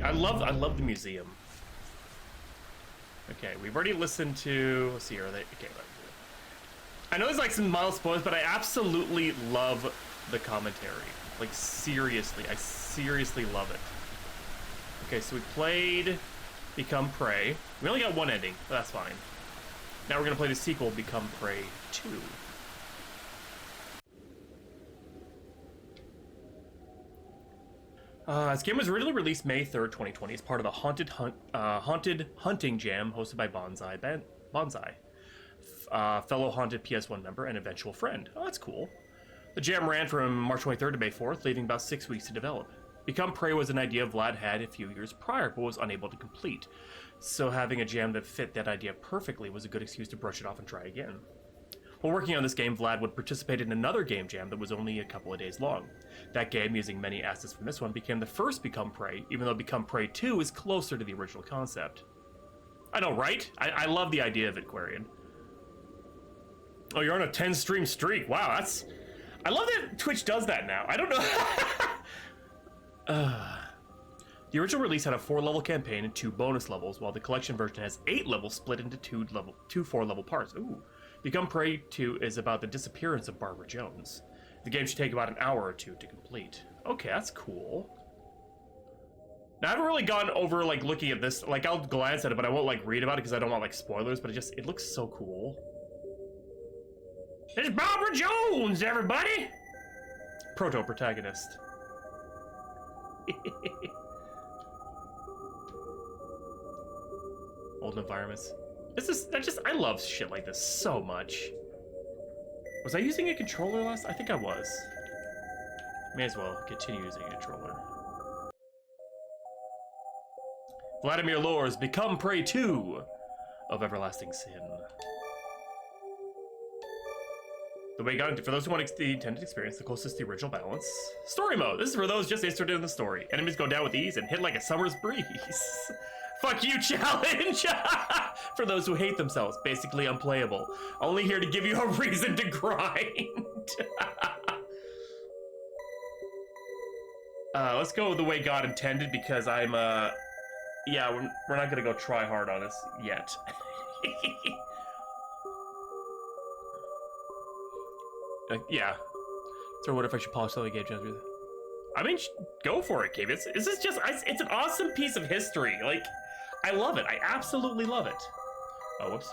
I love the museum. Okay, we've already listened to. Let's see, are they okay? I know there's like some mild spoilers, but I absolutely love the commentary. Like seriously, I seriously love it. Okay, so we played Become Prey. We only got one ending, but that's fine. Now we're gonna play the sequel, Become Prey 2. This game was originally released May 3rd, 2020 as part of the Haunted Hunting Jam hosted by Bonsai, fellow Haunted PS1 member and eventual friend. Oh, that's cool. The jam ran from March 23rd to May 4th, leaving about 6 weeks to develop. Become Prey was an idea Vlad had a few years prior, but was unable to complete. So having a jam that fit that idea perfectly was a good excuse to brush it off and try again. While working on this game, Vlad would participate in another game jam that was only a couple of days long. That game, using many assets from this one, became the first Become Prey, even though Become Prey 2 is closer to the original concept. I know, right? I love the idea of it, Quarian. Oh, you're on a 10-stream streak. Wow, that's... I love that Twitch does that now. I don't know. The original release had a 4-level campaign and 2 bonus levels, while the collection version has 8 levels split into 2 4-level parts. Ooh. Become Prey 2 is about the disappearance of Barbara Jones. The game should take about an hour or 2 to complete. Okay, that's cool. Now, I haven't really gone over, like, looking at this. Like, I'll glance at it, but I won't, like, read about it because I don't want, like, spoilers, but it looks so cool. It's Barbara Jones, everybody! Proto-protagonist. Old environments. I love shit like this so much. Was I using a controller last? I think I was. May as well continue using a controller. Vladimere Lhore's Become Prey 2 of Everlasting Sin. The way got into, for those who want the intended experience, the closest to the original balance. Story mode. This is for those just interested in the story. Enemies go down with ease and hit like a summer's breeze. Fuck you, challenge! For those who hate themselves, basically unplayable. Only here to give you a reason to grind. Let's go the way God intended because I'm, yeah, we're not gonna go try hard on this yet. Yeah. So what if I should polish some of the game after that? I mean, go for it, Gabe. It's an awesome piece of history. Like, I love it. I absolutely love it. Oh, whoops.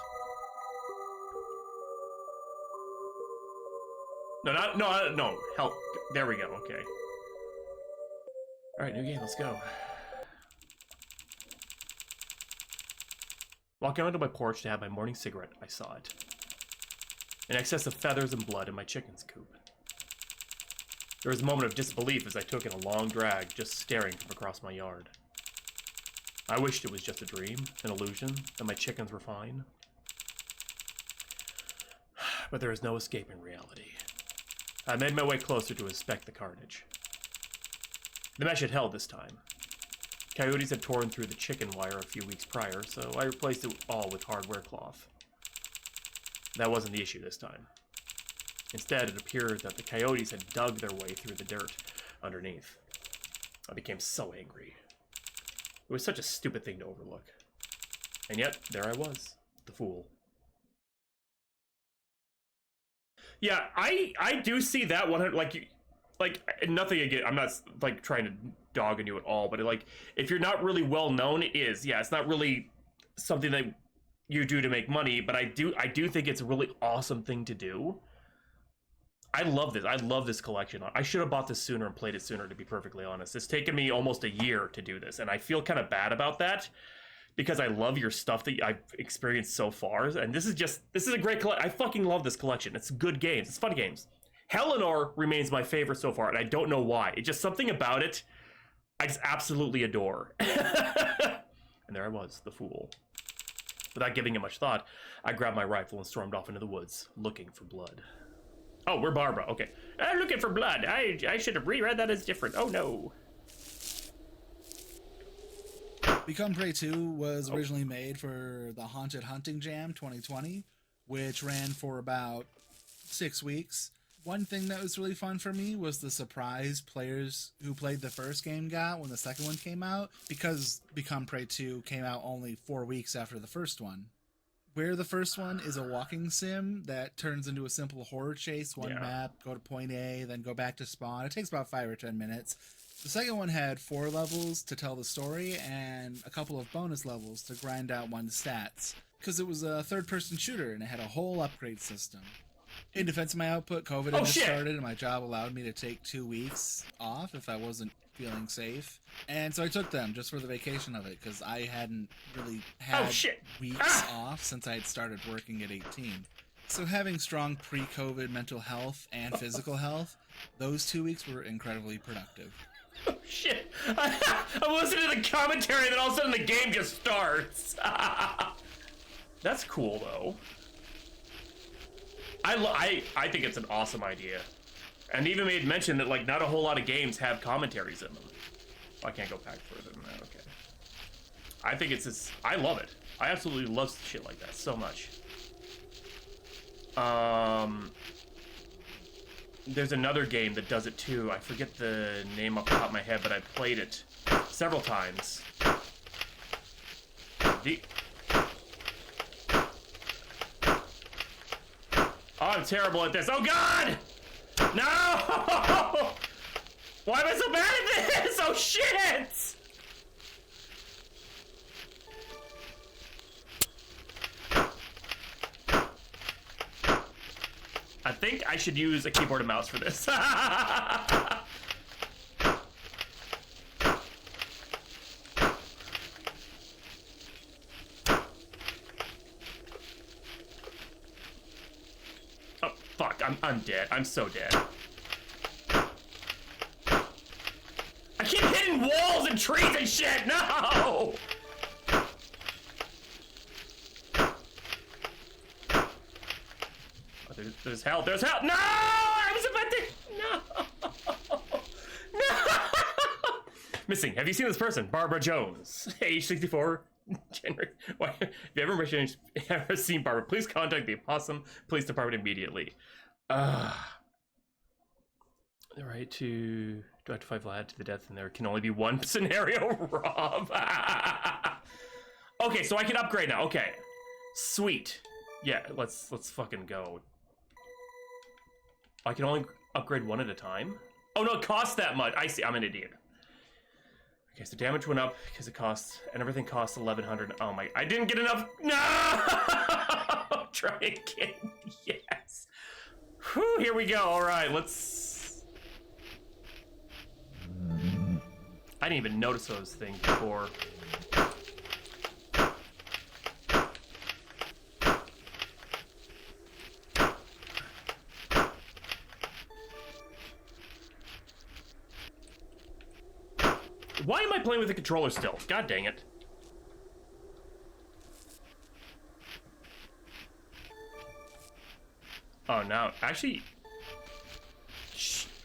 No. Help. There we go. Okay. All right, new game. Let's go. Walking onto my porch to have my morning cigarette, I saw it. An excess of feathers and blood in my chicken's coop. There was a moment of disbelief as I took in a long drag, just staring from across my yard. I wished it was just a dream, an illusion, that my chickens were fine. But there is no escaping reality. I made my way closer to inspect the carnage. The mesh had held this time. Coyotes had torn through the chicken wire a few weeks prior, so I replaced it all with hardware cloth. That wasn't the issue this time. Instead, it appeared that the coyotes had dug their way through the dirt underneath. I became so angry. It was such a stupid thing to overlook. And yet, there I was, the fool. Yeah, I do see that 100, like nothing again. I'm not like trying to dog on you at all, but like if you're not really well known, it's not really something that you do to make money, but I do think it's a really awesome thing to do. I love this. I love this collection. I should have bought this sooner and played it sooner, to be perfectly honest. It's taken me almost a year to do this, and I feel kind of bad about that because I love your stuff that I've experienced so far, and this is a great collection. I fucking love this collection. It's good games. It's fun games. Hellenor remains my favorite so far, and I don't know why. It's just something about it I just absolutely adore. And there I was, the fool. Without giving it much thought, I grabbed my rifle and stormed off into the woods, looking for blood. Oh, we're Barbara. Okay. I'm looking for blood. I should have reread that as different. Oh, no. Become Prey 2 was originally made for the Haunted Hunting Jam 2020, which ran for about 6 weeks. One thing that was really fun for me was the surprise players who played the first game got when the second one came out, because Become Prey 2 came out only 4 weeks after the first one. Where the first one is a walking sim that turns into a simple horror chase, one map, go to point A, then go back to spawn. It takes about 5 or 10 minutes. The second one had 4 levels to tell the story and a couple of bonus levels to grind out one's stats, because it was a third-person shooter and it had a whole upgrade system. In defense of my output, COVID had just started and my job allowed me to take 2 weeks off if I wasn't feeling safe. And so I took them just for the vacation of it, because I hadn't really had weeks off since I had started working at 18. So having strong pre-COVID mental health and physical health, those 2 weeks were incredibly productive. Oh shit! I'm listening to the commentary and then all of a sudden the game just starts. That's cool though. I think it's an awesome idea. And even made mention that like not a whole lot of games have commentaries in them. Oh, I can't go back further than that, okay. I think it's this, I love it. I absolutely love shit like that so much. There's another game that does it too. I forget the name off the top of my head, but I played it several times. Oh, I'm terrible at this. Oh God! No! Why am I so bad at this? Oh shit! I think I should use a keyboard and mouse for this. Oh, fuck, I'm dead. I'm so dead. I keep hitting walls and trees and shit! No! There's hell. There's hell. No! I was about to. No! No! Missing. Have you seen this person? Barbara Jones. Age 64. Gender. Why? If you ever seen Barbara, please contact the Opossum Police Department immediately. The right to. Do I have to fight Vlad to the death? And there can only be one scenario, Rob. Okay, so I can upgrade now. Okay. Sweet. Yeah, let's fucking go. I can only upgrade one at a time? Oh no, it costs that much. I see, I'm an idiot. Okay, so damage went up because it costs, and everything costs 1,100. Oh my, I didn't get enough. No! Try again, yes. Whew, here we go, all right, let's. I didn't even notice those things before. Why am I playing with the controller still? God dang it. Oh, no. Actually,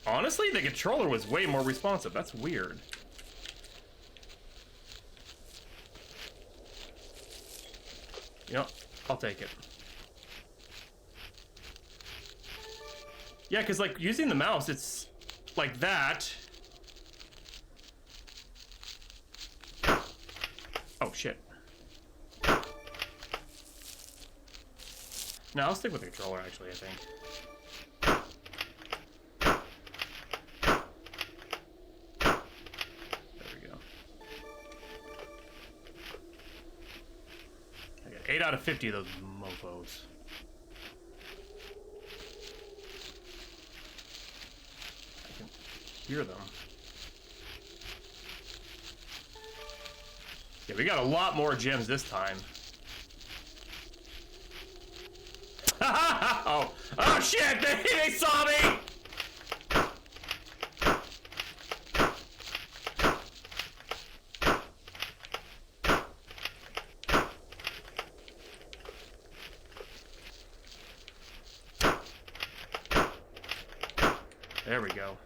honestly, the controller was way more responsive. That's weird. You know, I'll take it. Yeah, because, like, using the mouse, it's like that. Oh, shit. No, I'll stick with the controller, actually, I think. There we go. I got 8 out of 50 of those mofos. I can hear them. Yeah, we got a lot more gems this time. Oh, oh shit! They saw me! There we go.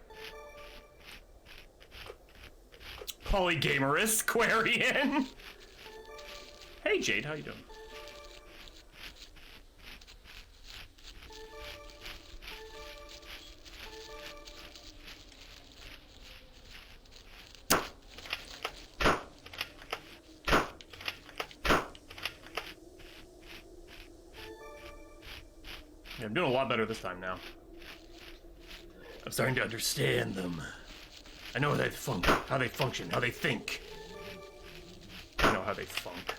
Polygamerous Quarian. Hey Jade, how you doing? Okay, I'm doing a lot better this time now. I'm starting to understand them. I know how they function, how they think. I know how they funk.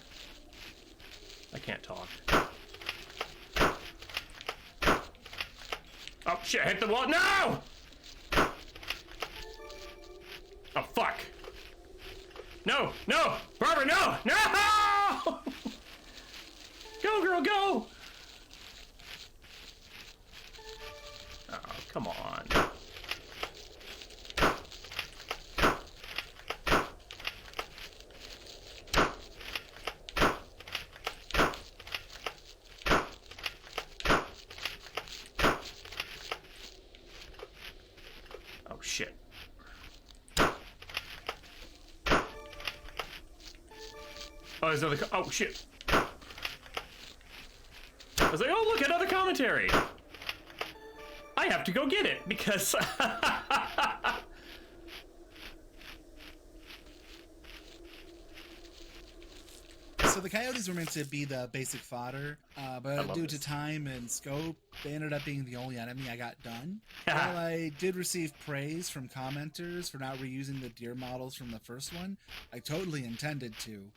I can't talk. Oh shit, I hit the wall. No! Oh fuck. No, no! Barbara, no! No! Go, girl, go! Oh, come on. Oh, shit. Oh, there's another. Oh, shit. I was like, oh, look, another commentary. I have to go get it because. So the coyotes were meant to be the basic fodder, but due to time and scope, they ended up being the only enemy I got done. While I did receive praise from commenters for not reusing the deer models from the first one, I totally intended to.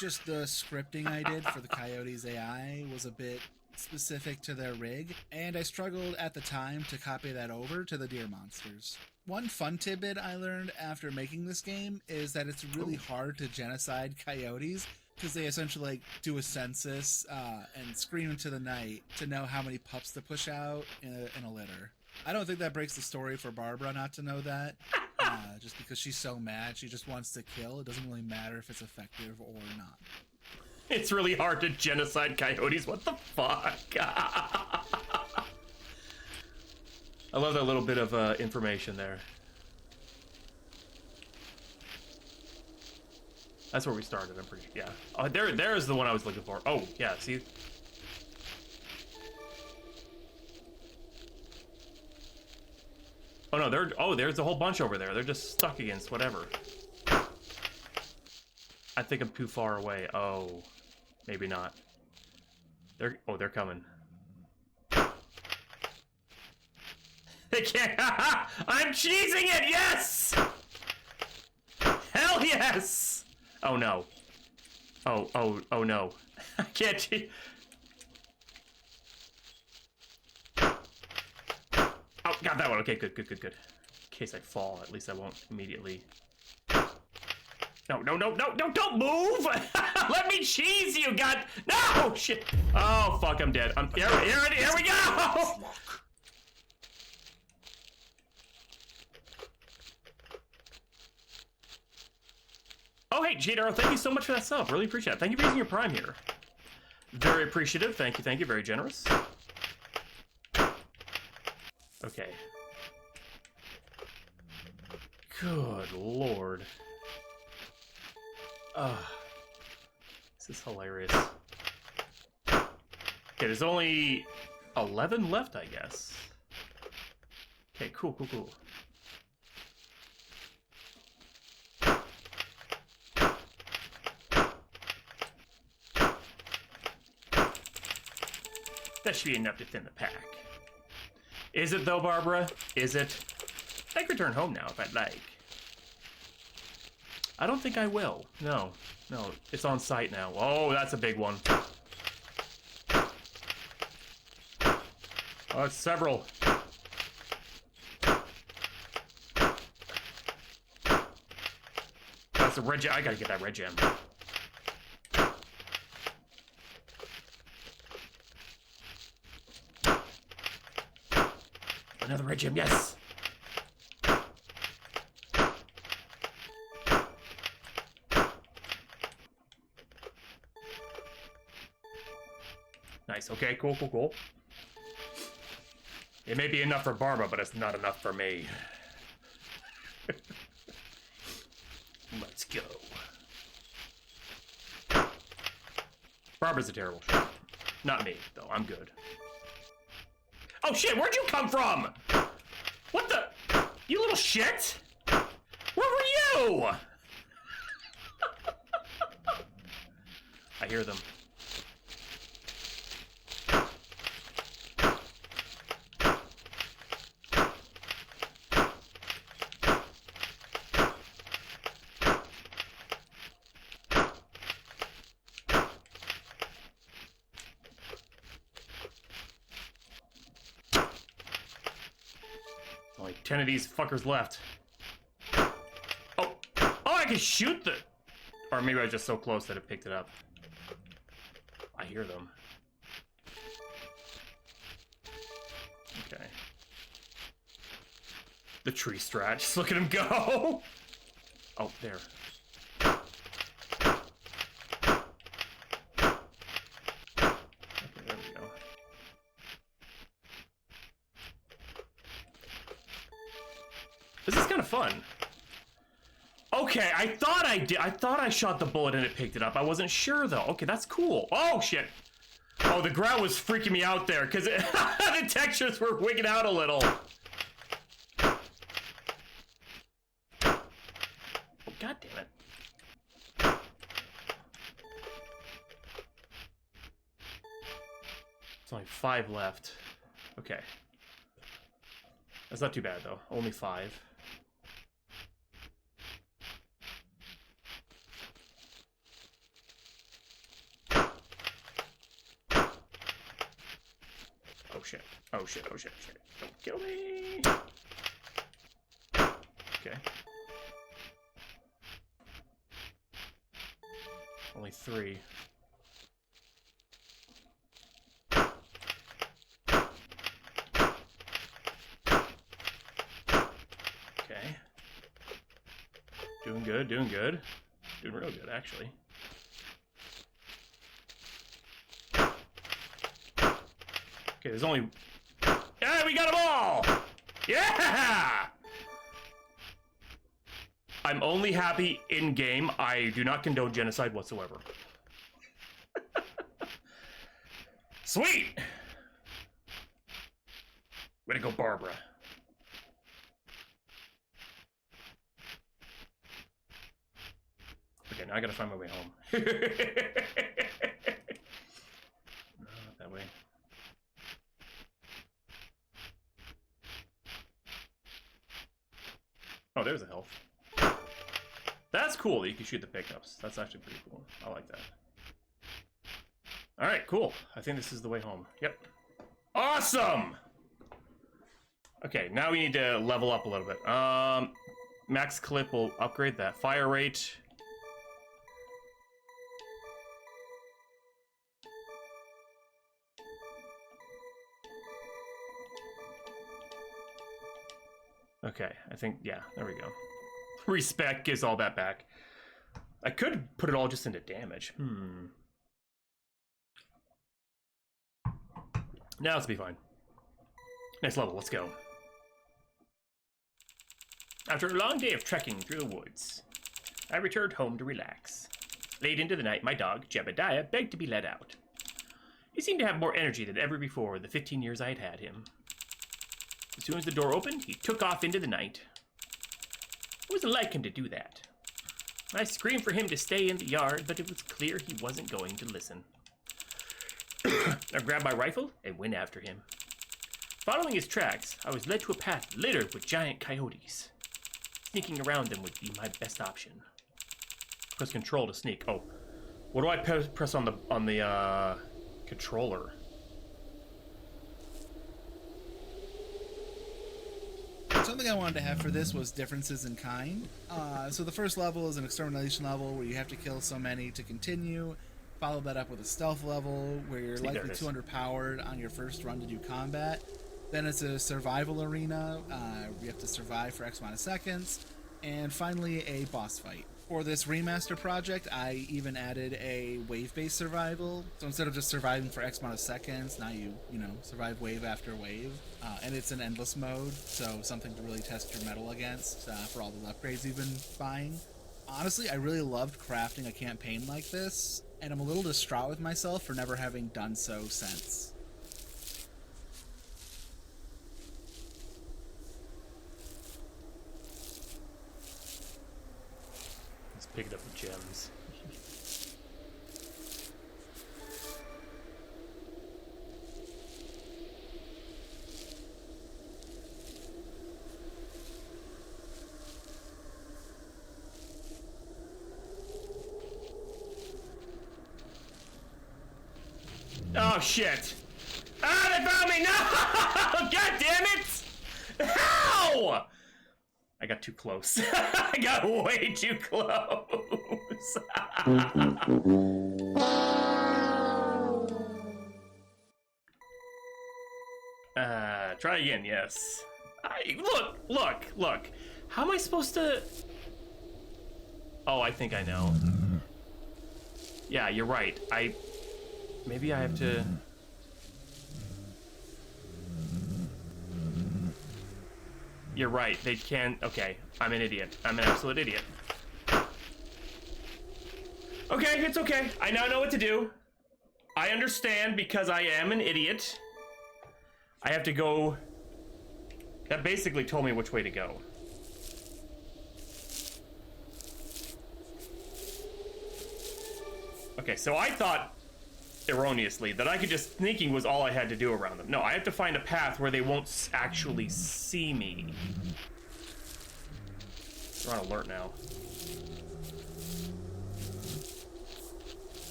Just the scripting I did for the coyotes AI was a bit specific to their rig, and I struggled at the time to copy that over to the deer monsters. One fun tidbit I learned after making this game is that it's really hard to genocide coyotes because they essentially like do a census and scream into the night to know how many pups to push out in a litter. I don't think that breaks the story for Barbara not to know that, just because she's so mad she just wants to kill. It doesn't really matter if it's effective or not. It's really hard to genocide coyotes. What the fuck? I love that little bit of information there. That's where we started, I'm pretty sure. Yeah. Oh, there's the one I was looking for. Oh, yeah, see? Oh, no, there's a whole bunch over there. They're just stuck against whatever. I think I'm too far away. Oh, maybe not. They're coming. They can't. I'm cheesing it. Yes. Hell yes. Oh no. Oh no. I can't cheese. Oh, got that one. Okay, good. In case I fall, at least I won't immediately. No, don't move! Let me cheese you, God! No! Shit! Oh, fuck, I'm dead. Here we go! Oh, hey, G-Darrow, thank you so much for that sub. Really appreciate it. Thank you for using your Prime here. Very appreciative. Thank you. Very generous. Okay. Good Lord. This is hilarious. Okay, there's only 11 left, I guess. Okay, cool. That should be enough to thin the pack. Is it though, Barbara? Is it? I can return home now if I'd like. I don't think I will. No, it's on site now. Oh, that's a big one. Oh, it's several. That's a red gem. I gotta get that red gem. Another red gem, yes! Nice, okay, cool. It may be enough for Barbara, but it's not enough for me. Let's go. Barbara's a terrible shot. Not me, though, I'm good. Oh shit, where'd you come from? What the? You little shit? Where were you? I hear them. Only 10 of these fuckers left. Oh, I can shoot the... Or maybe I was just so close that it picked it up. I hear them. Okay. The tree strat. Just look at him go. Oh, there. Okay, there we go. This is kind of fun. Okay, I thought I did. I thought I shot the bullet and it picked it up. I wasn't sure though. Okay, that's cool. Oh shit. Oh, the ground was freaking me out there because the textures were wigging out a little. Oh, God damn it. There's only 5 left. Okay. That's not too bad though. Only 5. Oh shit. Oh shit. Oh shit. Shit. Don't kill me. Okay. Only 3. Okay. Doing good, doing good. Doing real good, actually. Okay, there's only... Yeah, we got them all! Yeah! I'm only happy in-game. I do not condone genocide whatsoever. Sweet! Way to go, Barbara. Okay, now I gotta find my way home. No, not that way. Oh, there's a health. That's cool that you can shoot the pickups. That's actually pretty cool. I like that. Alright, cool. I think this is the way home. Yep. Awesome! Okay, now we need to level up a little bit. Max clip will upgrade that. Fire rate. Okay, I think, yeah, there we go. Respec gives all that back. I could put it all just into damage. Now it's be fine. Next level, let's go. After a long day of trekking through the woods, I returned home to relax. Late into the night, my dog, Jebediah, begged to be let out. He seemed to have more energy than ever before in the 15 years I had had him. As soon as the door opened, he took off into the night. It wasn't like him to do that. I screamed for him to stay in the yard, but it was clear he wasn't going to listen. I grabbed my rifle and went after him. Following his tracks, I was led to a path littered with giant coyotes. Sneaking around them would be my best option. Press control to sneak. Oh, what do I press on the controller? Something I wanted to have for this was differences in kind. So the first level is an extermination level where you have to kill so many to continue. Follow that up with a stealth level where you're likely too underpowered on your first run to do combat. Then it's a survival arena. You have to survive for X amount of seconds. And finally, a boss fight. For this remaster project, I even added a wave-based survival. So instead of just surviving for X amount of seconds, now you survive wave after wave. And it's an endless mode, so something to really test your mettle against for all the upgrades you've been buying. Honestly, I really loved crafting a campaign like this, and I'm a little distraught with myself for never having done so since. Let's pick it up with gems. Oh shit! Ah, they found me! No! God damn it! How? No! I got too close. I got way too close. Try again, yes. Look. How am I supposed to... Oh, I think I know. Yeah, you're right. Maybe I have to... You're right, they can... Okay, I'm an idiot. I'm an absolute idiot. Okay, it's okay. I now know what to do. I understand because I am an idiot. I have to go... That basically told me which way to go. Okay, so I thought, erroneously, that I could just... Sneaking was all I had to do around them. No, I have to find a path where they won't actually see me. They're on alert now.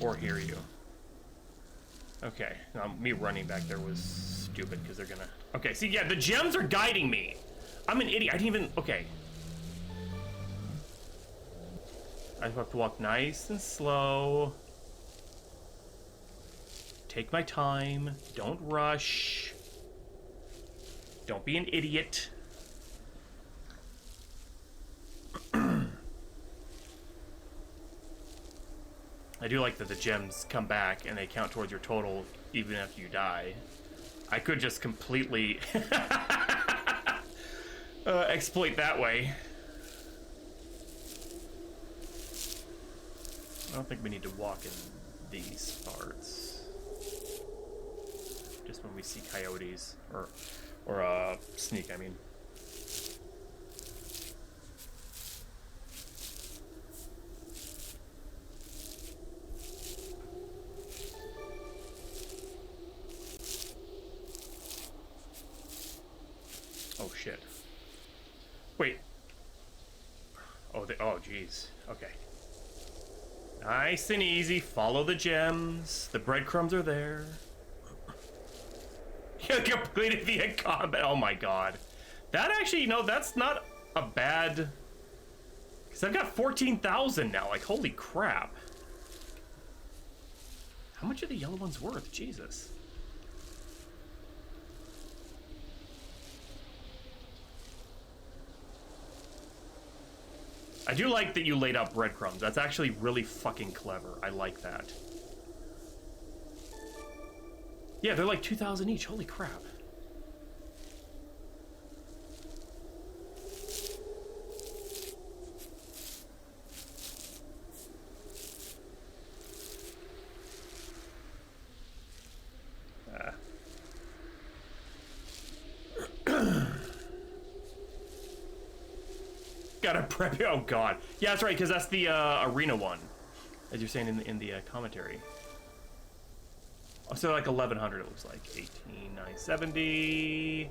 Or hear you. Okay, me running back there was stupid because they're gonna... Okay, see, yeah, the gems are guiding me. I'm an idiot. I didn't even... Okay. I have to walk nice and slow. Take my time. Don't rush. Don't be an idiot. I do like that the gems come back and they count towards your total even after you die. I could just completely exploit that way. I don't think we need to walk in these parts. Just when we see coyotes or sneak, I mean. Oh shit. Wait. Oh jeez. Okay. Nice and easy. Follow the gems. The breadcrumbs are there. You completed via combat. Oh my god. That actually, you know, that's not a bad... Because I've got 14,000 now. Like, holy crap. How much are the yellow ones worth? Jesus. I do like that you laid out breadcrumbs. That's actually really fucking clever. I like that. Yeah, they're like 2,000 each. Holy crap. Gotta prep. Oh god. Yeah, that's right, because that's the arena one, as you're saying in the commentary. Oh, so like 1,100 it looks like. 18,970.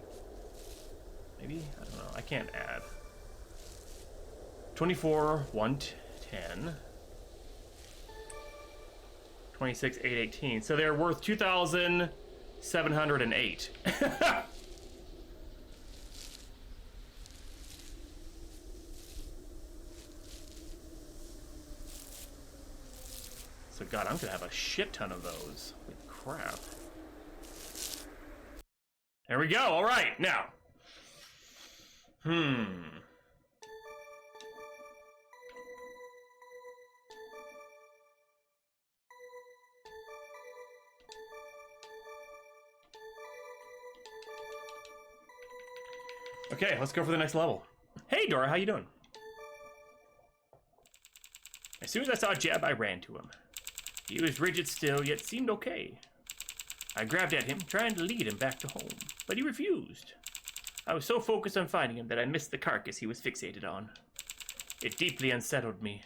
Maybe? I don't know. I can't add. 24, 110. 26, 818. So they're worth 2,708. So god, I'm gonna have a shit ton of those. Holy crap. There we go. All right, now. Okay, let's go for the next level. Hey, Dora, how you doing? As soon as I saw Jeb, I ran to him. He was rigid still, yet seemed okay. I grabbed at him, trying to lead him back to home, but he refused. I was so focused on finding him that I missed the carcass he was fixated on. It deeply unsettled me.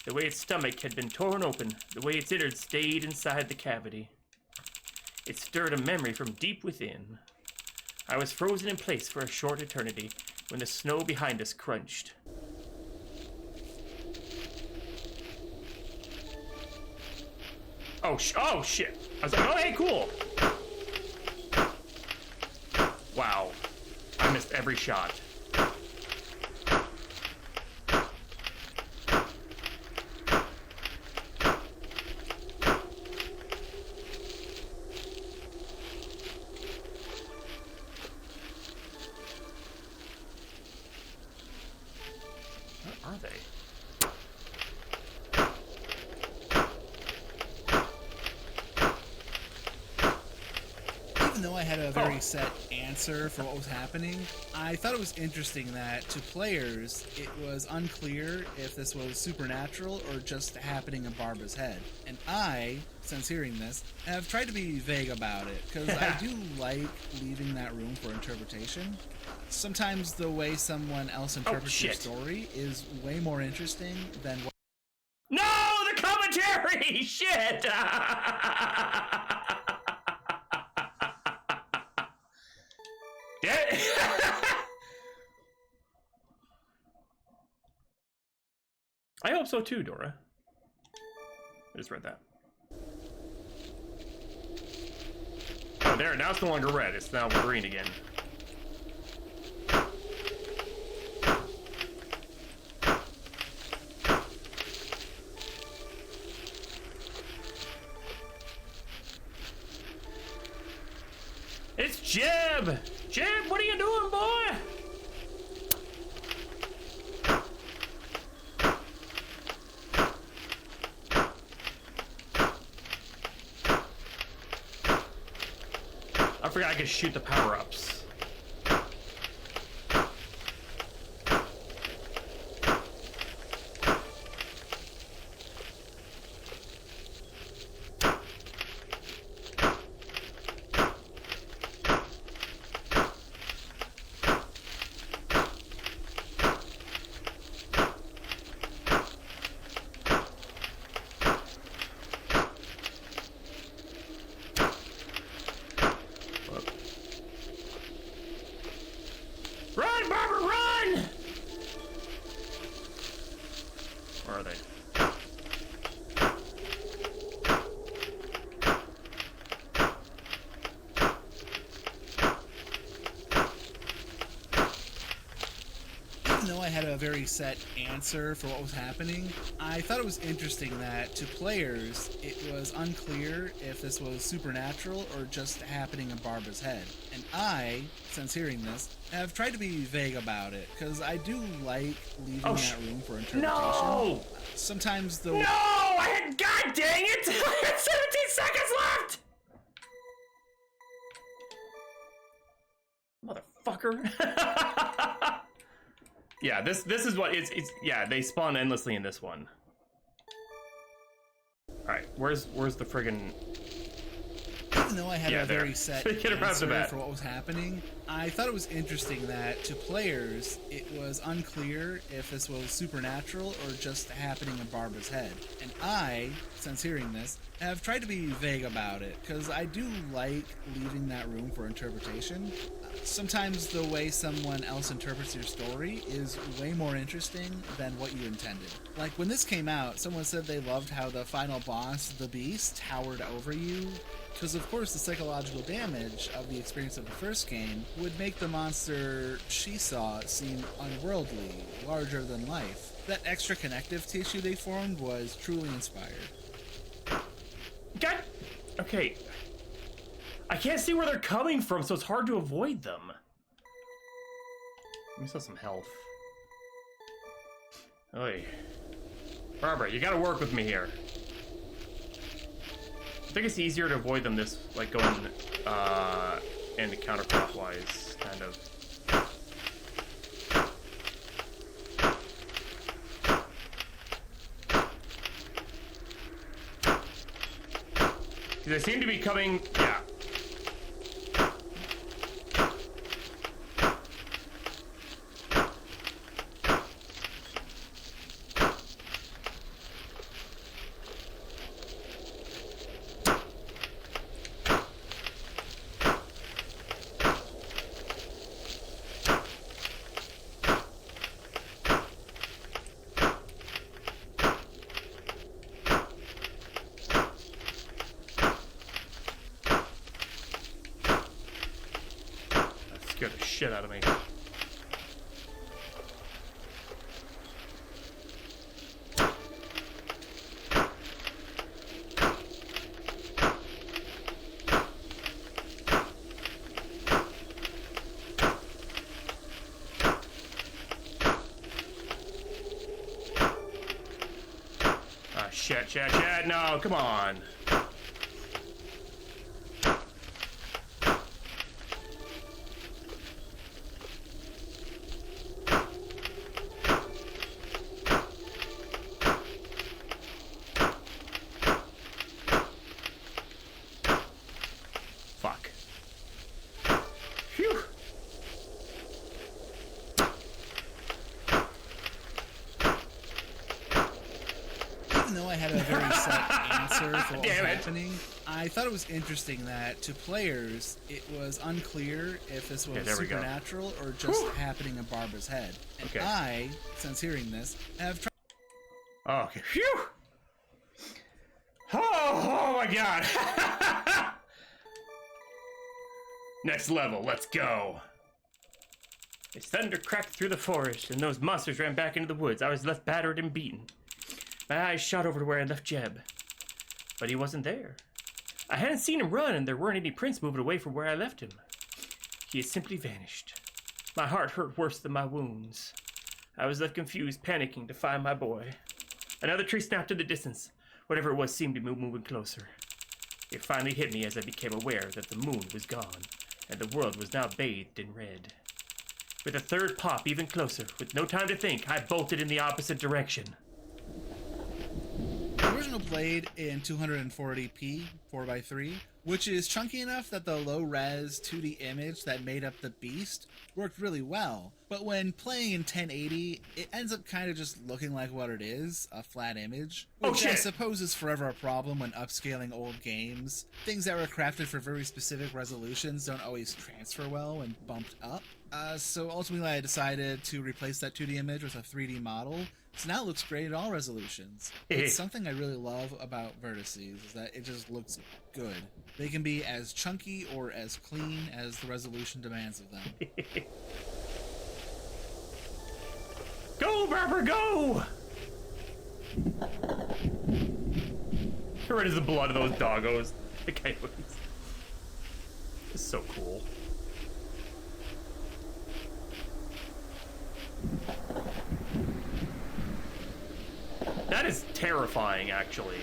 The way its stomach had been torn open, the way its innards stayed inside the cavity. It stirred a memory from deep within. I was frozen in place for a short eternity when the snow behind us crunched. Oh shit. I was like, oh, hey, cool. Wow. I missed every shot. Where are they? Even though I had a very set answer for what was happening, I thought it was interesting that to players, it was unclear if this was supernatural or just happening in Barbara's head. And I, since hearing this, have tried to be vague about it, because I do like leaving that room for interpretation. Sometimes the way someone else interprets your story is way more interesting than what... No, the commentary! Shit! I hope so too, Dora. I just read that. Oh, there, now it's no longer red, it's now green again. It's Jeb! Jeb, what are you doing, boy? I forgot I could shoot the power-ups. Run, Barbara, run! Where are they? Even though I had a very set answer for what was happening, I thought it was interesting that to players, it was unclear if this was supernatural or just happening in Barbara's head. And I, since hearing this, have tried to be vague about it, because I do like leaving that room for interpretation. No! Sometimes the... No! I had... God dang it! I had 17 seconds left! Motherfucker. Yeah, this is what it's yeah, they spawn endlessly in this one. Alright, where's the friggin... Even though I had a very set answer for what was happening, I thought it was interesting that to players, it was unclear if this was supernatural or just happening in Barbara's head. And I, since hearing this, have tried to be vague about it, because I do like leaving that room for interpretation. Sometimes the way someone else interprets your story is way more interesting than what you intended. Like when this came out, someone said they loved how the final boss, the Beast, towered over you, because of course the psychological damage of the experience of the first game would make the monster she saw seem unworldly, larger than life. That extra connective tissue they formed was truly inspired. God, okay. I can't see where they're coming from, so it's hard to avoid them. Let me still some health. Oy. Barbara, you gotta work with me here. I think it's easier to avoid them this, like, going, in the counterclockwise, kind of. They seem to be coming, yeah. Scared the shit out of me. Shit, no, come on. Fuck. Phew. Even though I had a very set answer for what was happening, I thought it was interesting that to players, it was unclear if this was supernatural or just happening in Barbara's head. And I, since hearing this, have tried. Oh, okay. Phew! Oh my god! Next level, let's go! As thunder cracked through the forest and those monsters ran back into the woods, I was left battered and beaten. My eyes shot over to where I left Jeb, but he wasn't there. I hadn't seen him run, and there weren't any prints moving away from where I left him. He had simply vanished. My heart hurt worse than my wounds. I was left confused, panicking to find my boy. Another tree snapped in the distance. Whatever it was seemed to be moving closer. It finally hit me as I became aware that the moon was gone, and the world was now bathed in red. With a third pop even closer, with no time to think, I bolted in the opposite direction. The original played in 240p 4x3, which is chunky enough that the low-res 2D image that made up the beast worked really well. But when playing in 1080, it ends up kind of just looking like what it is, a flat image. Which I suppose is forever a problem when upscaling old games. Things that were crafted for very specific resolutions don't always transfer well when bumped up. So ultimately I decided to replace that 2D image with a 3D model. So now it looks great at all resolutions. It's something I really love about vertices, is that it just looks good. They can be as chunky or as clean as the resolution demands of them. Go, Barbara, go! Red is the blood of those doggos. The coyotes. It's so cool. That is terrifying, actually.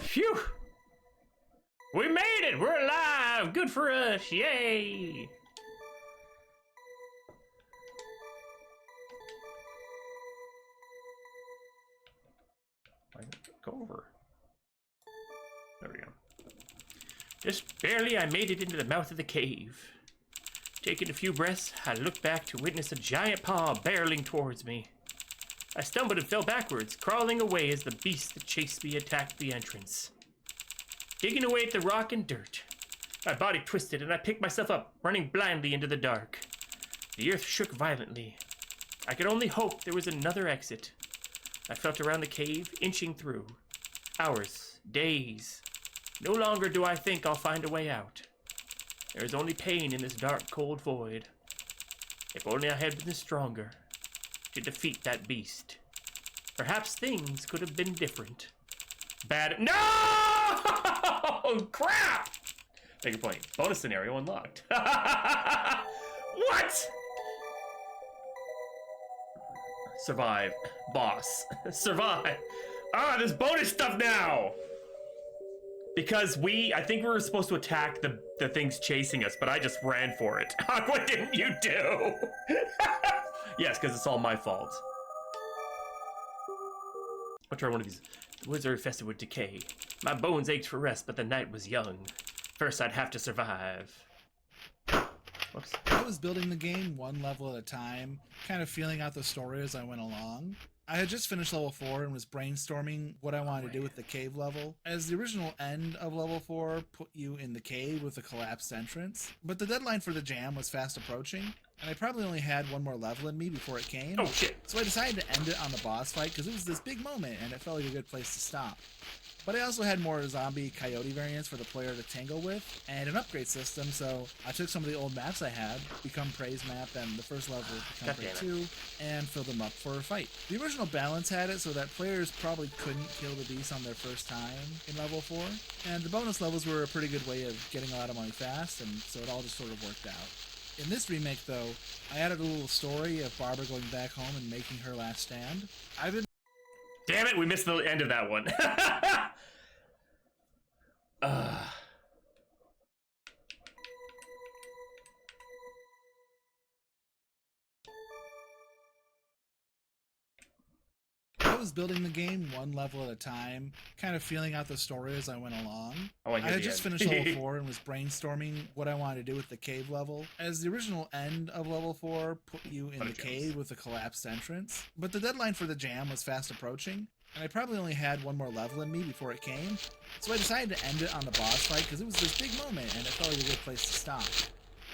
Phew! We made it! We're alive! Good for us! Yay! Go over. There we go. Just barely I made it into the mouth of the cave. Taking a few breaths, I looked back to witness a giant paw barreling towards me. I stumbled and fell backwards, crawling away as the beast that chased me attacked the entrance. Digging away at the rock and dirt. My body twisted and I picked myself up, running blindly into the dark. The earth shook violently. I could only hope there was another exit. I felt around the cave, inching through. Hours, days. No longer do I think I'll find a way out. There is only pain in this dark, cold void. If only I had been stronger to defeat that beast. Perhaps things could have been different. No! Crap! Thank you for playing. Bonus scenario unlocked. What? Survive. Boss. Survive. Ah, there's bonus stuff now! Because I think we were supposed to attack the things chasing us, but I just ran for it. What didn't you do? Yes, because it's all my fault. I'll try one of these. The woods are infested with decay. My bones ached for rest, but the night was young. First, I'd have to survive. Whoops. I was building the game one level at a time, kind of feeling out the story as I went along. I had just finished level 4 and was brainstorming what I wanted to do with the cave level, as the original end of level 4 put you in the cave with a collapsed entrance. But the deadline for the jam was fast approaching, and I probably only had one more level in me before it came. Oh shit. So I decided to end it on the boss fight because it was this big moment and it felt like a good place to stop. But I also had more zombie coyote variants for the player to tangle with, and an upgrade system, so I took some of the old maps I had, Become Prey's map and the first level of Become Prey 2, and filled them up for a fight. The original balance had it so that players probably couldn't kill the beast on their first time in level 4, and the bonus levels were a pretty good way of getting a lot of money fast, and so it all just sort of worked out. In this remake, though, I added a little story of Barbara going back home and making her last stand. I've been... Damn it, we missed the end of that one. I was building the game one level at a time, kind of feeling out the story as I went along. I had just finished level 4 and was brainstorming what I wanted to do with the cave level, as the original end of level 4 put you in the cave with a collapsed entrance. But the deadline for the jam was fast approaching, and I probably only had one more level in me before it came, so I decided to end it on the boss fight because it was this big moment and it felt like a good place to stop.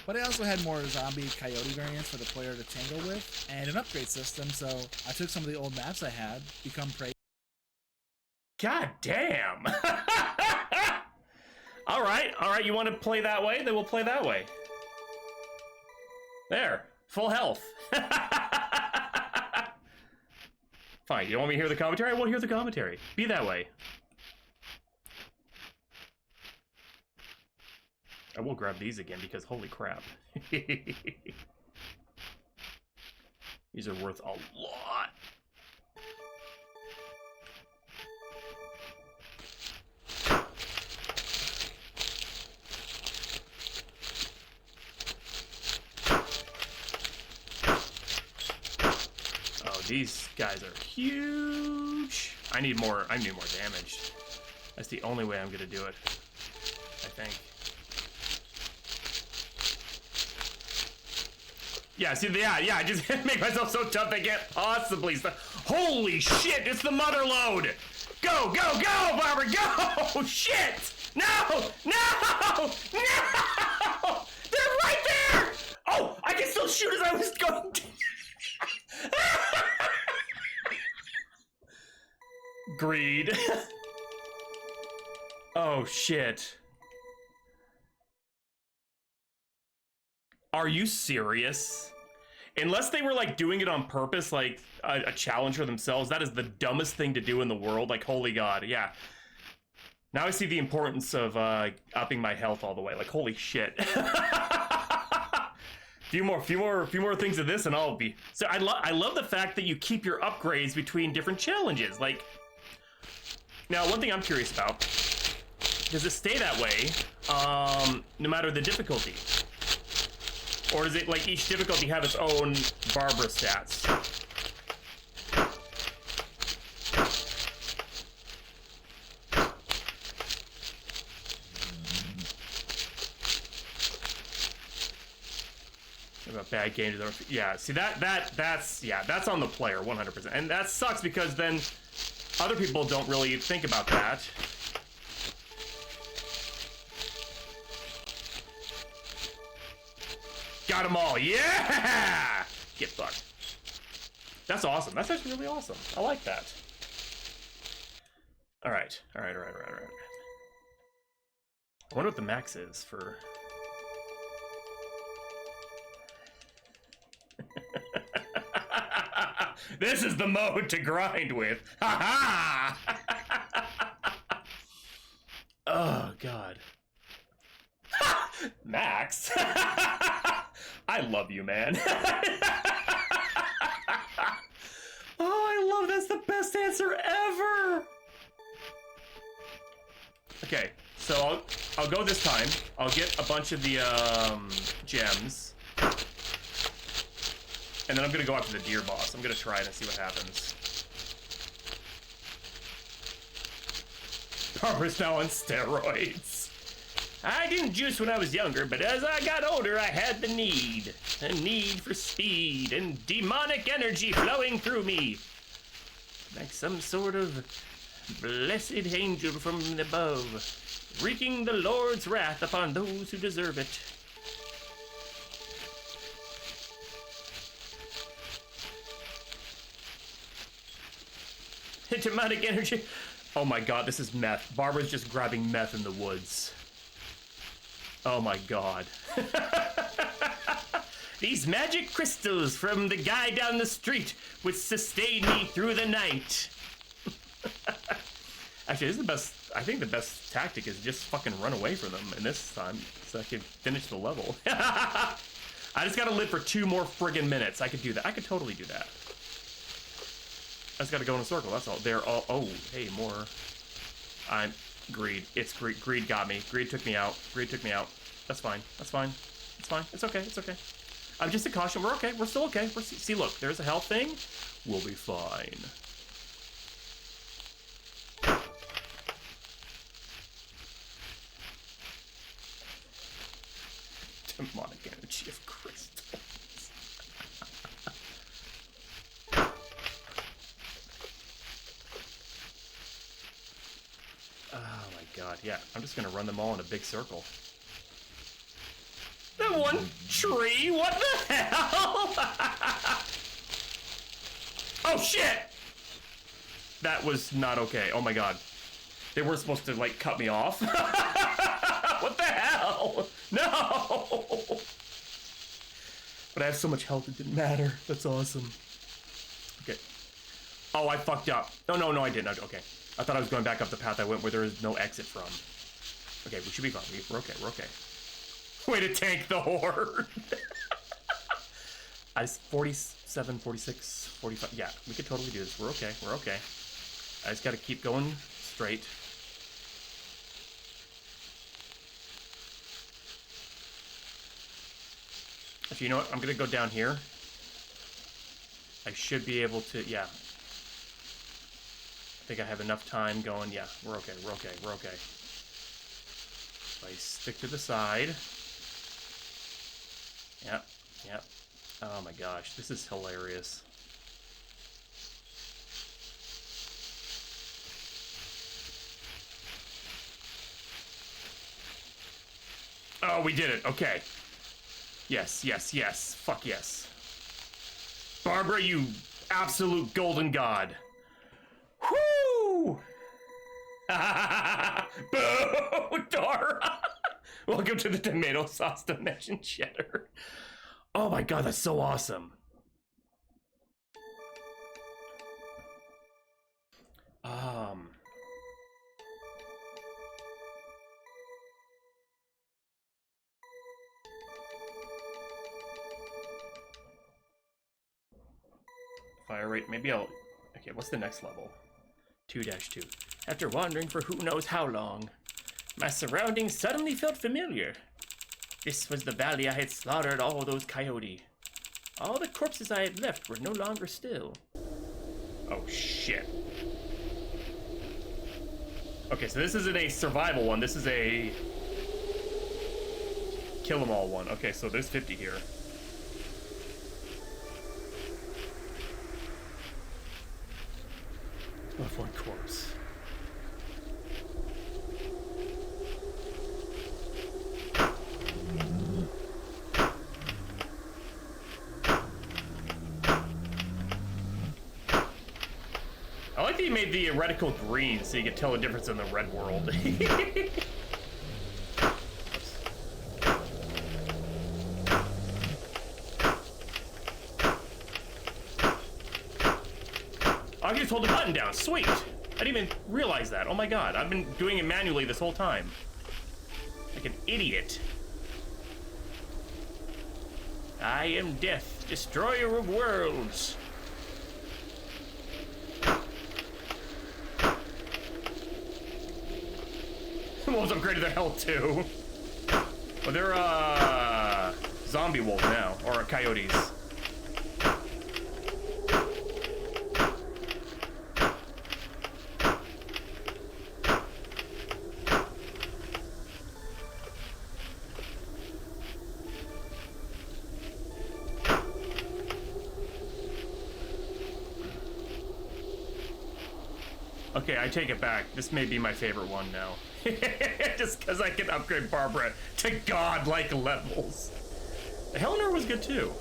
But I also had more zombie coyote variants for the player to tangle with, and an upgrade system, so I took some of the old maps I had, Become Prey. God damn! Alright, you want to play that way? Then we'll play that way. There, full health. Fine, you don't want me to hear the commentary? I won't hear the commentary. Be that way. I will grab these again because holy crap. These are worth a lot. Oh, these guys are huge. I need more damage. That's the only way I'm gonna do it, I think. Yeah, see, yeah, I just make myself so tough they can't possibly stop. Holy shit, it's the mother load! Go, go, go, Barbara, go! Shit! No! No! No! They're right there! Oh, I can still shoot as I was going to... Greed. Oh, shit. Are you serious? Unless they were like doing it on purpose, like a challenge for themselves, that is the dumbest thing to do in the world. Like, holy God, yeah. Now I see the importance of upping my health all the way. Like, holy shit. few more things of this, and I'll be. So I love the fact that you keep your upgrades between different challenges. Like, now one thing I'm curious about: does it stay that way, no matter the difficulty? Or does it, like, each difficulty have its own Barbara stats? About bad games. Yeah, see, that's on the player, 100%. And that sucks because then other people don't really think about that. Got them all, yeah! Get fucked. That's awesome. That's actually really awesome. I like that. All right. I wonder what the max is for... This is the mode to grind with. Ha ha! Oh, God. Max? I love you, man. Oh, I love that's the best answer ever. Okay, so I'll go this time. I'll get a bunch of the gems. And then I'm gonna go after the deer boss. I'm gonna try it and see what happens. Barbara's now on steroids. I didn't juice when I was younger, but as I got older, I had the need. A need for speed and demonic energy flowing through me. Like some sort of blessed angel from above, wreaking the Lord's wrath upon those who deserve it. Demonic energy. Oh my god, this is meth. Barbara's just grabbing meth in the woods. Oh my god. These magic crystals from the guy down the street would sustain me through the night. Actually, this is the best. I think the best tactic is just fucking run away from them in this time so I can finish the level. I just gotta live for 2 more friggin' minutes. I could do that. I could totally do that. I just gotta go in a circle, that's all. They're all, oh, hey, more. I'm, greed. It's greed. Greed got me. Greed took me out. Greed took me out. That's fine. That's fine. It's fine. It's okay. It's okay. I'm just a caution. We're okay. We're still okay. See, look, there's a health thing. We'll be fine. Demonic energy of crystals. Oh my god, yeah. I'm just gonna run them all in a big circle. That one tree? What the hell? Oh shit! That was not okay. Oh my god. They were supposed to, like, cut me off. What the hell? No! But I have so much health it didn't matter. That's awesome. Okay. Oh, I fucked up. No, I didn't. Okay. I thought I was going back up the path I went where there is no exit from. Okay, we should be fine. We're okay. We're okay. Way to tank the horde. I just 47, 46, 45. Yeah, we could totally do this. We're okay. We're okay. I just gotta keep going straight. Actually, you know what? I'm gonna go down here. I should be able to, yeah. I think I have enough time going, yeah, we're okay, we're okay, we're okay. So I stick to the side. Yep, yep. Oh my gosh, this is hilarious. Oh, we did it, okay. Yes, yes, yes. Fuck yes. Barbara, you absolute golden god. Whoo! Boo! Dara! Welcome to the tomato sauce dimension cheddar. Oh my god, that's so awesome. Fire rate, maybe I'll... Okay, what's the next level? 2-2. After wandering for who knows how long, my surroundings suddenly felt familiar. This was the valley I had slaughtered all those coyote. All the corpses I had left were no longer still. Oh, shit. Okay, so this isn't a survival one, this is a... kill them all one. Okay, so there's 50 here. Left one corpse. I like that you made the reticle green so you could tell the difference in the red world. I can just hold the button down. Sweet. I didn't even realize that. Oh my god. I've been doing it manually this whole time. Like an idiot. I am death, destroyer of worlds. Wolves upgraded their health too. Well, they're zombie wolves now, or coyotes. Okay, I take it back. This may be my favorite one now. Just because I can upgrade Barbara to god-like levels. Helena was good too.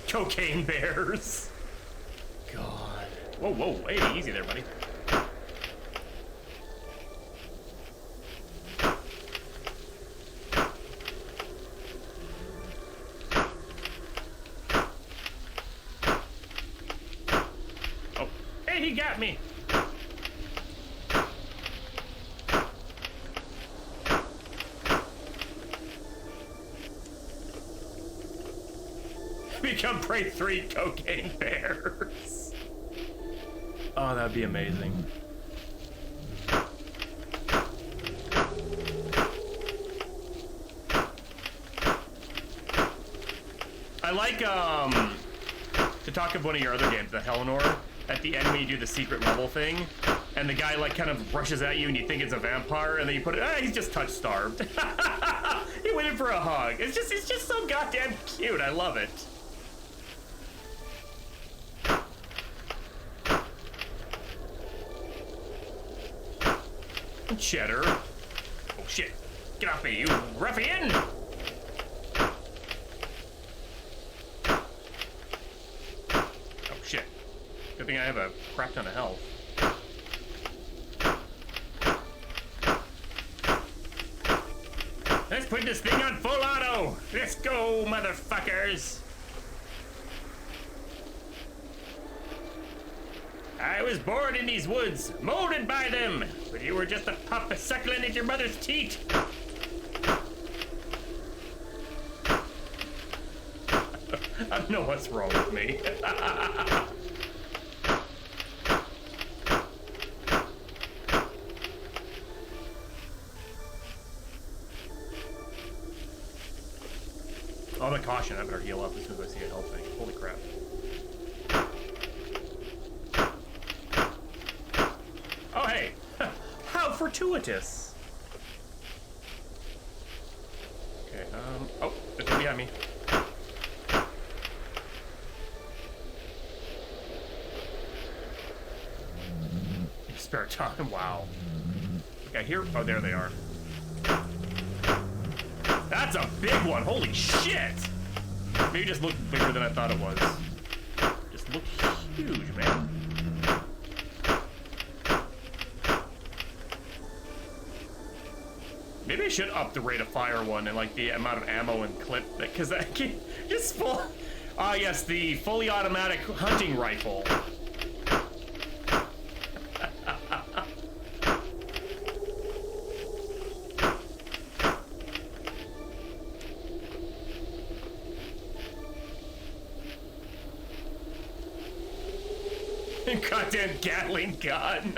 Cocaine bears. God. Whoa, whoa, hey, easy there, buddy. Hey, he got me. Become prey 3 cocaine bears. Oh, that'd be amazing. I like, to talk of one of your other games, the Lhore, at the end when you do the secret level thing, and the guy, like, kind of rushes at you and you think it's a vampire, and then you put it, he's just touch-starved. He went in for a hug. It's just so goddamn cute. I love it. Cheddar. Oh, shit. Get off me, you ruffian! Shit. Good thing I have a crap ton of health. Let's put this thing on full auto! Let's go, motherfuckers! I was born in these woods, molded by them, but you were just a pup suckling at your mother's teat. I don't know what's wrong with me. Oh, I'm a caution. I better heal up as soon as I see a health thing. Holy crap. Oh, hey. How fortuitous. Okay, oh, there's one behind me. Spare time, wow. Okay, here, oh, there they are. That's a big one, holy shit! Maybe it just looked bigger than I thought it was. Just looked huge, man. Maybe I should up the rate of fire one and like the amount of ammo and clip, because I can just full. Ah, yes, the fully automatic hunting rifle. Goddamn Gatling gun.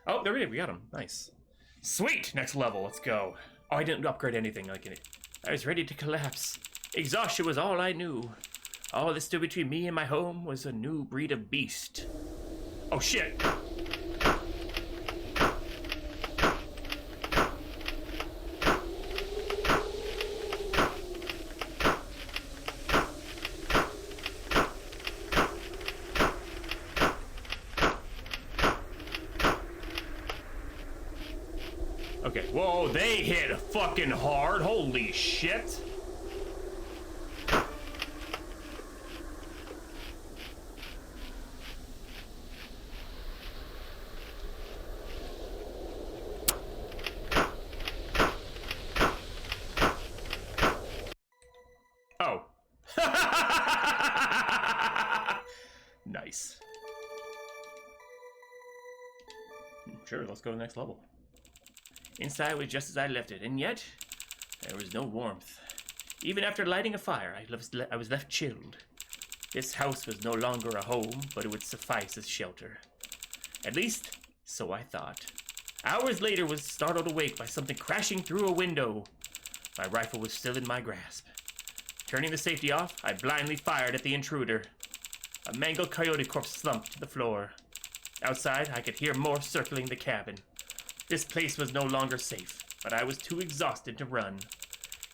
Oh, there we got him. Nice. Sweet! Next level, let's go. Oh, I didn't upgrade anything like it. I was ready to collapse. Exhaustion was all I knew. All that stood between me and my home was a new breed of beast. Oh, shit! Okay, whoa, they hit fucking hard. Holy shit. Oh. Nice. Sure, let's go to the next level. Inside was just as I left it, and yet there was no warmth. Even after lighting a fire, I was left chilled. This house was no longer a home, but it would suffice as shelter. At least, so I thought. Hours later, was startled awake by something crashing through a window. My rifle was still in my grasp. Turning the safety off, I blindly fired at the intruder. A mangled coyote corpse slumped to the floor. Outside, I could hear more circling the cabin. This place was no longer safe, but I was too exhausted to run.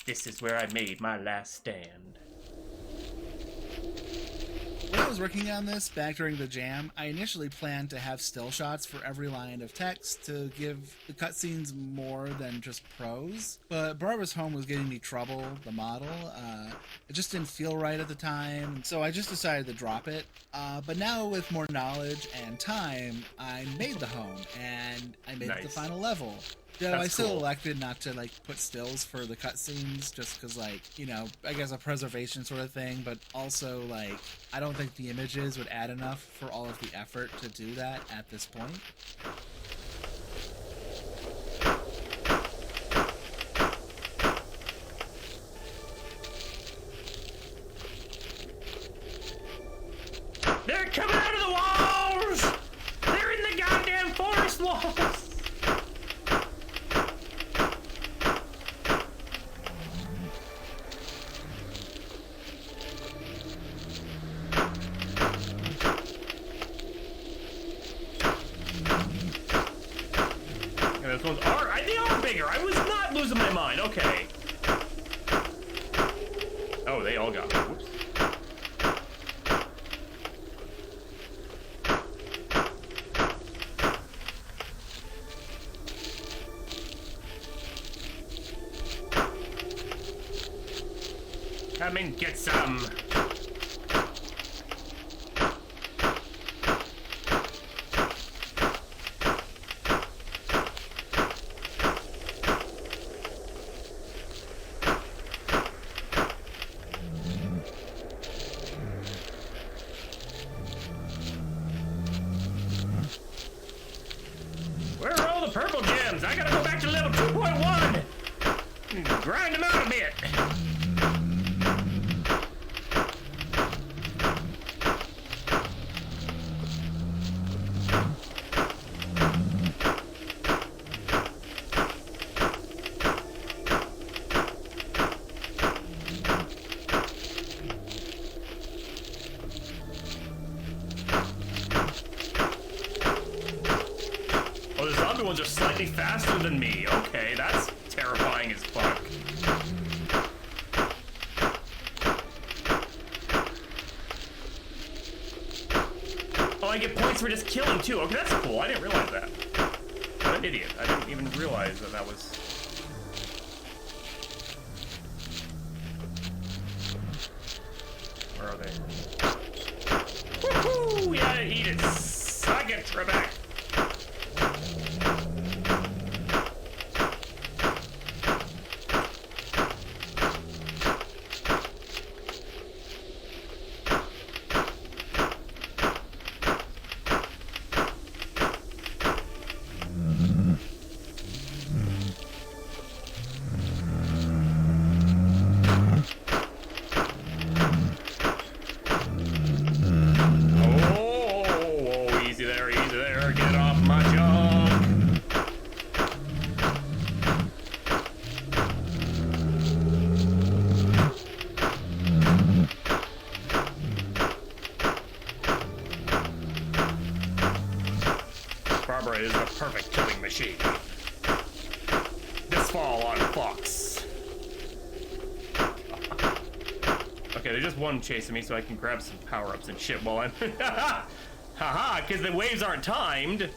This is where I made my last stand. When I was working on this back during the jam, I initially planned to have still shots for every line of text to give the cutscenes more than just prose. But Barbara's Home was giving me trouble, the model. It just didn't feel right at the time, so I just decided to drop it. But now with more knowledge and time, I made the home, and I made it the final level. No, That's I still cool. elected not to like put stills for the cutscenes, just because, like, you know, I guess a preservation sort of thing. But also, like, I don't think the images would add enough for all of the effort to do that at this point. They're coming out of the walls! They're in the goddamn forest walls! Yeah, those ones are, they are bigger. I was not losing my mind. Okay. Oh, they all got me. Whoops. Come and get some. Where are all the purple gems? I gotta go back to level 2.1. Grind them out a bit. Oh, the zombie ones are slightly faster than me. Okay, that's terrifying as fuck. Oh, I get points for just killing too. Okay, that's cool. I didn't realize that. What an idiot. I didn't even realize that that was... Where are they? Woohoo! Yeah, eat it. Suck it, Trebek. Oh, easy there, get off my junk. Barbara is the perfect killing machine. This fall on Fox. Okay, there's just one chasing me, so I can grab some power-ups and shit while I'm... Haha, because the waves aren't timed.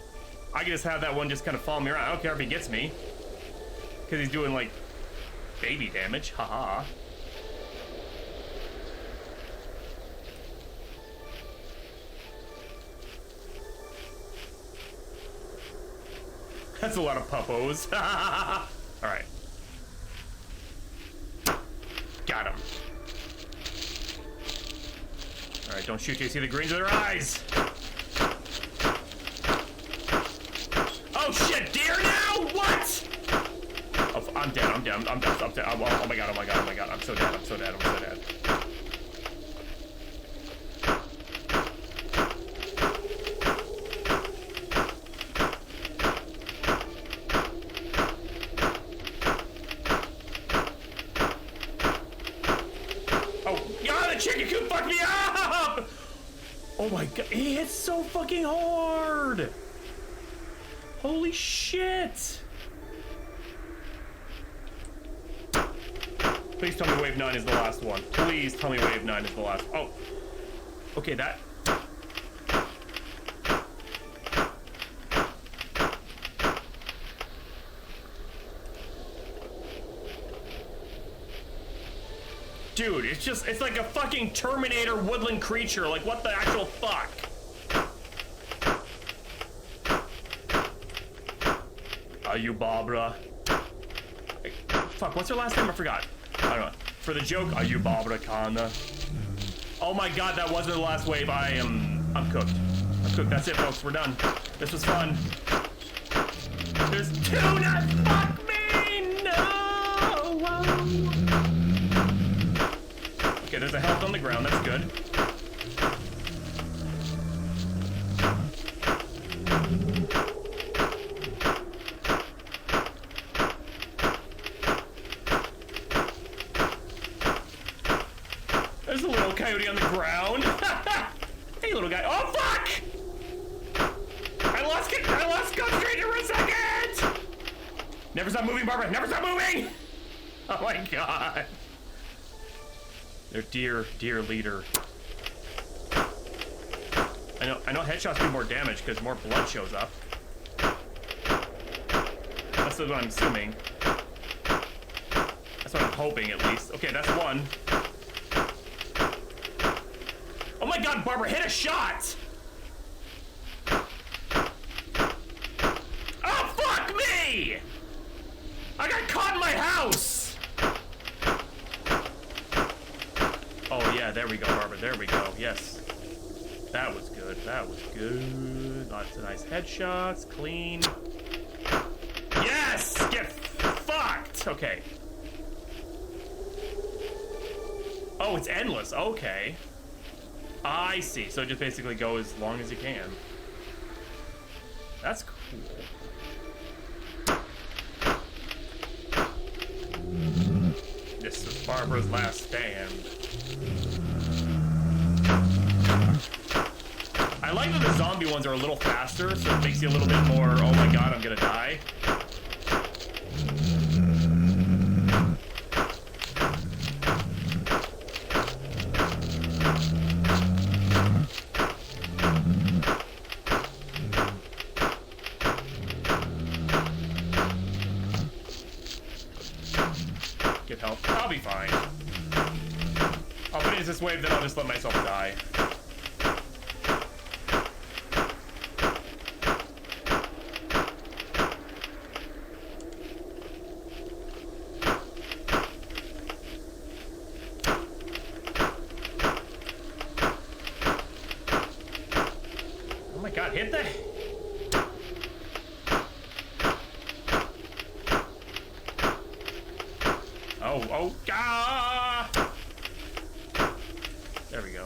I can just have that one just kind of follow me around. I don't care if he gets me. Because he's doing, like, baby damage. Haha. That's a lot of puppos. Alright. Got him. Alright, don't shoot till you see the greens of their eyes. Oh shit, deer now? What? Oh, I'm dead, I'm dead. I'm dead. Oh my god, oh my god, oh my god. I'm so dead, I'm so dead, I'm so dead. Oh, yeah, the chicken coop fucked me up! Oh my god, it hits so fucking hard! Holy shit! Please tell me wave 9 is the last one. Please tell me wave 9 is the last. Oh. Okay, that. Dude, it's like a fucking Terminator woodland creature. Like, what the actual fuck? are you Barbara? Fuck, what's her last name? I forgot. I don't know. For the joke, are you Barbara Connor? Oh my god, that wasn't the last wave. I'm cooked. I'm cooked. That's it, folks. We're done. This was fun. There's tuna! Fuck me! No! Okay, there's a health on the ground. That's good. There's a little coyote on the ground. Hey, little guy. Oh, fuck! I lost concentration for a second! Never stop moving, Barbara. Never stop moving! Oh my god. Their dear leader. I know headshots do more damage because more blood shows up. That's what I'm assuming. That's what I'm hoping, at least. Okay, that's one. Oh my god, Barbara, hit a shot! Oh, fuck me! I got caught in my house! Oh yeah, there we go, Barbara, there we go, yes. That was good, that was good. Lots of nice headshots, clean. Yes! Get fucked! Okay. Oh, it's endless, okay. I see, so just basically go as long as you can. That's cool. This is Barbara's last stand. I like that the zombie ones are a little faster, so it makes you a little bit more, oh my god, I'm gonna die. Get help. I'll be fine. I'll finish this wave, then I'll just let myself die. Oh my god, hit the... Oh, ah! There we go.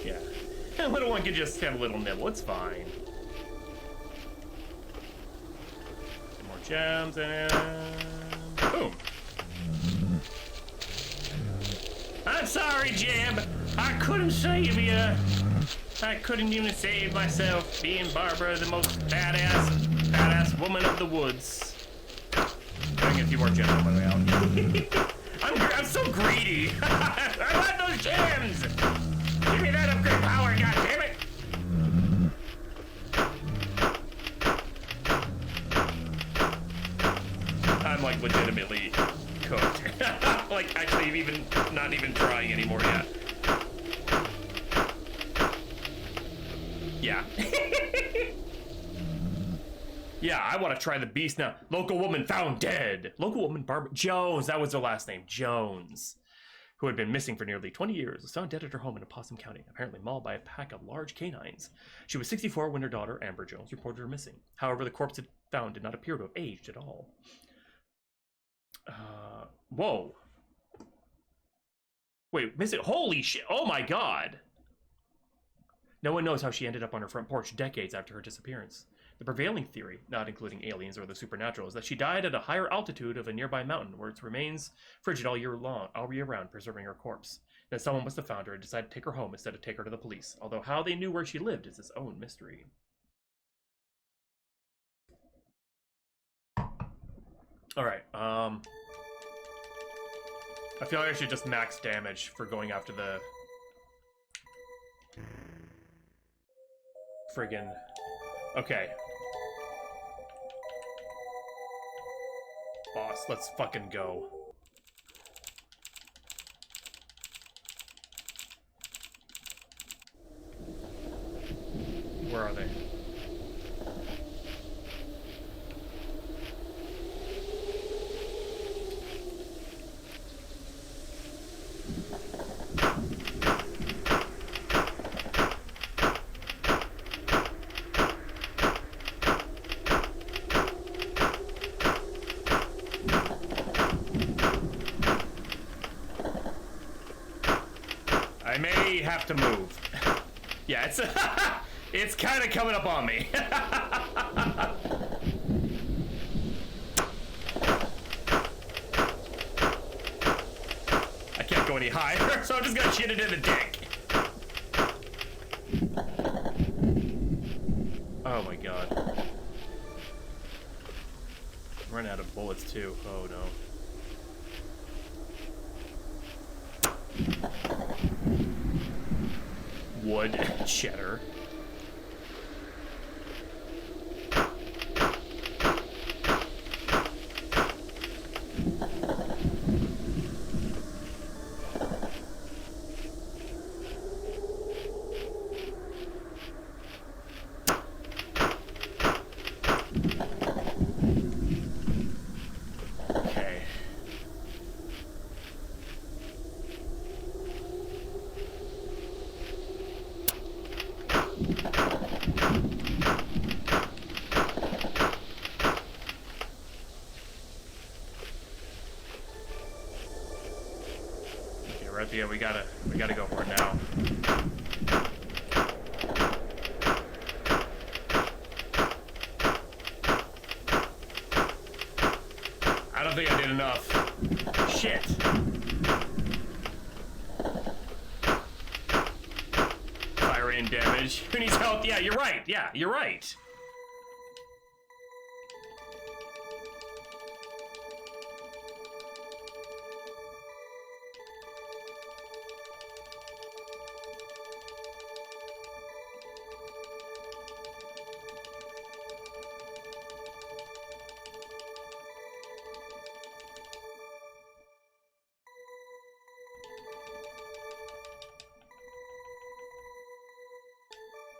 Yeah. The little one can just have a little nibble, it's fine. Some more gems and... boom! I'm sorry, Jeb! I couldn't save you! I couldn't even save myself, being Barbara, the most badass woman of the woods. I'm gonna get a few more gems on my way out. I'm so greedy! I want those gems! Give me that upgrade power, goddammit! I'm like legitimately cooked. Like actually even not even trying anymore yet. Yeah. Yeah, I want to try the beast now. Local woman found dead. Local woman Barbara Jones, that was her last name, Jones, who had been missing for nearly 20 years, was found dead at her home in Possum County, apparently mauled by a pack of large canines. She was 64 when her daughter, Amber Jones, reported her missing. However, the corpse it found did not appear to have aged at all. Whoa. Wait, missing? Holy shit! Oh my god! No one knows how she ended up on her front porch decades after her disappearance. The prevailing theory, not including aliens or the supernatural, is that she died at a higher altitude of a nearby mountain where its remains frigid all year round, preserving her corpse. Then someone must have found her and decided to take her home instead of take her to the police, although how they knew where she lived is its own mystery. Alright, I feel like I should just max damage for going after the... friggin... Okay. Boss, let's fucking go. Where are they? have to move. Yeah, it's it's kind of coming up on me. I can't go any higher, so I'm just gonna shoot it in the dick. Oh my god. I'm running out of bullets too. Oh no. Wood cheddar. Okay. Right at the end, we gotta go for it now. I don't think I did enough. Shit. Fire in damage. Who needs help? Yeah, you're right. Yeah, you're right.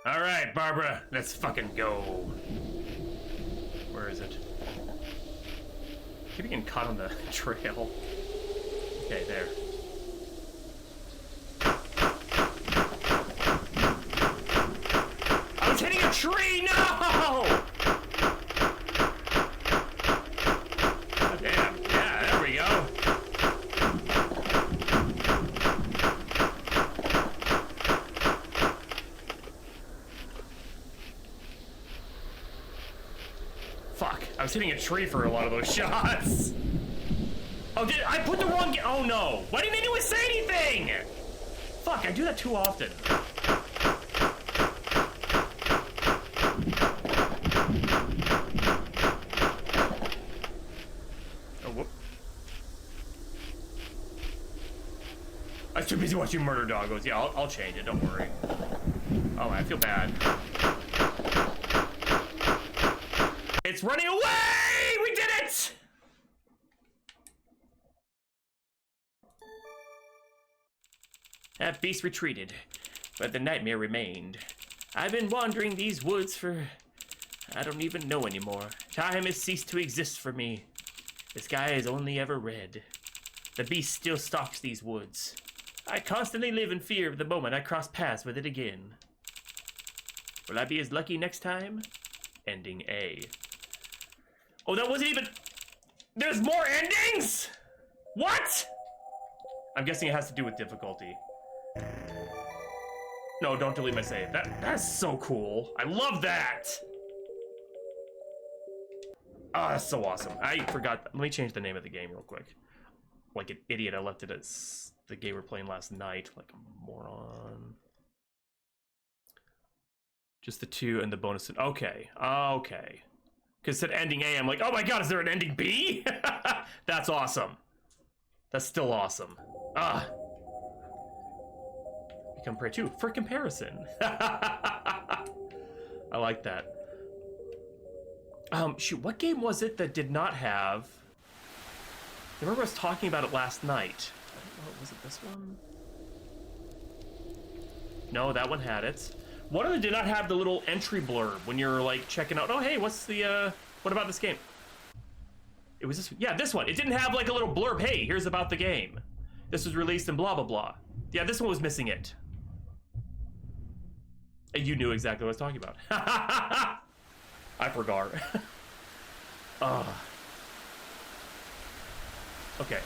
All right, Barbara, let's fucking go. Where is it? I keep getting caught on the trail. Okay, there. I was hitting a tree, no! God damn, yeah, there we go. Fuck, I was hitting a tree for a lot of those shots. Oh, did I put the wrong... Oh, no. Why didn't anyone say anything? Fuck, I do that too often. Oh, whoop. I was too busy watching Murder Doggos. Yeah, I'll change it, don't worry. Oh, I feel bad. It's running away! We did it! That beast retreated, but the nightmare remained. I've been wandering these woods for... I don't even know anymore. Time has ceased to exist for me. The sky is only ever red. The beast still stalks these woods. I constantly live in fear of the moment I cross paths with it again. Will I be as lucky next time? Ending A. Oh, that wasn't even... There's more endings?! What?! I'm guessing it has to do with difficulty. No, don't delete my save. That's so cool. I love that! Oh, that's so awesome. I forgot. Let me change the name of the game real quick. Like an idiot, I left it as the game we're playing last night. Like a moron. Just the 2 and the bonus. Okay. Okay. Because it said ending A, I'm like, oh my god, is there an ending B? That's awesome. That's still awesome. Ah. Become Prey 2 for comparison. I like that. Shoot, what game was it that did not have... I remember us talking about it last night. I don't know, was it this one? No, that one had it. One of them did not have the little entry blurb when you're like checking out, oh hey, what's the, what about this game? It was this, yeah, this one. It didn't have like a little blurb, hey, here's about the game. This was released in blah, blah, blah. Yeah, this one was missing it. And you knew exactly what I was talking about. I forgot. Okay.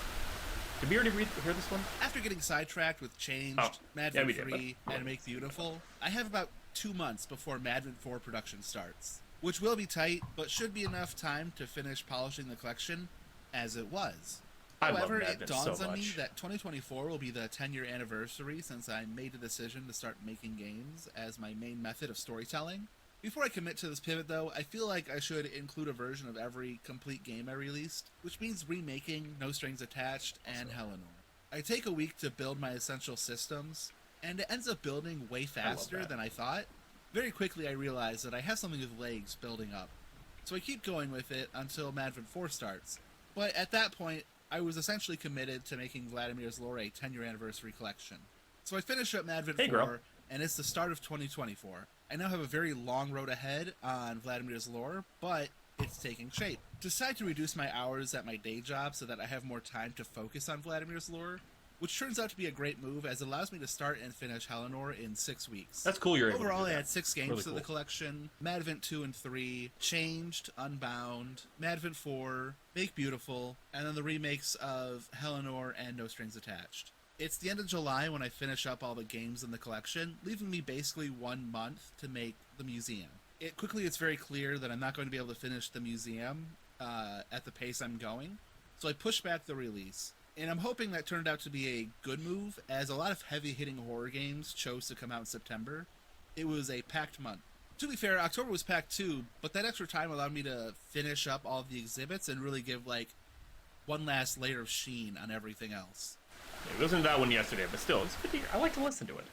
Did we already hear this one? After getting sidetracked with Changed, Oh, yeah, Madvent we did, 3, and Make Beautiful, I have about 2 months before Madvent 4 production starts, which will be tight, but should be enough time to finish polishing the collection, as it was. However, it dawns on me that 2024 will be the 10-year anniversary since I made the decision to start making games as my main method of storytelling. Before I commit to this pivot, though, I feel like I should include a version of every complete game I released, which means remaking No Strings Attached and Eleanor. I take a week to build my essential systems, and it ends up building way faster than I thought. Very quickly I realize that I have something with legs building up, so I keep going with it until Madvent 4 starts. But at that point, I was essentially committed to making Vladimere's Lhore a 10-year anniversary collection. So I finished up Madvent 4, and it's the start of 2024. I now have a very long road ahead on Vladimere's Lhore, but it's taking shape. Decide to reduce my hours at my day job so that I have more time to focus on Vladimere's Lhore, which turns out to be a great move as it allows me to start and finish Eleanor in 6 weeks. That's cool. Overall, I had 6 games really the collection: Madvent 2 and 3, Changed, Unbound, Madvent 4, Make Beautiful, and then the remakes of Eleanor and No Strings Attached. It's the end of July when I finish up all the games in the collection, leaving me basically 1 month to make the museum. It's very clear that I'm not going to be able to finish the museum at the pace I'm going, so I pushed back the release. And I'm hoping that turned out to be a good move, as a lot of heavy-hitting horror games chose to come out in September. It was a packed month. To be fair, October was packed too, but that extra time allowed me to finish up all of the exhibits and really give, like, one last layer of sheen on everything else. Yeah, we listened to that one yesterday, but still, it's good to hear. I like to listen to it.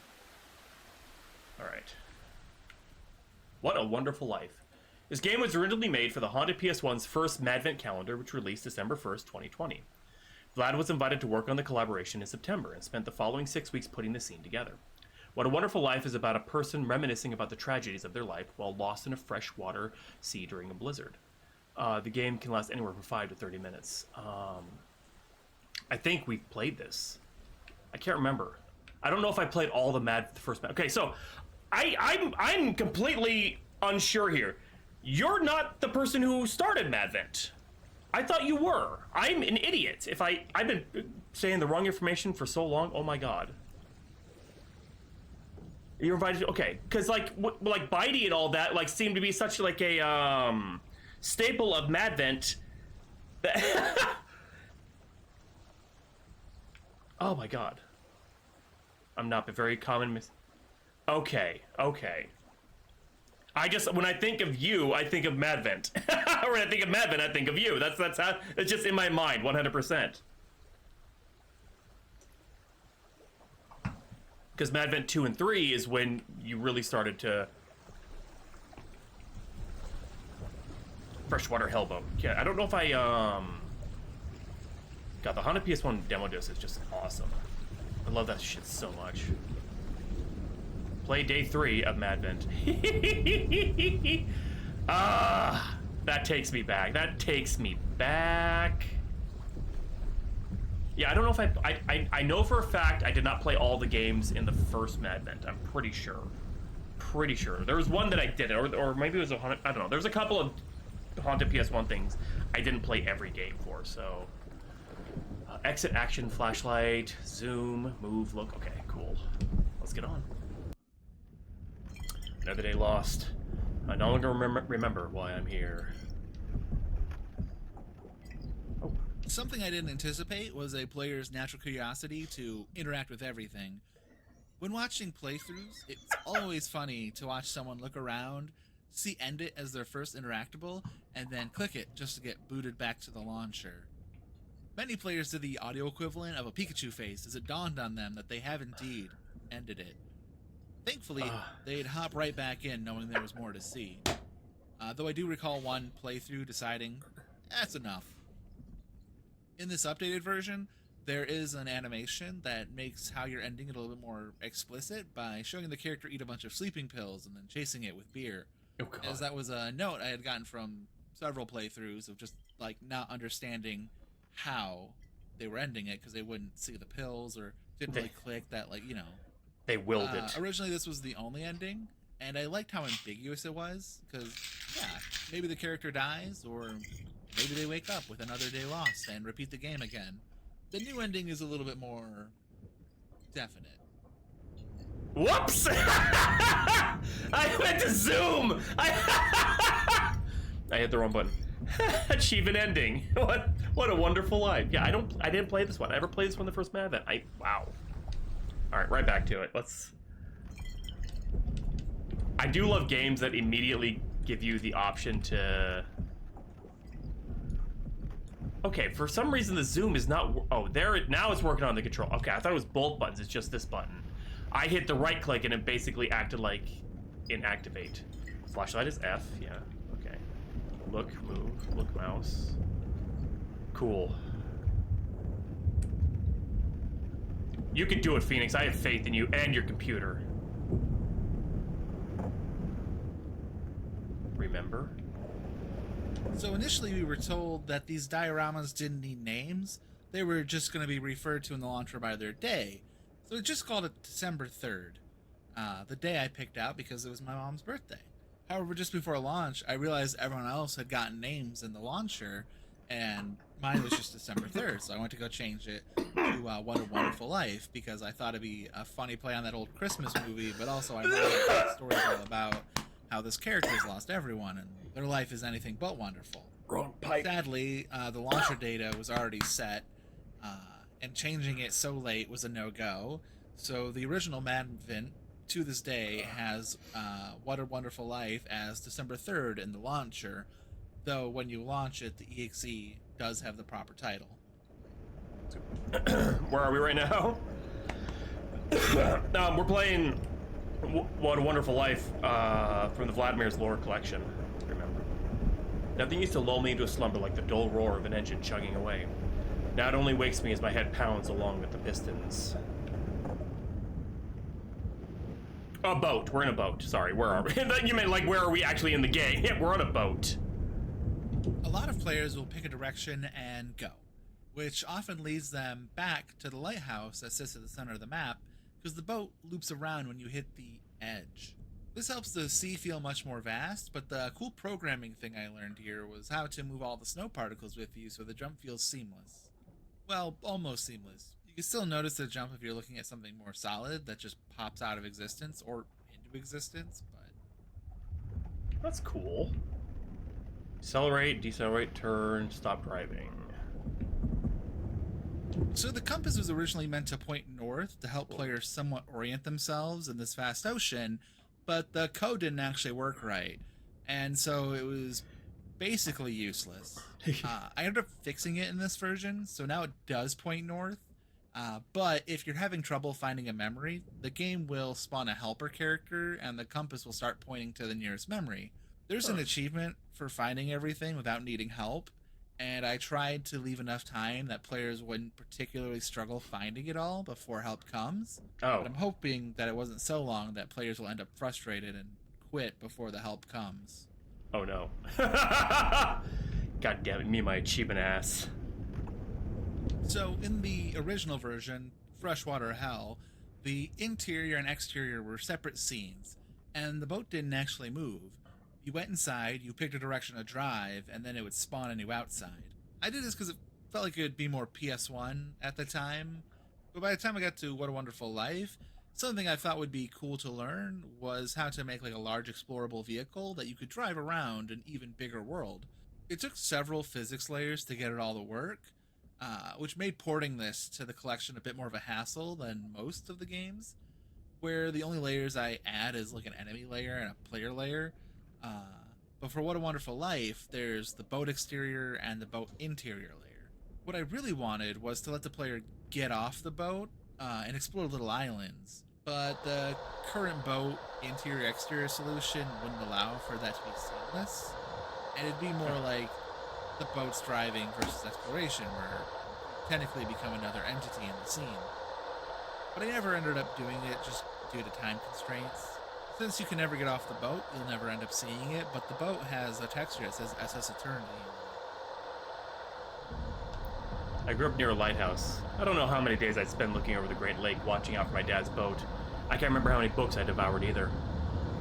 Alright. What a Wonderful Life. This game was originally made for the Haunted PS1's first Madvent calendar, which released December 1st, 2020. Vlad was invited to work on the collaboration in September and spent the following 6 weeks putting the scene together. What a Wonderful Life is about a person reminiscing about the tragedies of their life while lost in a freshwater sea during a blizzard. The game can last anywhere from 5 to 30 minutes. I think we've played this. I can't remember. I don't know if I played all the first Mad. Okay, so I'm completely unsure here. You're not the person who started Madvent. I thought you were. I'm an idiot. I've been saying the wrong information for so long. Oh my god. You're invited. Okay, because like Bitey and all that like seemed to be such like a staple of Madvent. Oh my god. I'm not a very common. Okay. When I think of you, I think of Madvent. Or when I think of Madvent, I think of you. That's how it's just in my mind, 100%. Because Madvent 2 and 3 is when you really started to Freshwater Hellboat. Yeah, I don't know if I God, the Haunted PS1 demo disc is just awesome. I love that shit so much. Play day 3 of Madvent. That takes me back. Yeah, I don't know if I know for a fact I did not play all the games in the first Madvent. I'm pretty sure. There was one that I did, or maybe it was a Haunted, I don't know. There's a couple of Haunted PS1 things I didn't play every game for, so. Exit, action, flashlight, zoom, move, look. Okay, cool. Let's get on. Another day lost. I no longer remember why I'm here. Oh. Something I didn't anticipate was a player's natural curiosity to interact with everything. When watching playthroughs, it's always funny to watch someone look around, see End It as their first interactable, and then click it just to get booted back to the launcher. Many players did the audio equivalent of a Pikachu face as it dawned on them that they have indeed ended it. Thankfully, they'd hop right back in knowing there was more to see. Though I do recall one playthrough deciding, that's enough. In this updated version, there is an animation that makes how you're ending it a little bit more explicit by showing the character eat a bunch of sleeping pills and then chasing it with beer. Oh, God. As that was a note I had gotten from several playthroughs of just like not understanding how they were ending it because they wouldn't see the pills or didn't really click that, like, you know. They willed it. Originally, this was the only ending, and I liked how ambiguous it was because, yeah, maybe the character dies or maybe they wake up with another day lost and repeat the game again. The new ending is a little bit more definite. Whoops! I meant to zoom! I hit the wrong button. Achieve an ending. What a wonderful life. Yeah, I didn't play this one. I never played this one the first Madvent. Wow. Alright, right back to it. I do love games that immediately give you the option to... Okay, for some reason the zoom is not... Oh, now it's working on the control. Okay, I thought it was both buttons. It's just this button. I hit the right click and it basically acted like inactivate. Flashlight is F, yeah. Okay. Look, move, look, mouse. Cool. You can do it, Phoenix. I have faith in you and your computer. Remember? So initially we were told that these dioramas didn't need names. They were just going to be referred to in the launcher by their day. So we just called it December 3rd. The day I picked out because it was my mom's birthday. However, just before launch, I realized everyone else had gotten names in the launcher, and mine was just December 3rd, so I went to go change it to What a Wonderful Life, because I thought it'd be a funny play on that old Christmas movie, but also I know that the story's all about how this character's lost everyone, and their life is anything but wonderful. Wrong pipe. Sadly, the launcher data was already set, and changing it so late was a no-go, so the original Madvent, to this day, has What a Wonderful Life as December 3rd in the launcher, though when you launch it, the EXE does have the proper title. Where are we right now? We're playing What a Wonderful Life from the Vladimere's Lhore collection, remember. Nothing used to lull me into a slumber like the dull roar of an engine chugging away. Now it only wakes me as my head pounds along with the pistons. A boat. We're in a boat. Sorry, where are we? You meant like, where are we actually in the game? Yeah, we're on a boat. A lot of players will pick a direction and go, which often leads them back to the lighthouse that sits at the center of the map, because the boat loops around when you hit the edge. This helps the sea feel much more vast, but the cool programming thing I learned here was how to move all the snow particles with you so the jump feels seamless. Well, almost seamless. You can still notice the jump if you're looking at something more solid that just pops out of existence or into existence, but... That's cool. Accelerate, decelerate, turn, stop driving. So the compass was originally meant to point north to help players somewhat orient themselves in this vast ocean, but the code didn't actually work right, and so it was basically useless. I ended up fixing it in this version, so now it does point north, but if you're having trouble finding a memory, the game will spawn a helper character and the compass will start pointing to the nearest memory. There's an achievement for finding everything without needing help, and I tried to leave enough time that players wouldn't particularly struggle finding it all before help comes. Oh. But I'm hoping that it wasn't so long that players will end up frustrated and quit before the help comes. Oh no. God damn it, me and my achievement ass. So in the original version, Freshwater Hell, the interior and exterior were separate scenes, and the boat didn't actually move. You went inside, you picked a direction to drive, and then it would spawn a new outside. I did this because it felt like it would be more PS1 at the time, but by the time I got to What a Wonderful Life, something I thought would be cool to learn was how to make like a large explorable vehicle that you could drive around an even bigger world. It took several physics layers to get it all to work, which made porting this to the collection a bit more of a hassle than most of the games, where the only layers I add is like an enemy layer and a player layer. But for What a Wonderful Life, there's the boat exterior and the boat interior layer. What I really wanted was to let the player get off the boat and explore little islands, but the current boat interior-exterior solution wouldn't allow for that to be seamless, and it'd be more like the boat's driving versus exploration, where you technically become another entity in the scene. But I never ended up doing it just due to time constraints. Since you can never get off the boat, you'll never end up seeing it, but the boat has a texture that says SS Eternity. I grew up near a lighthouse. I don't know how many days I'd spend looking over the Great Lake, watching out for my dad's boat. I can't remember how many books I devoured either.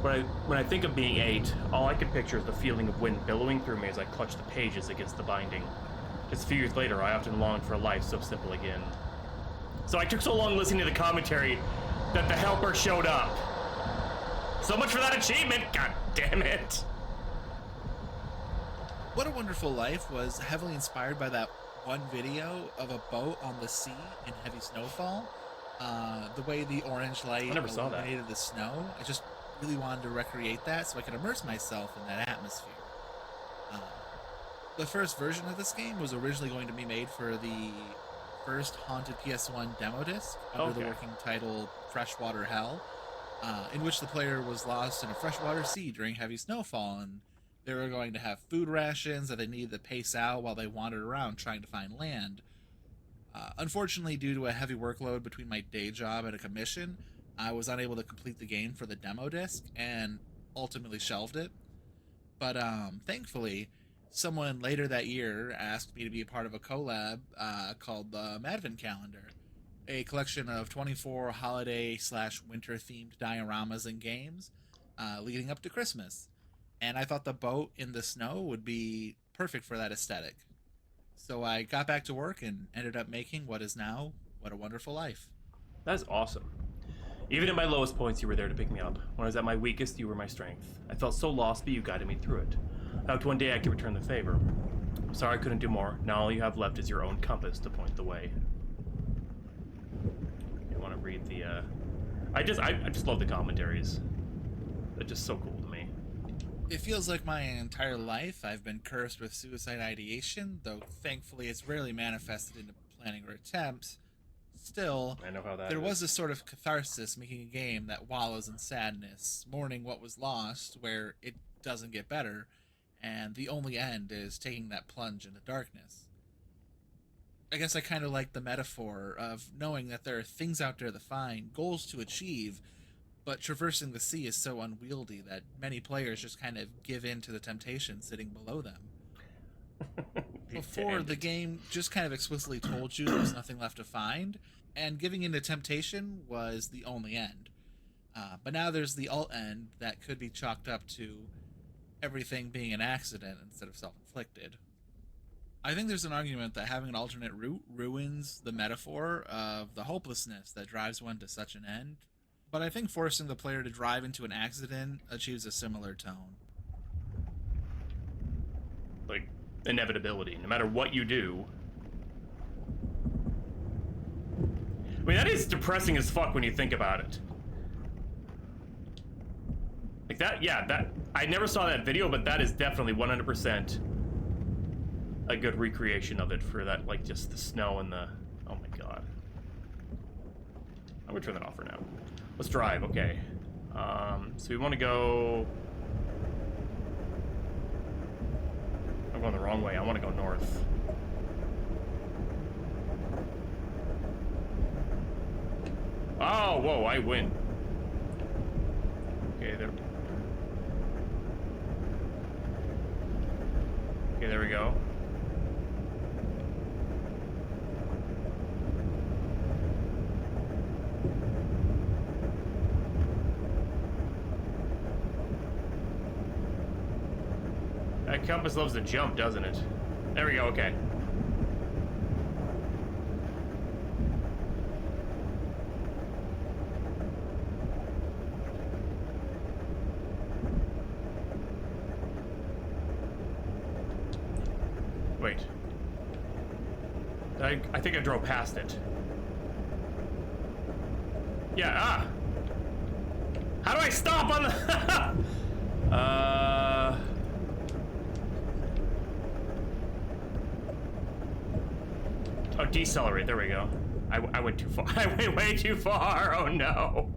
When I think of being 8, all I can picture is the feeling of wind billowing through me as I clutch the pages against the binding. Just a few years later, I often longed for a life so simple again. So I took so long listening to the commentary that the helper showed up. So much for that achievement, god damn it. What a Wonderful Life was heavily inspired by that one video of a boat on the sea in heavy snowfall. The way the orange light illuminated the snow, I just really wanted to recreate that so I could immerse myself in that atmosphere. The first version of this game was originally going to be made for the first Haunted PS1 demo disc under the working title Freshwater Hell, in which the player was lost in a freshwater sea during heavy snowfall, and they were going to have food rations that they needed to pace out while they wandered around trying to find land. Unfortunately, due to a heavy workload between my day job and a commission, I was unable to complete the game for the demo disc and ultimately shelved it. But thankfully, someone later that year asked me to be a part of a collab called the Madvent calendar, a collection of 24 holiday/winter themed dioramas and games leading up to Christmas. And I thought the boat in the snow would be perfect for that aesthetic. So I got back to work and ended up making what is now What a Wonderful Life. That is awesome. Even at my lowest points, you were there to pick me up. When I was at my weakest, you were my strength. I felt so lost, but you guided me through it. I hoped one day I could return the favor. I'm sorry I couldn't do more. Now all you have left is your own compass to point the way. I want to read the, I just love the commentaries. They're just so cool to me. It feels like my entire life I've been cursed with suicide ideation, though thankfully it's rarely manifested into planning or attempts. Still, I know how that there is. was a sort of catharsis making a game that wallows in sadness, mourning what was lost, where it doesn't get better, and the only end is taking that plunge into darkness. I guess I kind of like the metaphor of knowing that there are things out there to find, goals to achieve, but traversing the sea is so unwieldy that many players just kind of give in to the temptation sitting below them. Before, the game just kind of explicitly told you there's nothing left to find, and giving in to temptation was the only end. But now there's the alt end that could be chalked up to everything being an accident instead of self-inflicted. I think there's an argument that having an alternate route ruins the metaphor of the hopelessness that drives one to such an end, but I think forcing the player to drive into an accident achieves a similar tone. Like, inevitability. No matter what you do. I mean, that is depressing as fuck when you think about it. Like that, yeah, that, I never saw that video, but that is definitely 100% a good recreation of it for that, like, just the snow and the, oh my god. I'm gonna turn that off for now. Let's drive, okay. So we want to go... I'm going the wrong way. I want to go north. Oh, whoa, I win. Okay, there. Okay, there we go. That compass loves to jump, doesn't it? There we go, okay. Wait. I think I drove past it. Yeah, How do I stop on the... Oh, decelerate. There we go. I went too far. I went way too far. Oh, no.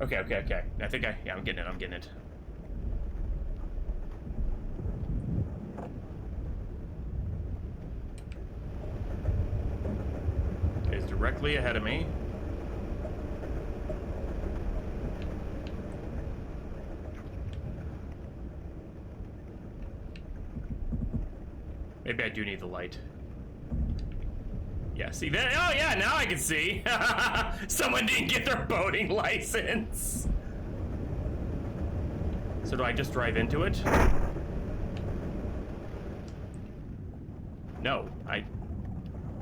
Okay. I think yeah, I'm getting it. Okay, it's directly ahead of me. Maybe I do need the light. Yeah, see that? Oh yeah, now I can see. Someone didn't get their boating license. So do I just drive into it? No,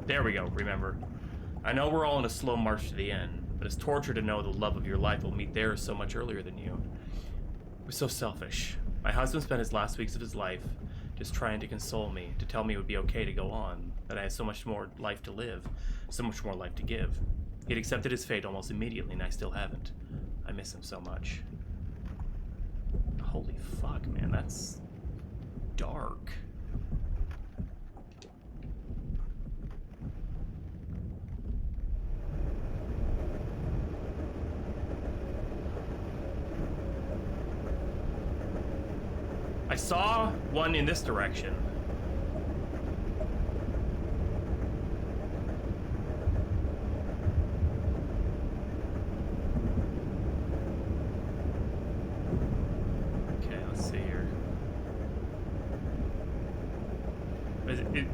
There we go, remember. I know we're all on a slow march to the end, but it's torture to know the love of your life will meet theirs so much earlier than you. We're so selfish. My husband spent his last weeks of his life just trying to console me, to tell me it would be okay to go on, that I had so much more life to live, so much more life to give. He'd accepted his fate almost immediately, and I still haven't. I miss him so much. Holy fuck, man, that's dark. I saw one in this direction. Okay, let's see here. Is it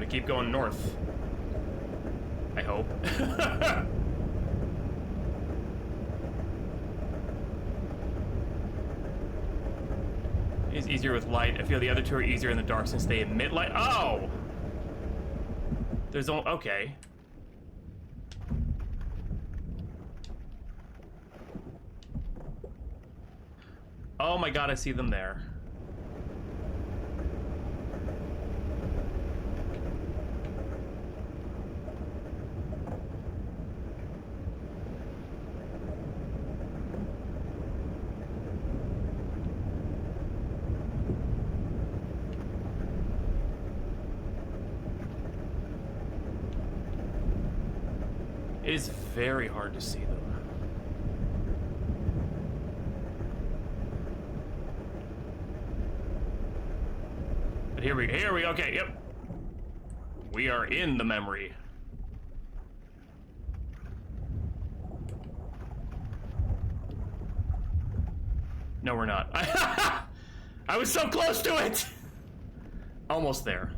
keep going north. I hope. It's easier with light. I feel the other two are easier in the dark since they emit light. Oh! There's only... Okay. Oh my god, I see them there. It is very hard to see them. But here we, okay, yep. We are in the memory. No, we're not. I was so close to it! Almost there.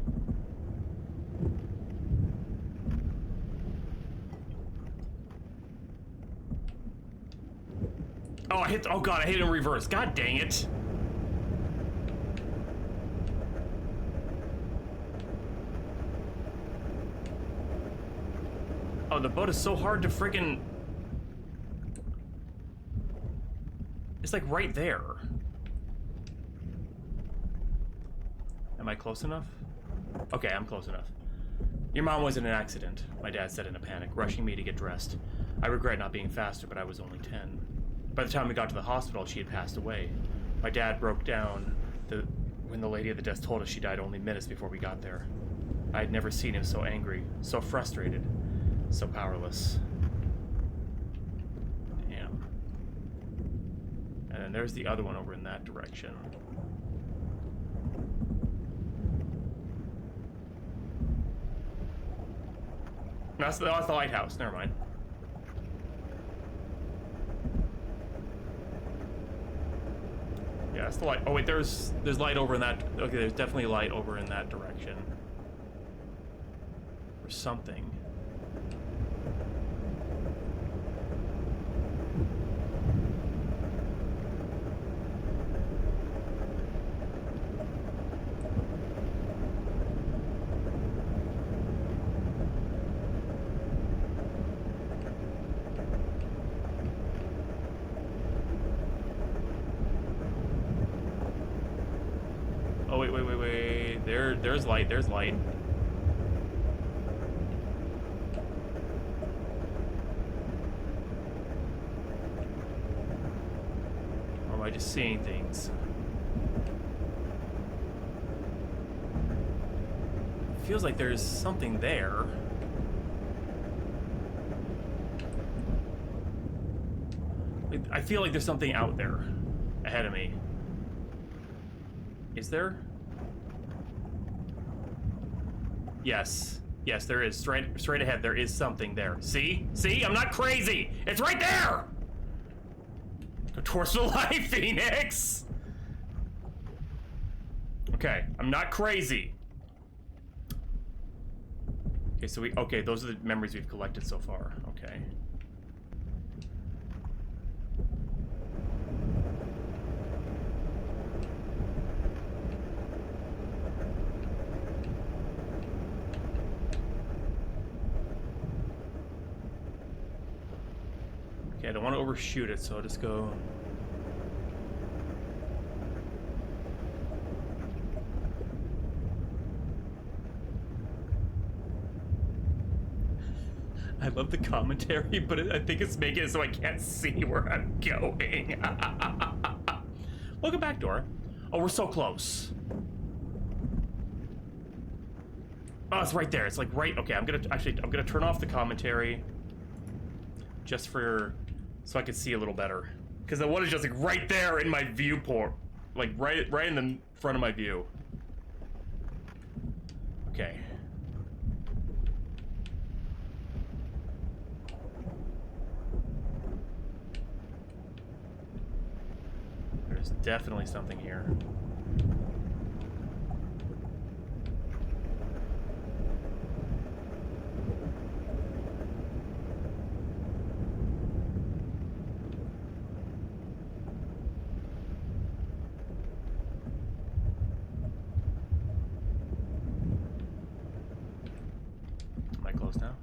Oh, oh god, I hit it in reverse. God dang it. Oh, the boat is so hard to friggin'... It's like right there. Am I close enough? Okay, I'm close enough. Your mom was in an accident, my dad said in a panic, rushing me to get dressed. I regret not being faster, but I was only 10. By the time we got to the hospital, she had passed away. My dad broke down when the lady at the desk told us she died only minutes before we got there. I had never seen him so angry, so frustrated, so powerless. Damn. And then there's the other one over in that direction. That's the lighthouse, never mind. Yeah, that's the light. Oh wait, there's light over in that. Okay, there's definitely light over in that direction. Or something. Oh, wait. There's light. Or am I just seeing things? Feels like there's something there. I feel like there's something out there ahead of me. Is there? Yes. Yes, there is. Straight ahead, there is something there. See? See? I'm not crazy! It's right there! Go towards the light, Phoenix! Okay, I'm not crazy. Okay, so okay, those are the memories we've collected so far. Okay. Okay, I don't want to overshoot it, so I'll just go... I love the commentary, but I think it's making it so I can't see where I'm going. Welcome back, Dora. Oh, we're so close. Oh, it's right there. It's like right... Okay, I'm gonna turn off the commentary. Just for... so I can see a little better. Because the one is just like right there in my viewport. Like right in the front of my view. Okay. There's definitely something here. Am I close now?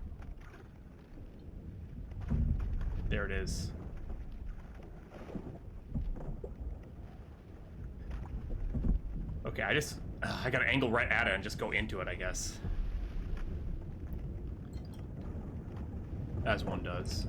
There it is. Okay, I gotta angle right at it and just go into it, I guess. As one does.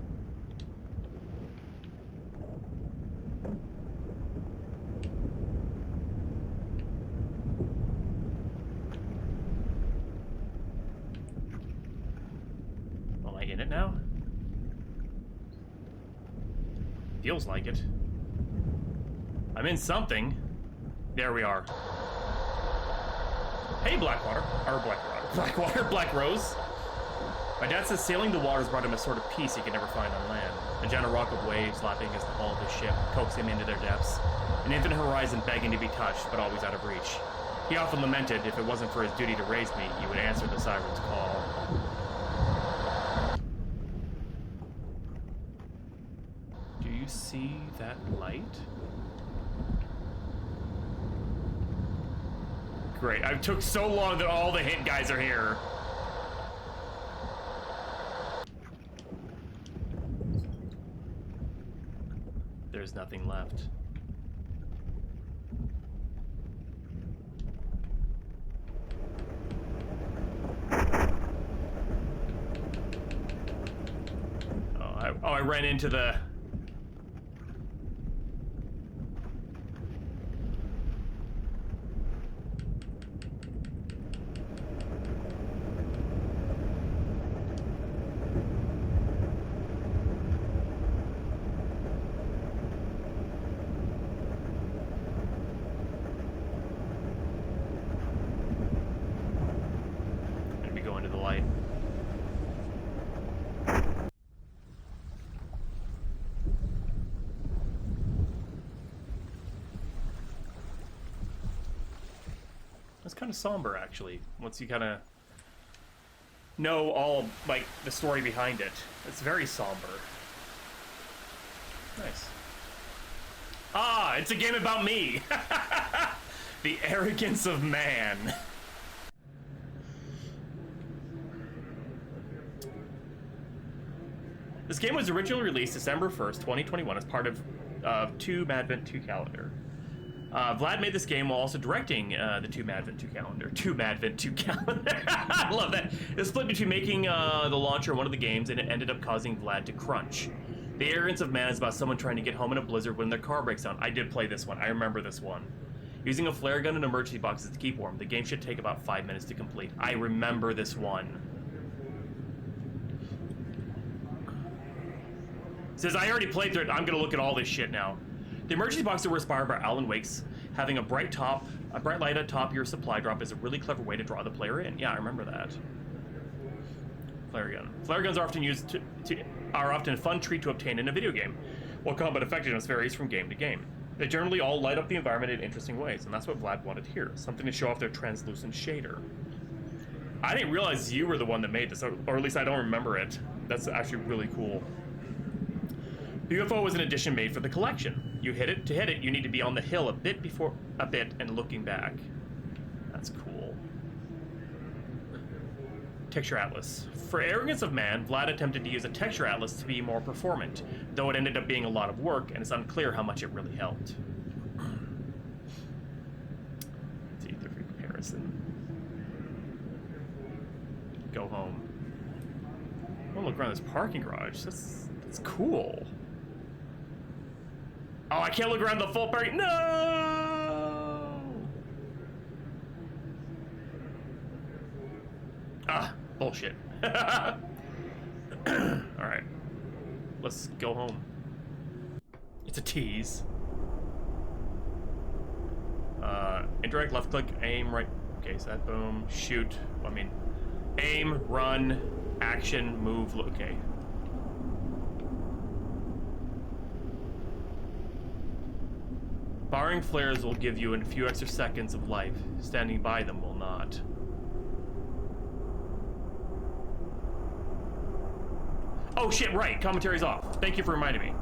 Am I in it now? Feels like it. I'm in something. There we are. Hey, Black Rose. My dad says sailing the waters brought him a sort of peace he could never find on land. A gentle rock of waves lapping against the hull of his ship, coaxing him into their depths. An infinite horizon begging to be touched, but always out of reach. He often lamented, if it wasn't for his duty to raise me, he would answer the siren's call. Do you see that light? Great. I took so long that all the hint guys are here. There's nothing left. I ran into the... It's kind of somber, actually, once you kind of know all, like, the story behind it. It's very somber. Nice. Ah, it's a game about me! The Arrogance of Man. This game was originally released December 1st, 2021 as part of Madvent 2 calendar. Vlad made this game while also directing the Madvent 2 calendar. Madvent 2 calendar. I love that. It was split between making the launcher one of the games, and it ended up causing Vlad to crunch. The Arrogance of Man is about someone trying to get home in a blizzard when their car breaks down. I did play this one. I remember this one. Using a flare gun and emergency boxes to keep warm. The game should take about 5 minutes to complete. I remember this one. It says, I already played through it. I'm going to look at all this shit now. The emergency boxes were inspired by Alan Wake's Having a bright light atop your supply drop is a really clever way to draw the player in. Yeah, I remember that. Flare gun. Flare guns are often a fun treat to obtain in a video game, while combat effectiveness varies from game to game. They generally all light up the environment in interesting ways, and that's what Vlad wanted here. Something to show off their translucent shader. I didn't realize you were the one that made this, or at least I don't remember it. That's actually really cool. The UFO was an addition made for the collection. To hit it, you need to be on the hill a bit and looking back. That's cool. Texture Atlas. For Arrogance of Man, Vlad attempted to use a texture atlas to be more performant, though it ended up being a lot of work, and it's unclear how much it really helped. See the comparison. Go home. I want to look around this parking garage. That's cool. Oh, I can't look around the full parking. No! Ah, bullshit. Alright. Let's go home. It's a tease. Indirect left click, aim, right. Okay, so that boom, shoot. I mean, aim, run, action, move. Okay. Firing flares will give you a few extra seconds of life. Standing by them will not. Oh shit, right. Commentary's off. Thank you for reminding me.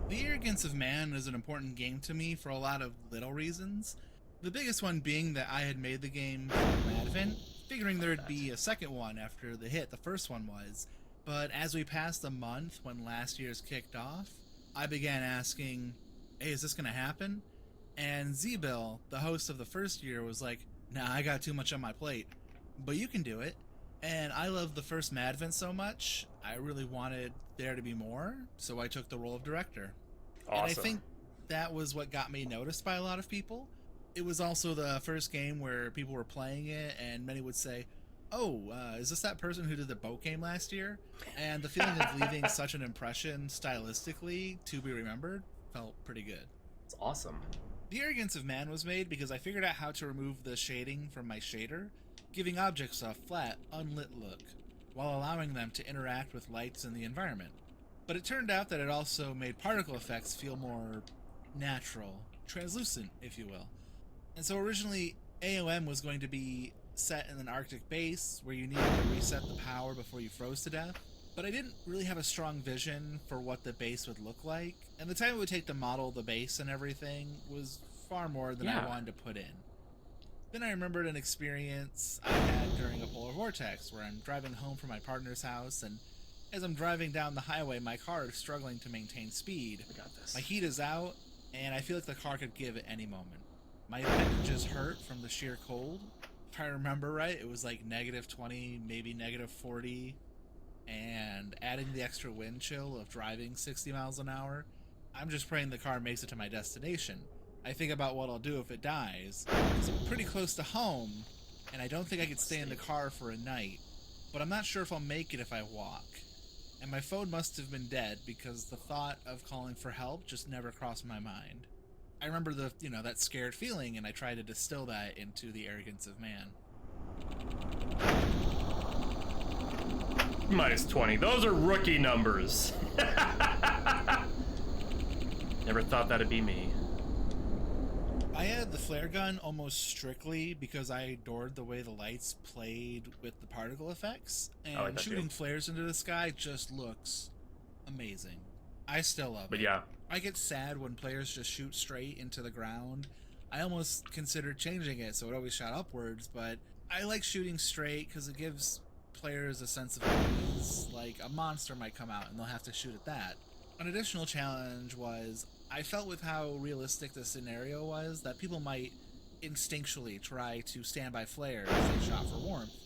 The Arrogance of Man is an important game to me for a lot of little reasons. The biggest one being that I had made the game for Madvent, figuring there'd be a second one after the hit the first one was. But as we passed a month when last year's kicked off, I began asking, hey, is this gonna happen? And Z-Bill, the host of the first year, was like, nah, I got too much on my plate, but you can do it. And I loved the first Madvent so much, I really wanted there to be more, so I took the role of director. Awesome. And I think that was what got me noticed by a lot of people. It was also the first game where people were playing it, and many would say, oh, is this that person who did the boat game last year? And the feeling of leaving such an impression stylistically to be remembered felt pretty good. It's awesome. The Arrogance of Man was made because I figured out how to remove the shading from my shader, giving objects a flat, unlit look, while allowing them to interact with lights in the environment. But it turned out that it also made particle effects feel more natural, translucent, if you will. And so originally, AOM was going to be set in an Arctic base where you needed to reset the power before you froze to death, but I didn't really have a strong vision for what the base would look like, and the time it would take to model the base and everything was far more than I wanted to put in. Then I remembered an experience I had during a polar vortex where I'm driving home from my partner's house, and as I'm driving down the highway, my car is struggling to maintain speed. I got this. My heat is out, and I feel like the car could give at any moment. My appendages hurt from the sheer cold. If I remember right, it was like -20, maybe -40, and adding the extra wind chill of driving 60 miles an hour, I'm just praying the car makes it to my destination. I think about what I'll do if it dies, because I'm pretty close to home, and I don't think I could stay in the car for a night, but I'm not sure if I'll make it if I walk. And my phone must have been dead because the thought of calling for help just never crossed my mind. I remember that scared feeling, and I tried to distill that into the Arrogance of Man. -20. Those are rookie numbers. Never thought that'd be me. I added the flare gun almost strictly because I adored the way the lights played with the particle effects, and like that shooting too. flares into the sky just looks amazing. I still love it. But yeah. I get sad when players just shoot straight into the ground. I almost considered changing it so it always shot upwards, but I like shooting straight because it gives players a sense of ease. Like a monster might come out and they'll have to shoot at that. An additional challenge was I felt with how realistic the scenario was that people might instinctually try to stand by flares as they shot for warmth.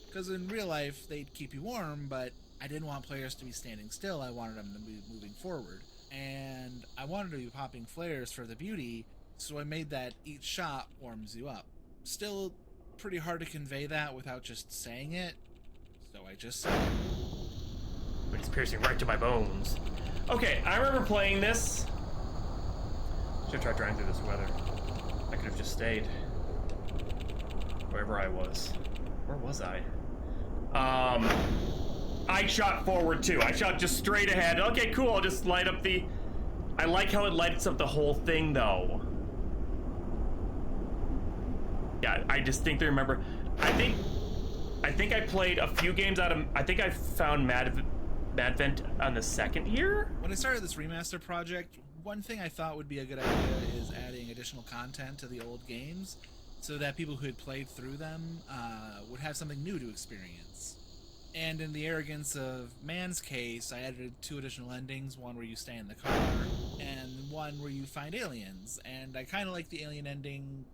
Because in real life they'd keep you warm, but I didn't want players to be standing still. I wanted them to be moving forward. And I wanted to be popping flares for the beauty, so I made that each shot warms you up. Still pretty hard to convey that without just saying it, so I just said it. It's piercing right to my bones. Okay, I remember playing this. Should try driving through this weather. I could have just stayed wherever I was. Where was I? I shot forward too. I shot just straight ahead. Okay, cool. I'll just light up the... I like how it lights up the whole thing, though. Yeah, I distinctly remember. I think I played a few games out of... I think I found Madvent on the second year? When I started this remaster project, one thing I thought would be a good idea is adding additional content to the old games so that people who had played through them would have something new to experience. And in the Arrogance of Man's case, I added 2 additional endings, one where you stay in the car, and one where you find aliens. And I kind of like the alien ending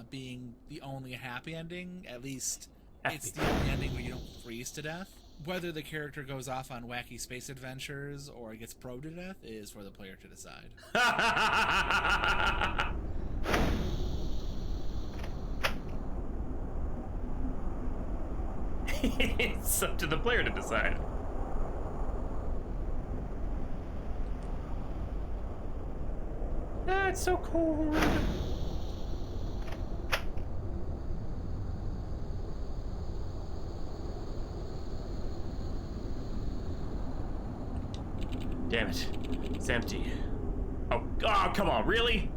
being the only happy ending. At least it's the only ending where you don't freeze to death. Whether the character goes off on wacky space adventures or gets probed to death is for the player to decide. It's up to the player to decide. Ah, it's so cold. Damn it. It's empty. Oh, come on, really?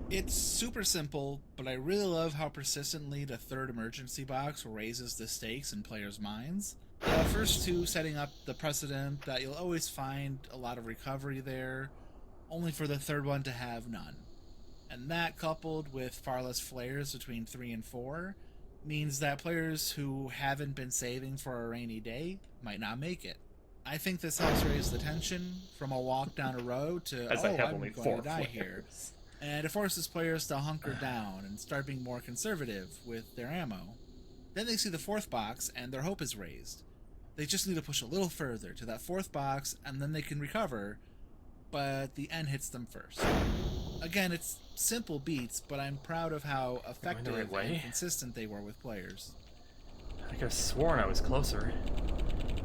It's super simple, but I really love how persistently the third emergency box raises the stakes in players' minds. The first 2 setting up the precedent that you'll always find a lot of recovery there, only for the third one to have none. And that, coupled with far less flares between 3 and 4, means that players who haven't been saving for a rainy day might not make it. I think this helps raise the tension from a walk down a road to, I'm going to die here. And it forces players to hunker down and start being more conservative with their ammo. Then they see the 4th box and their hope is raised. They just need to push a little further to that 4th box and then they can recover, but the end hits them first. Again, it's simple beats, but I'm proud of how effective and consistent they were with players. I could have sworn I was closer.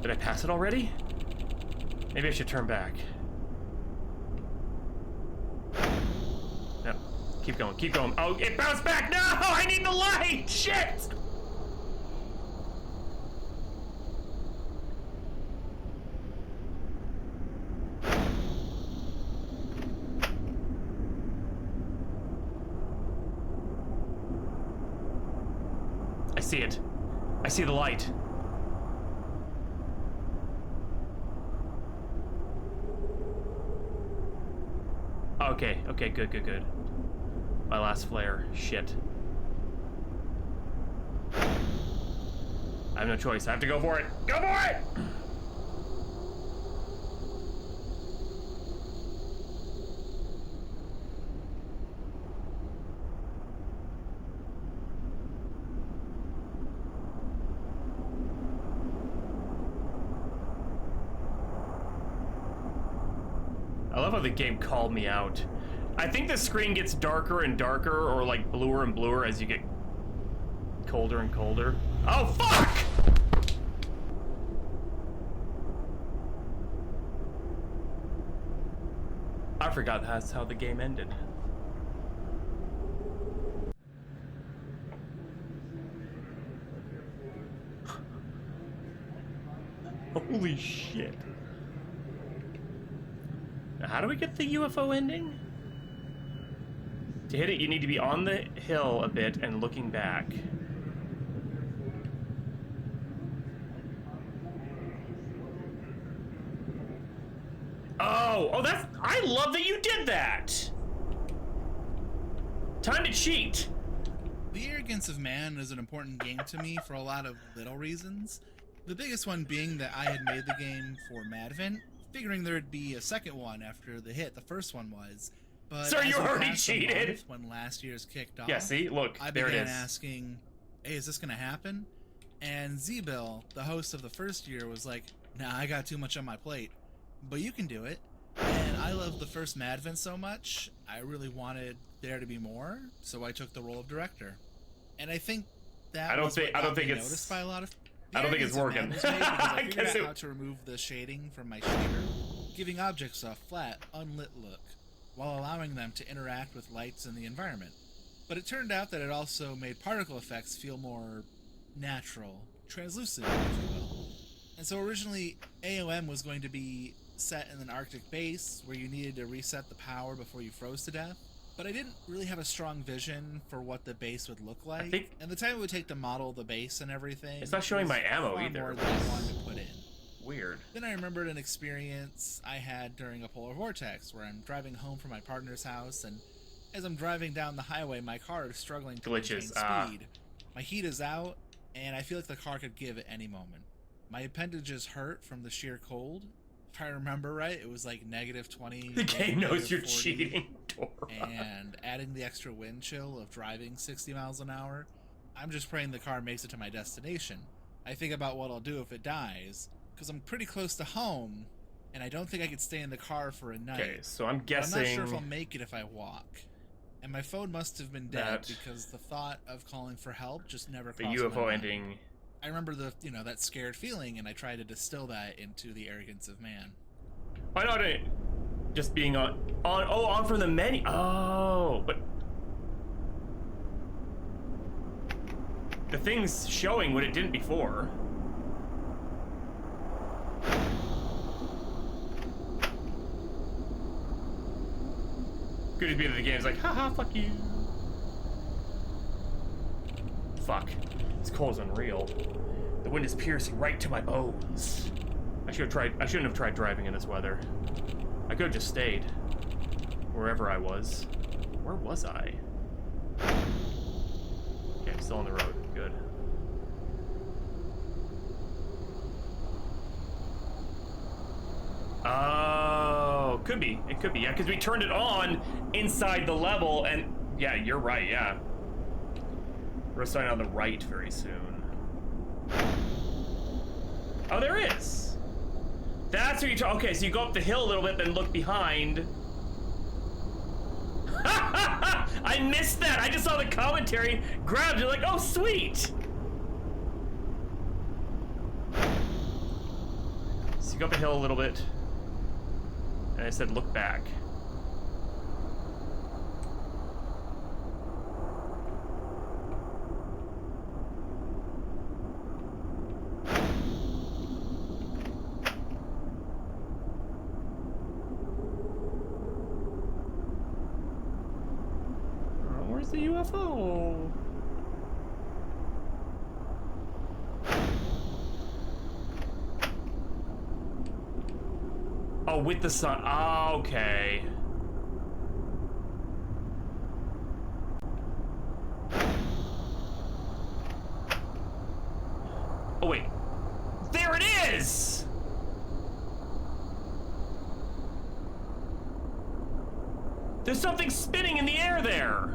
Did I pass it already? Maybe I should turn back. No. Keep going, keep going. Oh, it bounced back! No! I need the light! Shit! I see it. I see the light. Okay, good. My last flare. Shit. I have no choice. I have to go for it. Go for it! I love how the game called me out. I think the screen gets darker and darker, or like bluer and bluer as you get colder and colder. Oh, fuck! I forgot that's how the game ended. Holy shit. Now, how do we get the UFO ending? To hit it, you need to be on the hill a bit and looking back. Oh, that's... I love that you did that! Time to cheat! The Arrogance of Man is an important game to me for a lot of little reasons. The biggest one being that I had made the game for Madvent, figuring there'd be a second one after the hit the first one was. But sir, you already cheated! When last year's kicked off, yeah, see? Look, I there it began is. asking, hey, is this gonna happen? And Z-Bill, the host of the first year, was like, nah, I got too much on my plate. But you can do it. And I loved the first Madvent so much, I really wanted there to be more, so I took the role of director. And I think that I don't think it's noticed by a lot of... I don't think it's working. Was made because I figured guess out how to remove the shading from my shader, giving objects a flat, unlit look, while allowing them to interact with lights in the environment. But it turned out that it also made particle effects feel more natural, translucent, if you will. And so originally, AOM was going to be set in an Arctic base where you needed to reset the power before you froze to death. But I didn't really have a strong vision for what the base would look like, and the time it would take to model the base and everything. It's not showing my ammo far either. More than I wanted to put in. Weird. Then I remembered an experience I had during a polar vortex, where I'm driving home from my partner's house, and as I'm driving down the highway, my car is struggling to maintain speed. My heat is out, and I feel like the car could give at any moment. My appendages hurt from the sheer cold. If I remember right, it was like -20. The game knows you're 40, cheating. and adding the extra wind chill of driving 60 miles an hour, I'm just praying the car makes it to my destination. I think about what I'll do if it dies, because I'm pretty close to home, and I don't think I could stay in the car for a night. Okay, so I'm guessing... I'm not sure if I'll make it if I walk. And my phone must have been dead because the thought of calling for help just never crossed my mind. The UFO ending... I remember that scared feeling, and I tried to distill that into the Arrogance of Man. Why not it? Just being on from the menu. Oh, but the thing's showing what it didn't before. Could just be that the game's like, haha, fuck you. Fuck. This cold is unreal. The wind is piercing right to my bones. I shouldn't have tried driving in this weather. I could have just stayed. Wherever I was. Where was I? Okay, I'm still on the road. Good. Oh, could be. It could be, yeah, because we turned it on inside the level, and yeah, you're right, yeah. We're starting on the right very soon. Oh, there is. That's what you're okay, so you go up the hill a little bit, then look behind. I missed that. I just saw the commentary, grabbed it, like, oh, sweet. So you go up the hill a little bit, and I said, look back. The UFO. Oh, with the sun. Oh, okay. Oh, wait. There it is! There's something spinning in the air there.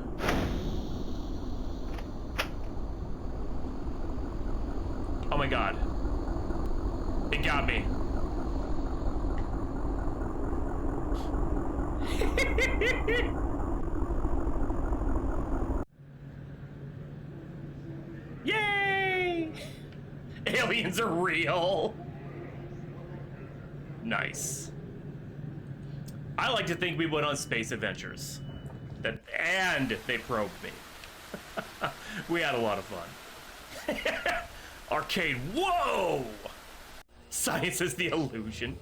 Oh my god. It got me. Yay! Aliens are real. Nice. I like to think we went on space adventures. And they probed me. We had a lot of fun. Arcade, whoa! Science is the illusion.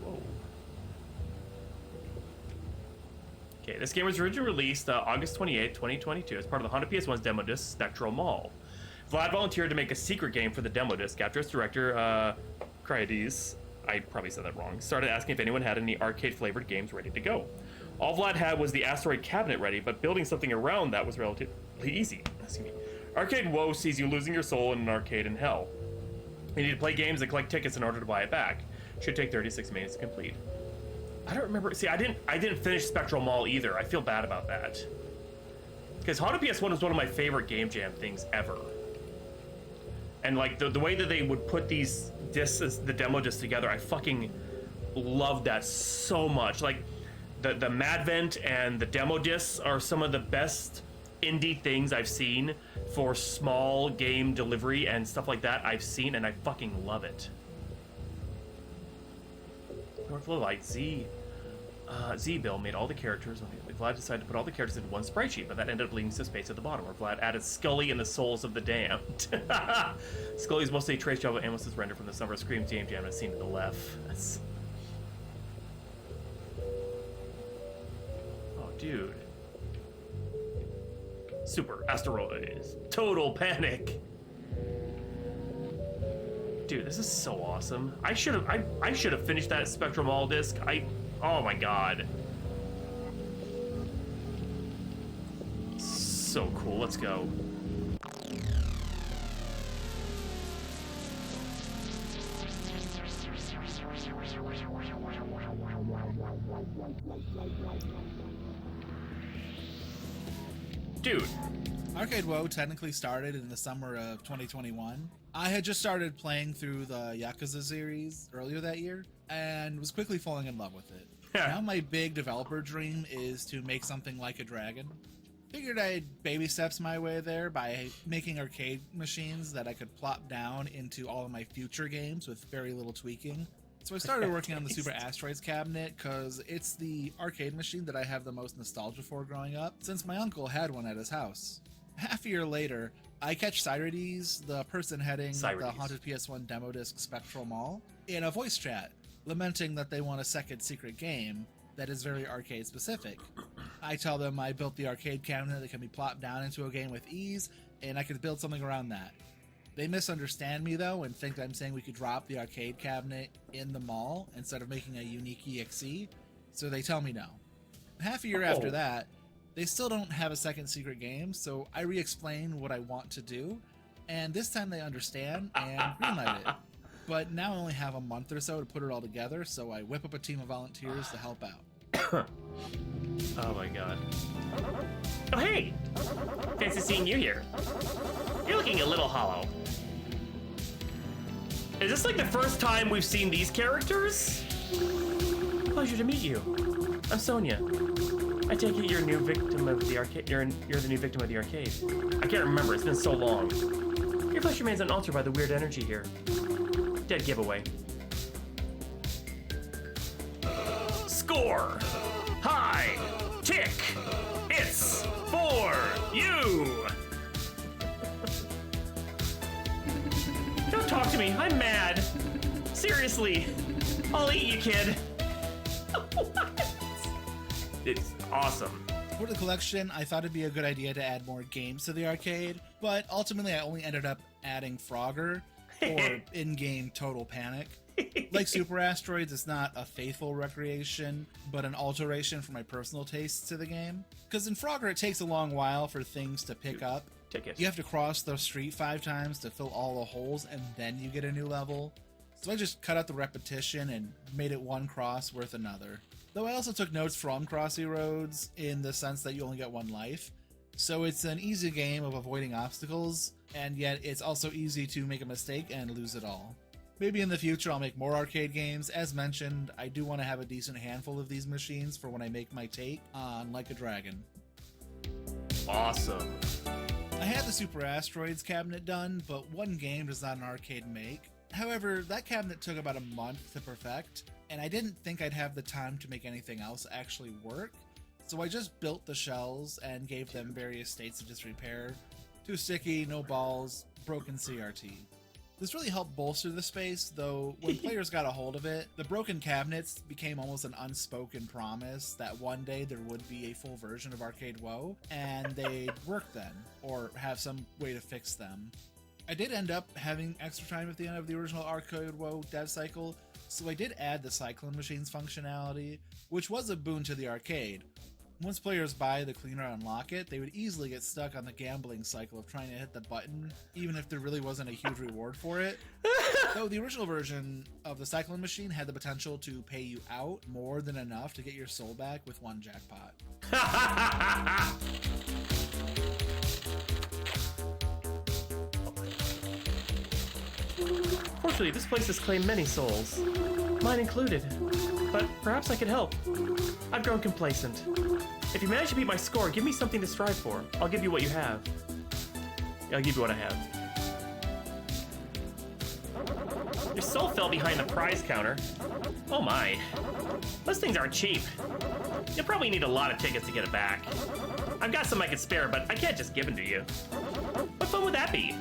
Whoa. Okay, this game was originally released August 28, 2022 as part of the Honda PS1's demo disc, Spectral Mall. Vlad volunteered to make a secret game for the demo disc after its director, C.H.A.I.N.G.E.D, I probably said that wrong, started asking if anyone had any arcade-flavored games ready to go. All Vlad had was the asteroid cabinet ready, but building something around that was relatively easy. Excuse me. Arcade Woe sees you losing your soul in an arcade in hell. You need to play games and collect tickets in order to buy it back. Should take 36 minutes to complete. I don't remember. See, I didn't finish Spectral Mall either. I feel bad about that. Because Honda PS1 was one of my favorite Game Jam things ever. And like the way that they would put these discs, the demo discs together, I fucking loved that so much. Like the Madvent and the demo discs are some of the best indie things I've seen for small game delivery and stuff like that I've seen, and I fucking love it. Workflow like Z-Bill made all the characters. Vlad decided to put all the characters into one sprite sheet, but that ended up leaving some space at the bottom, where Vlad added Scully and the Souls of the Damned. Scully is mostly a trace job of Amos's render from the Summer of Scream's game jam as seen to the left. That's... Oh, dude. Super asteroids. Total panic. Dude, this is so awesome. I should have finished that Spectrum All disc. Oh my god. So cool. Let's go. Dude. Arcade WoW technically started in the summer of 2021. I had just started playing through the Yakuza series earlier that year and was quickly falling in love with it. Now my big developer dream is to make something like a dragon. Figured I'd baby steps my way there by making arcade machines that I could plop down into all of my future games with very little tweaking. So I started working on the Super Asteroids cabinet because it's the arcade machine that I have the most nostalgia for growing up, since my uncle had one at his house. Half a year later, I catch Cyrides, the person heading the Haunted PS1 demo disc Spectral Mall, in a voice chat, lamenting that they want a second secret game that is very arcade specific. I tell them I built the arcade cabinet that can be plopped down into a game with ease, and I could build something around that. They misunderstand me though and think I'm saying we could drop the arcade cabinet in the mall instead of making a unique EXE, so they tell me no. Half a year after that, they still don't have a second secret game, so I re-explain what I want to do, and this time they understand and greenlight it. But now I only have a month or so to put it all together, so I whip up a team of volunteers to help out. Oh my god. Oh hey! Fancy seeing you here. You're looking a little hollow. Is this like the first time we've seen these characters? Pleasure to meet you. I'm Sonia. I take it you're a new victim of the arcade. You're the new victim of the arcade. I can't remember. It's been so long. Your flesh remains unaltered by the weird energy here. Dead giveaway. Score! High! Tick! It's for you! Don't talk to me. I'm mad. Seriously. I'll eat you, kid. What? It's awesome. For the collection, I thought it'd be a good idea to add more games to the arcade, but ultimately I only ended up adding Frogger, or in-game Total Panic. Like Super Asteroids, it's not a faithful recreation, but an alteration for my personal tastes to the game. Because in Frogger, it takes a long while for things to pick up. You have to cross the street 5 times to fill all the holes, and then you get a new level. So I just cut out the repetition and made it one cross worth another. Though I also took notes from Crossy Roads in the sense that you only get one life. So it's an easy game of avoiding obstacles, and yet it's also easy to make a mistake and lose it all. Maybe in the future I'll make more arcade games. As mentioned, I do want to have a decent handful of these machines for when I make my take on Like a Dragon. Awesome. I had the Super Asteroids cabinet done, but one game does not an arcade make. However, that cabinet took about a month to perfect, and I didn't think I'd have the time to make anything else actually work, so I just built the shells and gave them various states of disrepair. Too sticky, no balls, broken CRT. This really helped bolster the space, though when players got a hold of it, the broken cabinets became almost an unspoken promise that one day there would be a full version of Arcade WoW, and they'd work then, or have some way to fix them. I did end up having extra time at the end of the original Arcade WoW dev cycle, so I did add the Cyclone Machines functionality, which was a boon to the arcade. Once players buy the cleaner and unlock it, they would easily get stuck on the gambling cycle of trying to hit the button, even if there really wasn't a huge reward for it. Though the original version of the Cyclone Machine had the potential to pay you out more than enough to get your soul back with one jackpot. Fortunately, this place has claimed many souls, mine included. But perhaps I could help. I've grown complacent. If you manage to beat my score, give me something to strive for. I'll give you what you have. Yeah, I'll give you what I have. Your soul fell behind the prize counter. Oh my. Those things aren't cheap. You'll probably need a lot of tickets to get it back. I've got some I could spare, but I can't just give them to you. What fun would that be?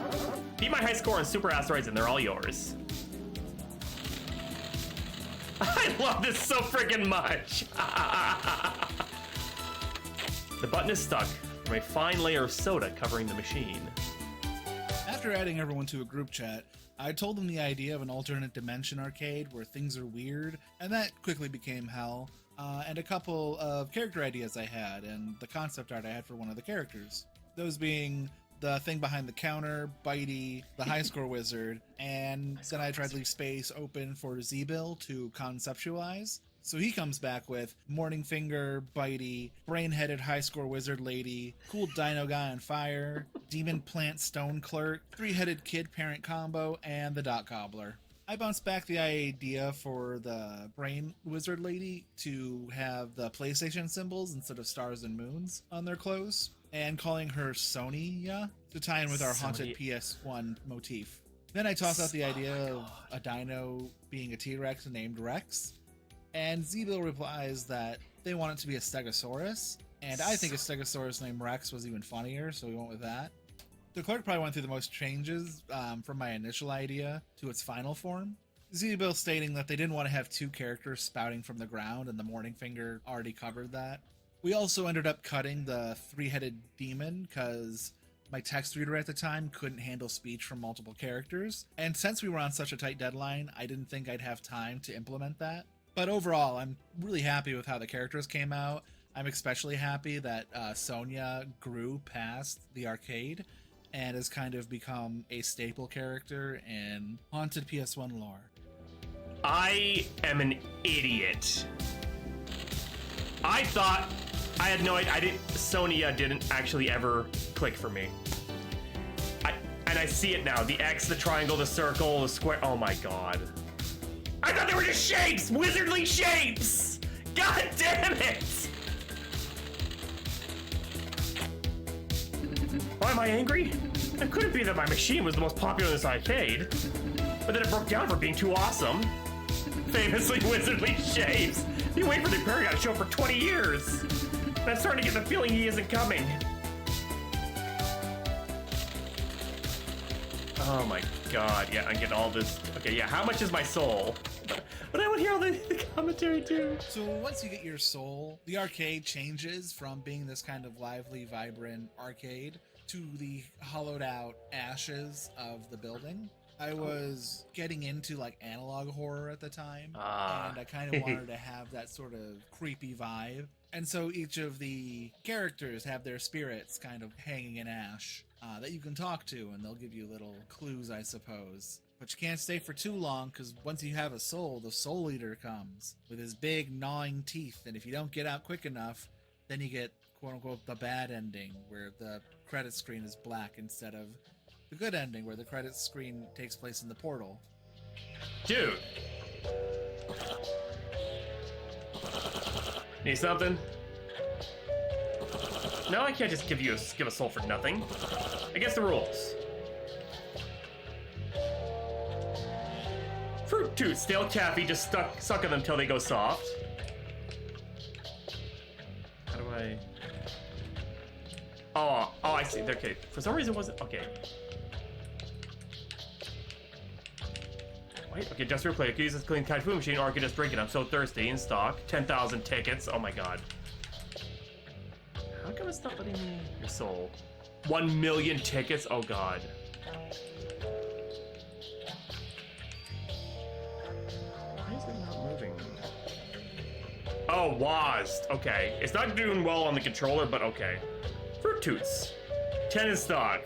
Beat my high score on super asteroids and they're all yours. I love this so freaking much. The button is stuck from a fine layer of soda covering the machine. After adding everyone to a group chat, I told them the idea of an alternate dimension arcade where things are weird, and that quickly became hell, and a couple of character ideas I had, and the concept art I had for one of the characters. Those being the thing behind the counter, Bitey, the high score wizard, and then I tried to leave space open for Z-Bill to conceptualize. So he comes back with Morning Finger, Bitey, brain-headed high score wizard lady, cool dino guy on fire, demon plant stone clerk, three-headed kid parent combo, and the dot cobbler. I bounced back the idea for the brain wizard lady to have the PlayStation symbols instead of stars and moons on their clothes, and calling her Sonya to tie in with our haunted PS1 motif. Then I tossed out the idea of a dino being a T-Rex named Rex, and Z-Bill replies that they want it to be a Stegosaurus, and I think a Stegosaurus named Rex was even funnier, so we went with that. The clerk probably went through the most changes from my initial idea to its final form. Z-Bill stating that they didn't want to have two characters spouting from the ground, and the Morning Finger already covered that. We also ended up cutting the three-headed demon, because my text reader at the time couldn't handle speech from multiple characters, and since we were on such a tight deadline, I didn't think I'd have time to implement that. But overall, I'm really happy with how the characters came out. I'm especially happy that Sonya grew past the arcade and has kind of become a staple character in haunted PS1 lore. I am an idiot. I thought I had no idea. Sonya didn't actually ever click for me. And I see it now. The X, the triangle, the circle, the square. Oh my god. I thought they were just shapes! Wizardly shapes! God damn it! Why am I angry? It couldn't be that my machine was the most popular in this arcade, but then it broke down for being too awesome. Famously wizardly shapes! You wait for the Paragon to show up for 20 years! And I'm starting to get the feeling he isn't coming. Oh my god, yeah, I'm getting all this. Okay, yeah, how much is my soul? But I would hear all the commentary too. So once you get your soul, the arcade changes from being this kind of lively, vibrant arcade to the hollowed out ashes of the building. I was getting into like analog horror at the time, and I kind of wanted to have that sort of creepy vibe. And so each of the characters have their spirits kind of hanging in ash that you can talk to, and they'll give you little clues, I suppose. But you can't stay for too long, because once you have a soul, the soul eater comes with his big gnawing teeth, and if you don't get out quick enough, then you get quote-unquote the bad ending, where the credit screen is black instead of the good ending, where the credit screen takes place in the portal. Dude. Need something? No, I can't just give a soul for nothing. Against the rules. Fruit Toot, stale taffy, just suck on them till they go soft. How do I... Oh, I see. Okay, for some reason it wasn't... Okay. Wait, okay, just replay. I could use this clean Kai Fu machine, or I could just drink it. I'm so thirsty. In stock. 10,000 tickets. Oh my god. How come it's not letting me... Your soul. 1 million tickets? Oh god. Why is it not moving? Oh, WASD. Okay. It's not doing well on the controller, but okay. Fruit Toots. 10 in stock.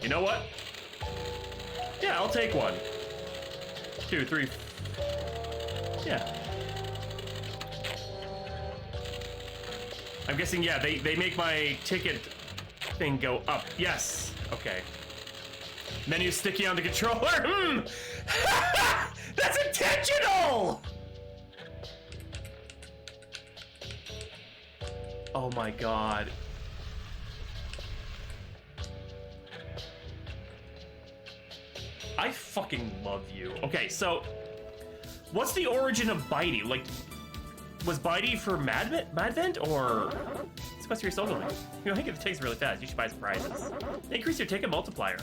You know what? Yeah, I'll take one. 2, 3. Yeah. I'm guessing, yeah, they make my ticket thing go up. Yes. Okay. Menu sticky on the controller. That's intentional! Oh my god. I fucking love you. Okay, so what's the origin of Bitey? Like, was Bitey for Madvent or Sequester your soul going? You know, I think it takes really fast. You should buy some prizes. Increase your ticket multiplier.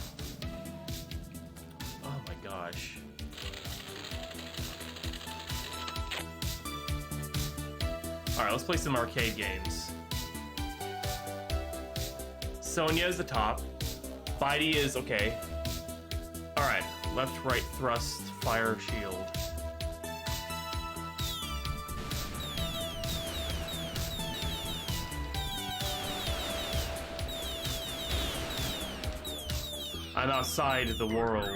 Oh my gosh. All right, let's play some arcade games. Sonya is the top. Bitey is okay. All right, left, right, thrust, fire, shield. I'm outside the world.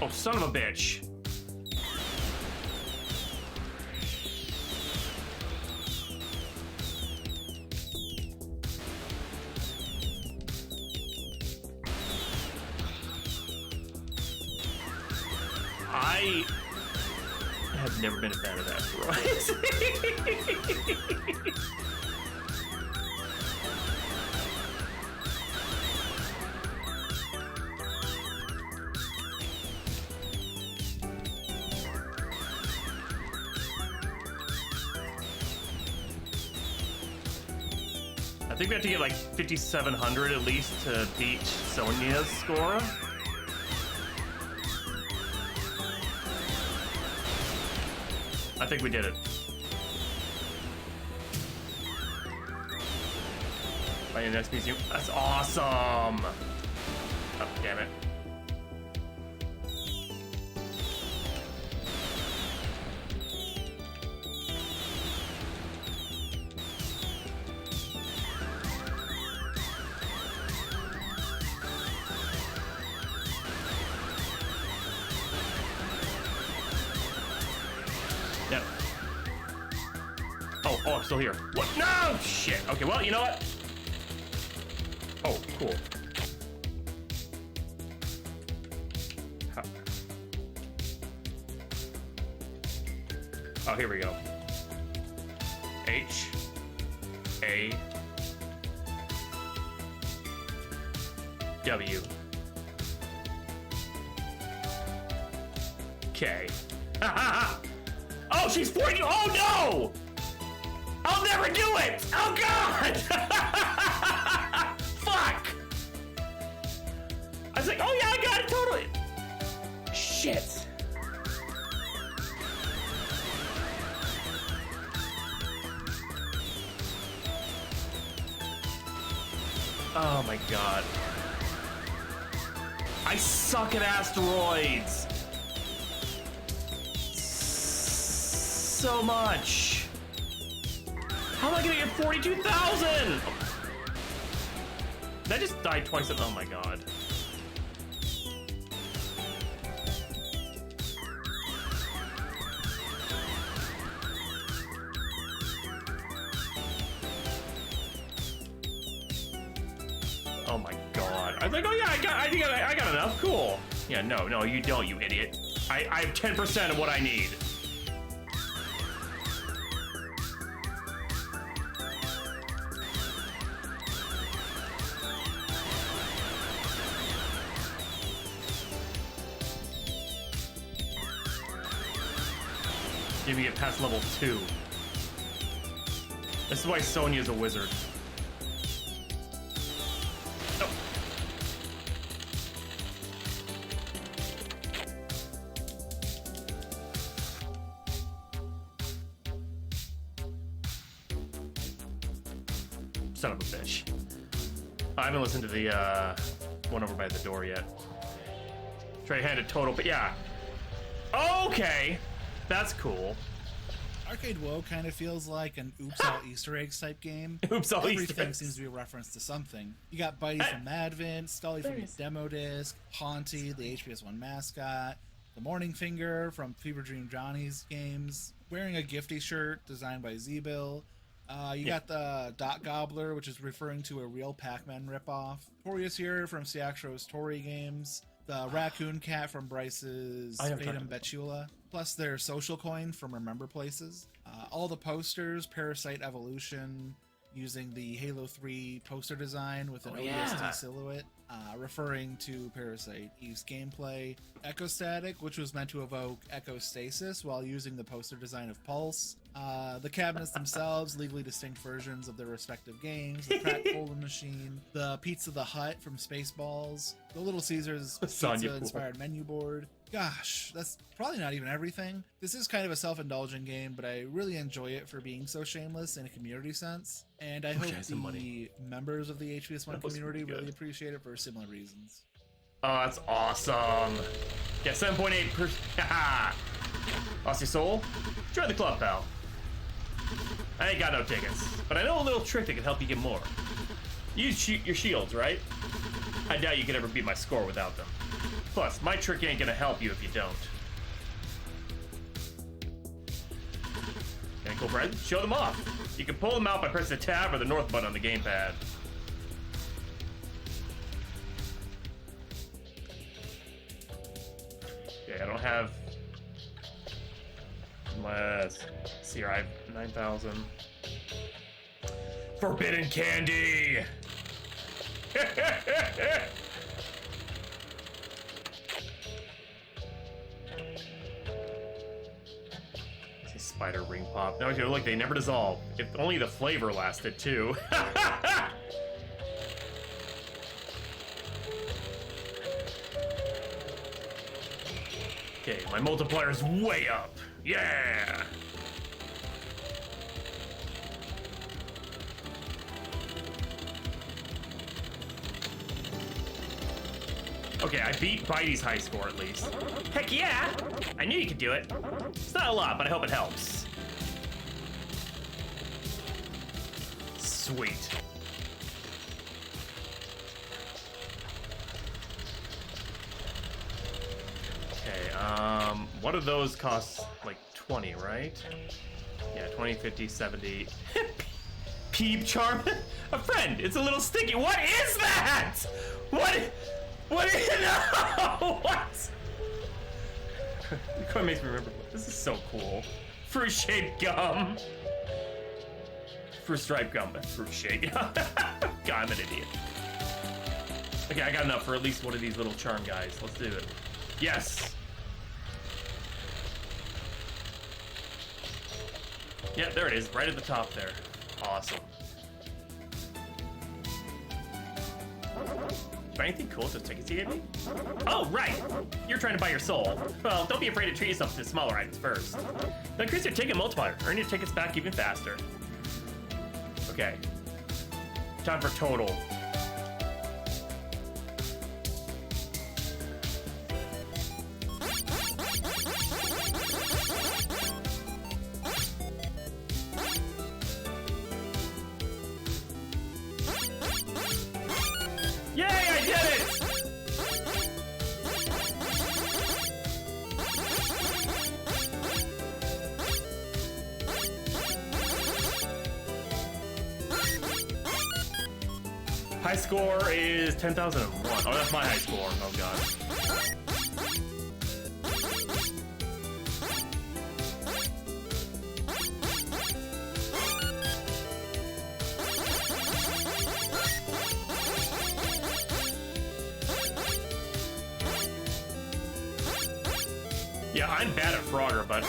Oh, son of a bitch. I have never been a fan of asteroids. I think we have to get like 5,700 at least to beat Sonya's score. I think we did it. By the next museum. That's awesome! Oh, damn it. Yep. Oh, I'm still here. What? No! Shit. Okay, well, you know what? Oh, cool. Huh. Oh, here we go. H-A-W. K. Oh, she's pointing. Oh no! I'll never do it! Oh god! Fuck! I was like, oh yeah, I got it totally. Shit. Oh my god. I suck at asteroids. So much. How am I gonna get 42,000? That just died twice. Oh my god. Oh my god. I was like, oh yeah, I think I got enough. Cool. Yeah, no, you don't, you idiot. I have 10% of what I need. Give me it past level 2. This is why Sonya's a wizard. Oh. Son of a bitch. I haven't listened to the one over by the door yet. Try to hand it total, but yeah. Okay. That's cool. Arcade Woe kind of feels like an Oops All Easter Eggs type game. Oops All Easter Everything Eggs. seems to be a reference to something. You got Bitey from Madvent, Scully from the demo disc, Haunty, the HPS1 mascot, the Morning Finger from Fever Dream Johnny's games, wearing a Gifty shirt designed by Z-Bill. You got the Dot Gobbler, which is referring to a real Pac-Man ripoff. Torius here from Siaksho's Tori games. the raccoon cat from Bryce's I never tried Fatum Betula, plus their social coin from Remember Places. All the posters, Parasite Evolution, using the Halo 3 poster design with an ODST silhouette, referring to Parasite Eve's gameplay. Echo Static, which was meant to evoke Echo Stasis while using the poster design of Pulse. The cabinets themselves, legally distinct versions of their respective games. The Crack Golden Machine, the Pizza the Hut from Spaceballs, the Little Caesars pizza-inspired menu board. Gosh, that's probably not even everything. This is kind of a self-indulgent game, but I really enjoy it for being so shameless in a community sense. And I hope the members of the HBS1 community really appreciate it for similar reasons. Oh, that's awesome. Yeah, 7.8%. Lost your soul? Join the club, pal. I ain't got no tickets, but I know a little trick that can help you get more. Use your shields, right? I doubt you could ever beat my score without them. Plus, my trick ain't gonna help you if you don't. Okay, cool, Fred. Show them off. You can pull them out by pressing the tab or the north button on the gamepad. Okay, I don't have... Let's see here, I have 9,000. Forbidden candy! Spider ring pop. No, look, they never dissolve. If only the flavor lasted too. Okay, my multiplier's way up. Yeah. Okay, I beat Bitey's high score at least. Heck yeah! I knew you could do it. It's not a lot, but I hope it helps. Sweet. Okay, what do those cost? Like 20, right? Yeah, 20, 50, 70. Peep charm? A friend, it's a little sticky. What is that? What is no? What? It kind of makes me remember. This is so cool. Fruit-shaped gum. Fruit-striped gum, but fruit-shaped. God, I'm an idiot. Okay, I got enough for at least one of these little charm guys. Let's do it. Yes. Yeah, there it is, right at the top there. Awesome. Buy anything cool with those tickets you gave me? Oh, right! You're trying to buy your soul. Well, don't be afraid to treat yourself to smaller items first. Then increase your ticket multiplier. Earn your tickets back even faster. Okay. Time for total. High score is 10,001. Oh, that's my high score. Oh, God. Yeah, I'm bad at Frogger, but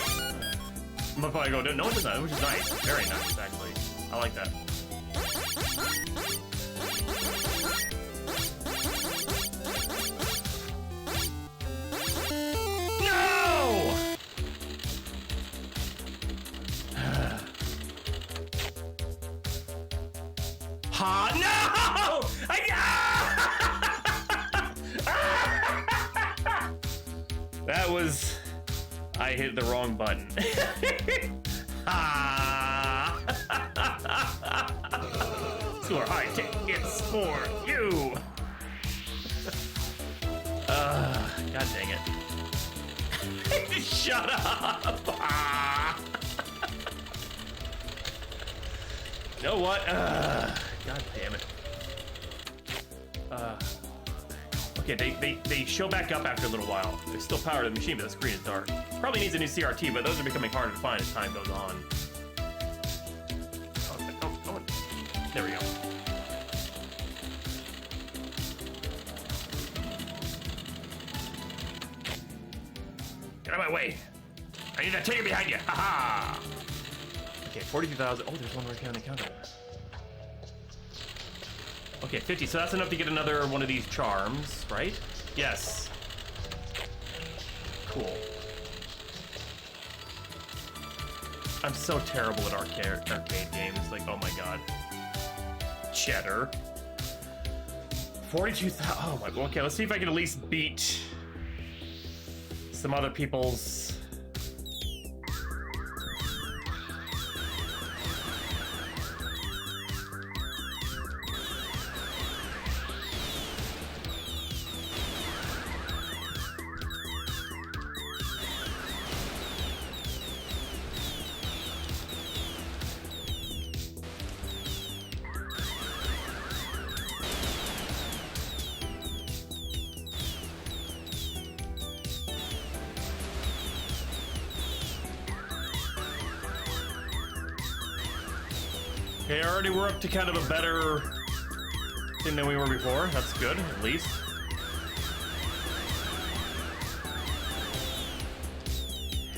I'm gonna probably go, no, which is nice. Very nice, actually. I like that. Ha! No! That was... I hit the wrong button. Ah! Score high tickets for you! God dang it. Shut up! Ah! You know what? God damn it. Okay, they show back up after a little while. There's still power to the machine, but the screen is dark. Probably needs a new CRT, but those are becoming harder to find as time goes on. Oh. There we go. Get out of my way. I need that ticket behind you. Haha. Okay, 42,000. Oh, there's one right here on the counter. Okay, 50. So that's enough to get another one of these charms, right? Yes. Cool. I'm so terrible at arcade games. Like, oh my god. Cheddar. 42,000. Oh my. Okay, let's see if I can at least beat some other people's. Okay, already we're up to kind of a better thing than we were before. That's good, at least.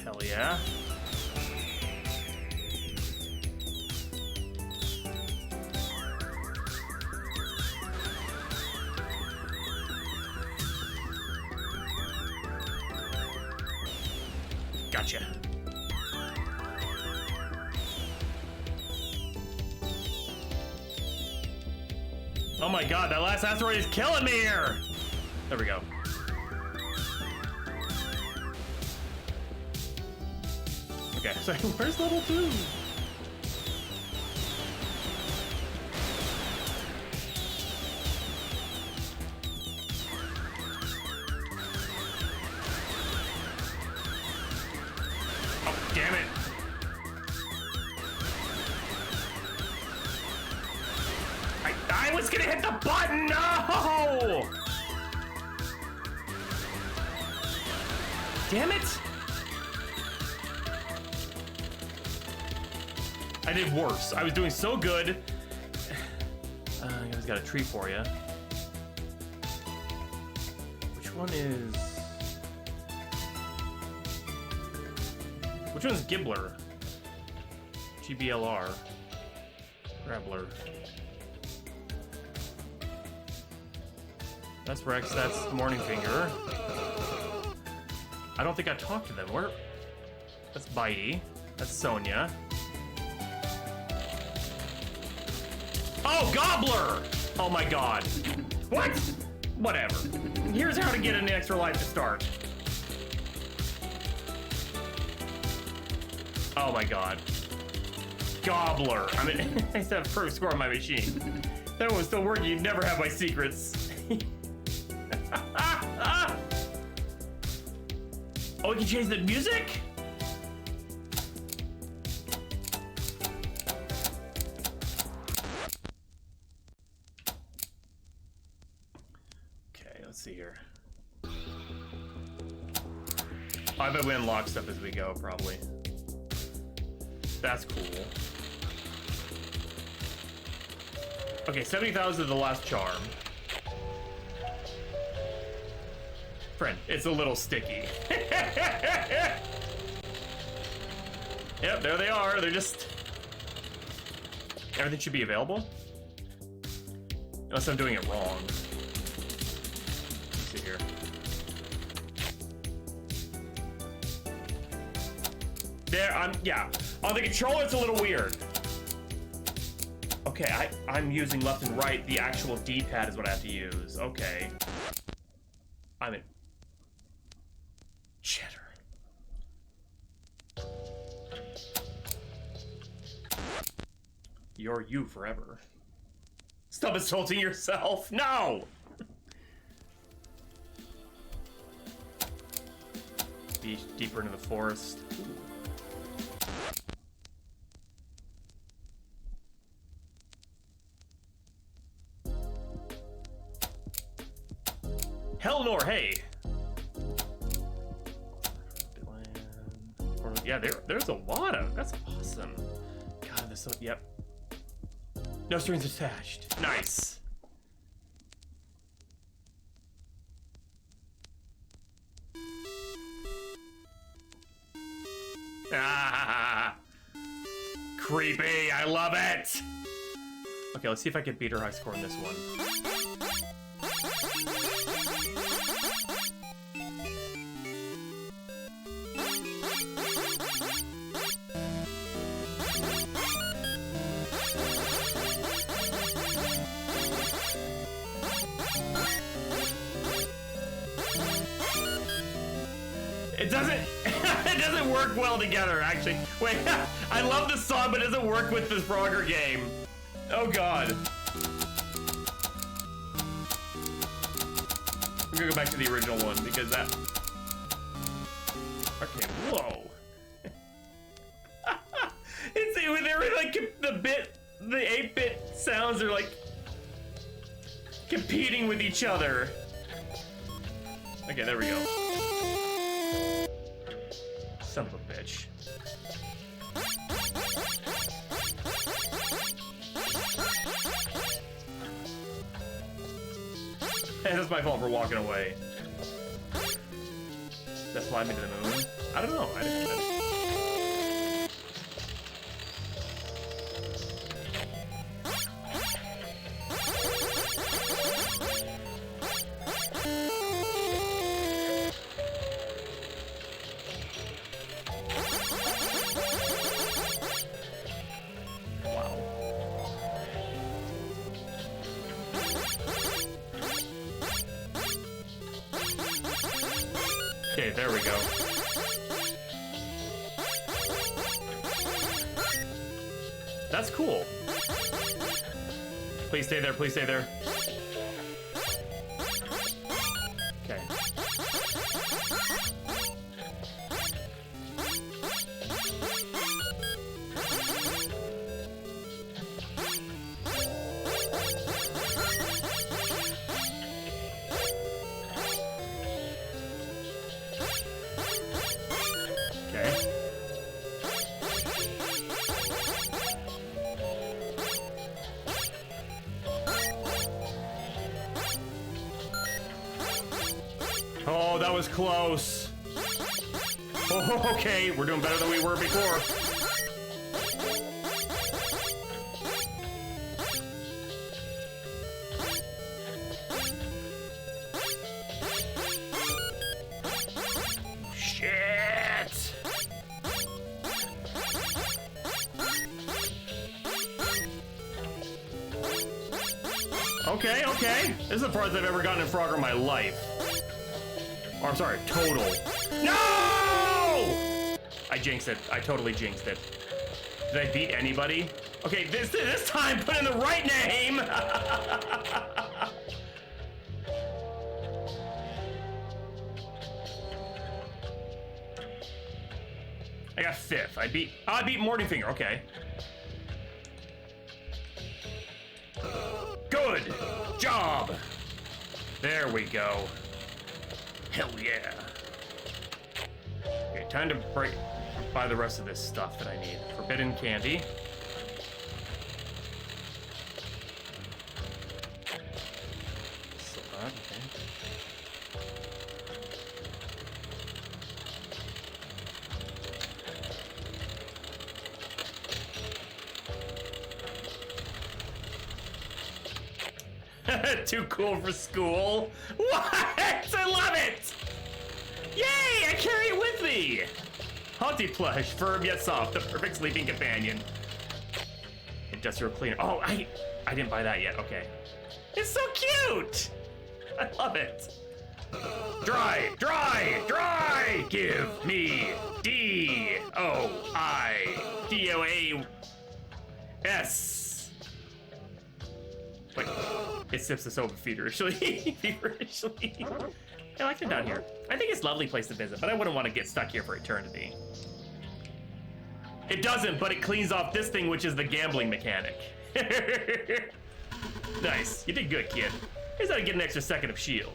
Hell yeah. Gotcha. Oh my god, that last asteroid is killing me here! There we go. Okay, so where's level 2? Oh, damn it. I was gonna hit the button! No! Damn it! I did worse. I was doing so good. I just got a tree for you. Which one is... Which one's Gibbler? GBLR. Grabbler. That's Rex, that's Morning Finger. I don't think I talked to them. Where? That's Bitey. That's Sonia. Oh, Gobbler! Oh my god. What? Whatever. Here's how to get an extra life to start. Oh my god. Gobbler. I mean, I used to have first score on my machine. That one was still working. You'd never have my secrets. Oh, we can change the music? Okay, let's see here. I bet we unlock stuff as we go, probably. That's cool. Okay, 70,000 is the last charm. Friend, it's a little sticky. Yep, there they are. They're just... Everything should be available. Unless I'm doing it wrong. Let's see here. There, yeah. On the controller, it's a little weird. Okay, I'm using left and right. The actual D-pad is what I have to use. Okay. I'm in... Cheddar. You're you forever. Stop insulting yourself. No! Be deeper into the forest. Ooh. Hell nor, hey. Yeah, there's a lot of. That's awesome. God, there's so. Yep. No strings attached. Nice. Ah, creepy. I love it. Okay, let's see if I can beat her high score in this one. It doesn't work well together, actually. Wait, I love the song, but it doesn't work with this Frogger game. Oh god. I'm gonna go back to the original one because that. Okay, whoa. They're like the 8-bit sounds are like competing with each other. Okay, there we go. Son of a bitch. Hey, that's my fault for walking away. That fly me to the moon? I don't know. I didn't. Okay, there we go. That's cool. Please stay there, please stay there. Okay. Oh, that was close. Oh, okay, we're doing better than we were before. Shit. Okay, okay. This is the farthest I've ever gotten in Frogger in my life. Oh, I'm sorry, total. No! I jinxed it. I totally jinxed it. Did I beat anybody? Okay, this time put in the right name! I got 5th. I beat Morningfinger, okay. Good job! There we go. Hell yeah. Okay, time to buy the rest of this stuff that I need. Forbidden candy. Slug, okay. Too cool for school? What? I love it! Yay! I carry it with me! Haunty plush, firm yet soft, the perfect sleeping companion. Industrial cleaner. Oh, I didn't buy that yet. Okay. It's so cute! I love it. Dry, dry, dry! Give me DOIDOAS. Wait. It sips us over feverishly. Feverishly. I like it down here. I think it's a lovely place to visit, but I wouldn't want to get stuck here for eternity. It doesn't, but it cleans off this thing, which is the gambling mechanic. Nice. You did good, kid. Here's how to get an extra second of shield.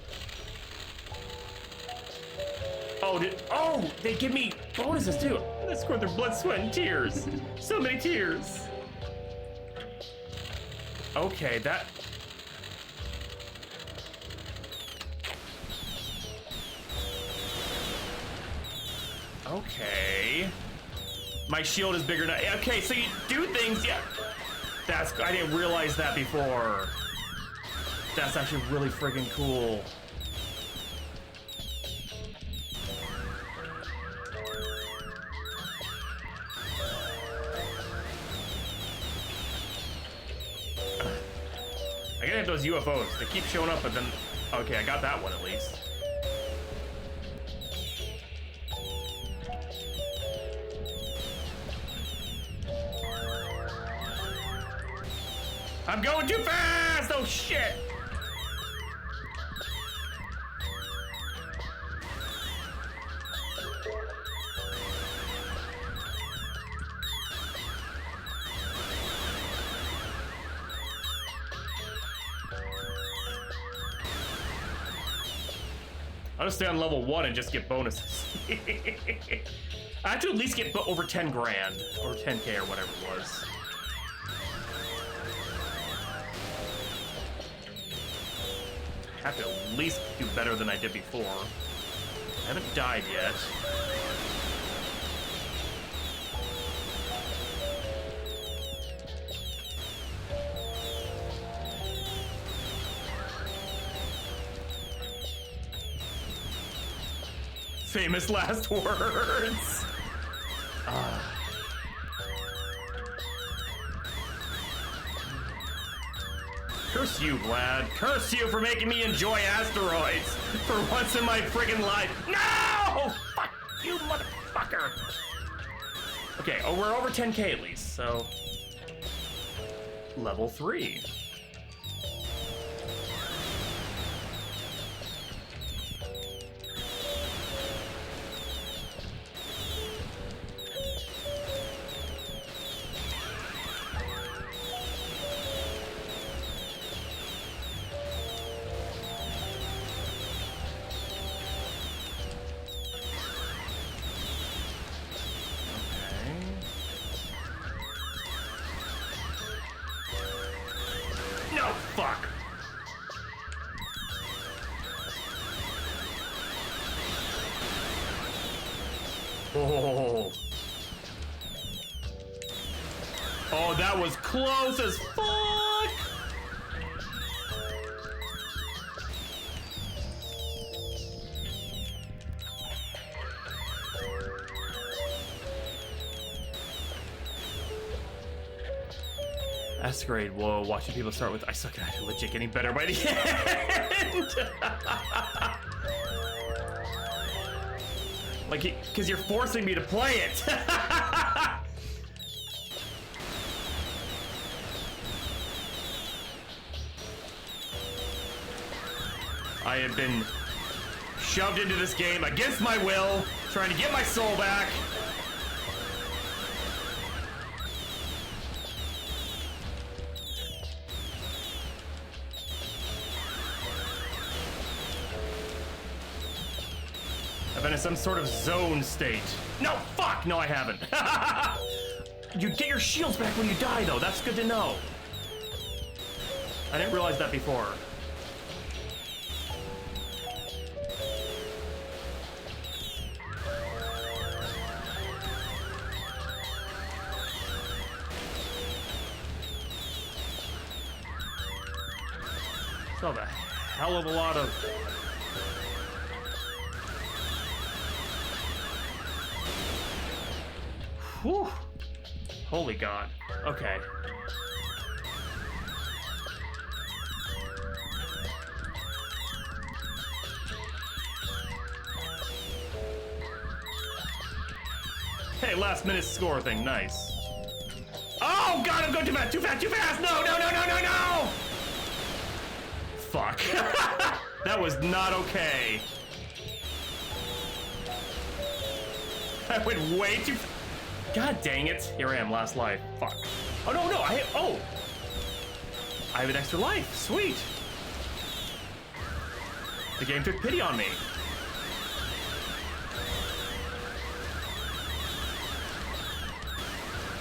Oh, they give me bonuses too. They scored their blood, sweat, and tears. So many tears. Okay, that. Okay. My shield is bigger now. Okay, so you do things, yeah. I didn't realize that before. That's actually really freaking cool. I gotta have those UFOs. They keep showing up, but then... Okay, I got that one at least. I'm going too fast! Oh, shit! I'll just stay on level 1 and just get bonuses. I have to at least get over 10 grand, or 10K or whatever it was. I have to at least do better than I did before. I haven't died yet. Famous last words. Curse you, Vlad. Curse you for making me enjoy asteroids for once in my friggin' life. No! Fuck you, motherfucker. Okay, oh, we're over 10K at least, so... Level 3. Fuck. Oh. Oh, that was close as fuck. That's great. Whoa, watching people start with I suck at legit getting better by the end. Like, because you're forcing me to play it. I have been shoved into this game against my will, trying to get my soul back. I've been in some sort of zone state. No, fuck! No, I haven't. You get your shields back when you die, though. That's good to know. I didn't realize that before. Still have a hell of a lot of... Whew. Holy God. Okay. Hey, last minute score thing. Nice. Oh God, I'm going too fast, too fast, too fast! No, no, no, no, no, no! Fuck. That was not okay. I went way too fast. God dang it. Here I am, last life. Fuck. Oh, no, no, I have an extra life. Sweet. The game took pity on me.